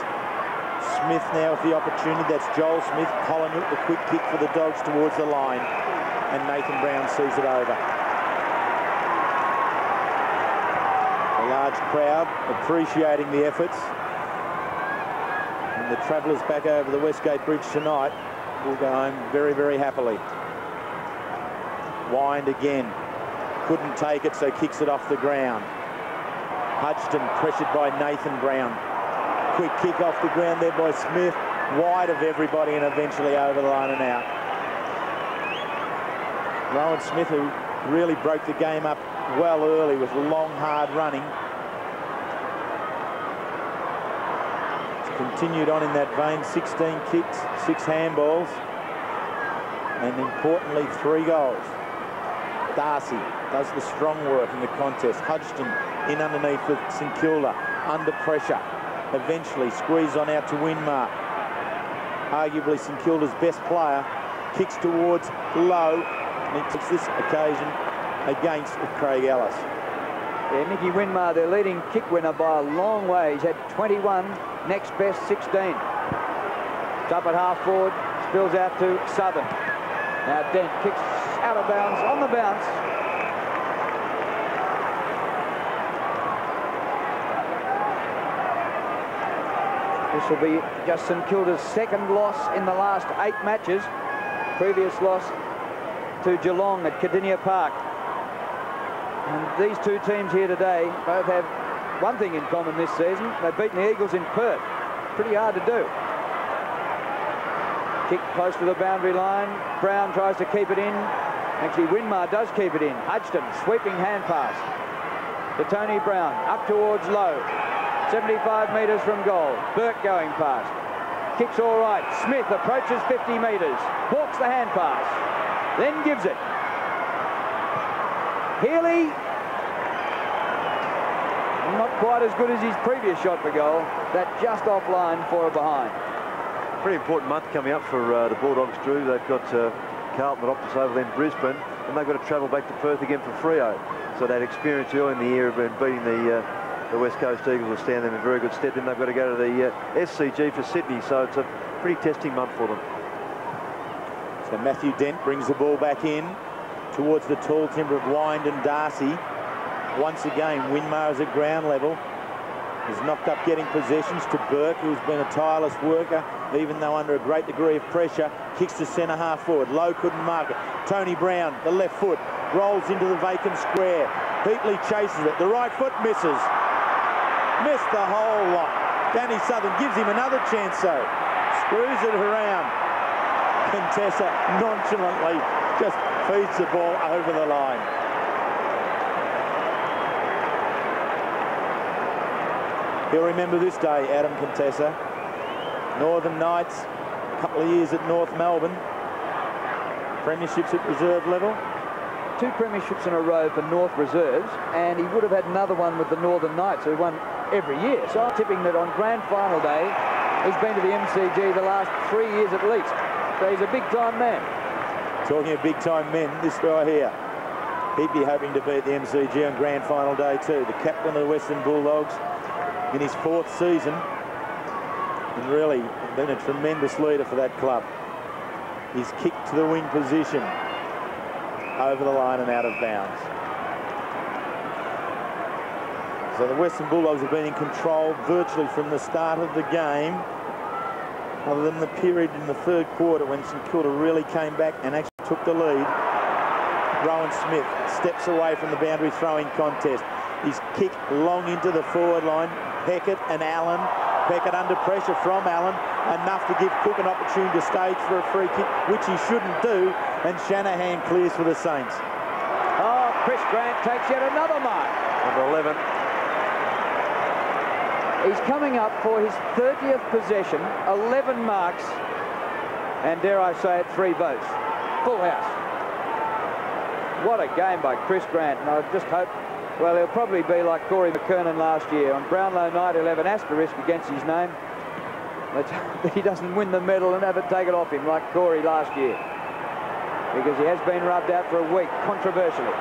Smith now with the opportunity. That's Joel Smith. Collingwood, the quick kick for the Dogs towards the line. And Nathan Brown sees it over. A large crowd appreciating the efforts. And the travellers back over the Westgate Bridge tonight will go home very, very happily. Wind again. Couldn't take it, so kicks it off the ground. Hudson pressured by Nathan Brown. Quick kick off the ground there by Smith. Wide of everybody and eventually over the line and out. Rowan Smith, who really broke the game up well early with long, hard running. It's continued on in that vein. 16 kicks, 6 handballs, and importantly, 3 goals. Darcy does the strong work in the contest. Hodgson in underneath with St Kilda, under pressure. Eventually squeeze on out to Winmar. Arguably St Kilda's best player. Kicks towards Lowe. And he takes this occasion against Craig Ellis. Yeah, Nicky Winmar, their leading kick winner by a long way. He's had 21, next best 16. Up at half forward, spills out to Southern. Now Dent kicks out of bounds, on the bounce. This will be just St Kilda's second loss in the last 8 matches. Previous loss to Geelong at Cardinia Park. And these 2 teams here today both have one thing in common this season. They've beaten the Eagles in Perth. Pretty hard to do. Kick close to the boundary line. Brown tries to keep it in. Actually, Winmar does keep it in. Hudson, sweeping hand pass to Tony Brown. Up towards Lowe. 75 metres from goal. Burke going past. Kicks all right. Smith approaches 50 metres. Hawks the hand pass. Then gives it. Healy, not quite as good as his previous shot for goal. That just offline for a behind. Pretty important month coming up for the Bulldogs, Drew. They've got Carlton at Optus over then Brisbane, and they've got to travel back to Perth again for Freo. So that experience early in the year of beating the West Coast Eagles will stand them in very good stead. Then they've got to go to the SCG for Sydney, so it's a pretty testing month for them. So Matthew Dent brings the ball back in towards the tall timber of Wind and Darcy. Once again, Winmar is at ground level. He's knocked up getting possessions to Burke, who's been a tireless worker, even though under a great degree of pressure. Kicks to centre half forward. Lowe couldn't mark it. Tony Brown, the left foot, rolls into the vacant square. Heatley chases it. The right foot misses. Missed the whole lot. Danny Southern gives him another chance, though. Screws it around. Contessa nonchalantly just feeds the ball over the line. He'll remember this day, Adam Contessa. Northern Knights, a couple of years at North Melbourne. Premierships at reserve level. 2 premierships in a row for North Reserves, and he would have had another one with the Northern Knights, who won every year. So I'm tipping that on Grand Final day, he's been to the MCG the last 3 years at least. So he's a big-time man. Talking of big-time men, this guy here. He'd be hoping to be at the MCG on Grand Final day too. The captain of the Western Bulldogs in his 4th season, and really been a tremendous leader for that club. He's kicked to the wing position, over the line and out of bounds. So the Western Bulldogs have been in control virtually from the start of the game, other than the period in the 3rd quarter when St Kilda really came back and actually took the lead. Rowan Smith steps away from the boundary throwing contest. He's kicked long into the forward line. Beckett and Allen. Beckett under pressure from Allen, enough to give Cook an opportunity to stage for a free kick, which he shouldn't do, and Shanahan clears for the Saints. Chris Grant takes yet another mark. Number 11. He's coming up for his 30th possession, 11 marks, and dare I say it, 3 votes. Full house. What a game by Chris Grant, and I just hope, well, he'll probably be like Corey McKernan last year. On Brownlow night, he'll have an asterisk against his name. But he doesn't win the medal and have it taken off him like Corey last year, because he has been rubbed out for a week, controversially.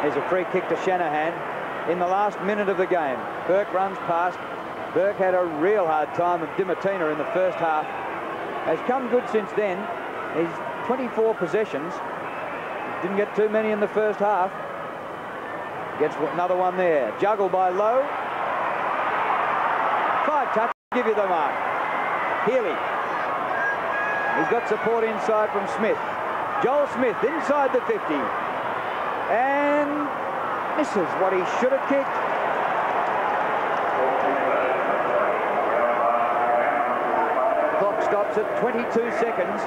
There's a free kick to Shanahan in the last minute of the game. Burke runs past. Burke had a real hard time of Dimatina in the first half. Has come good since then. He's 24 possessions. Didn't get too many in the first half. Gets another one there. Juggled by Lowe. 5 touch. Give you the mark. Healy. He's got support inside from Smith. Joel Smith inside the 50. And misses what he should have kicked. Clock stops at 22 seconds.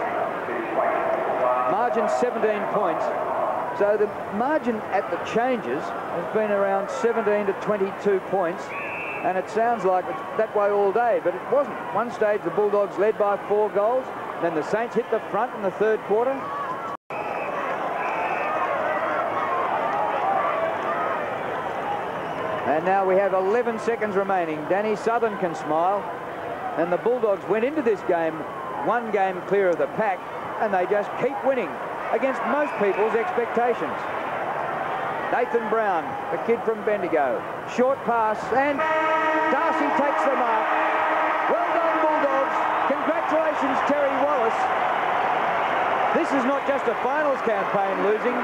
Margin 17 points. So the margin at the changes has been around 17 to 22 points. And it sounds like it's that way all day, but it wasn't. One stage the Bulldogs led by 4 goals. Then the Saints hit the front in the third quarter. And now we have 11 seconds remaining. Danny Southern can smile. And the Bulldogs went into this game 1 game clear of the pack, and they just keep winning against most people's expectations. Nathan Brown, the kid from Bendigo. Short pass, and Darcy takes the mark. Well done, Bulldogs. Congratulations, Terry Wallace. This is not just a finals campaign losing,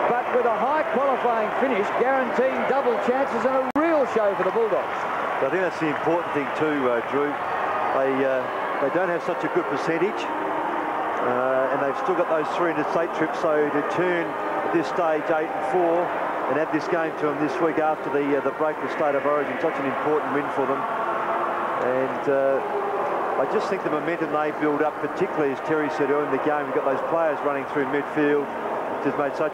but with a high qualifying finish, guaranteeing double chances and a real show for the Bulldogs. I think that's the important thing too, Drew. They don't have such a good percentage, and they've still got those 3 interstate trips, so to turn at this stage 8 and 4 and add this game to them this week after the break with State of Origin, such an important win for them. And I just think the momentum they build up, particularly as Terry said earlier in the game, we've got those players running through midfield, which has made such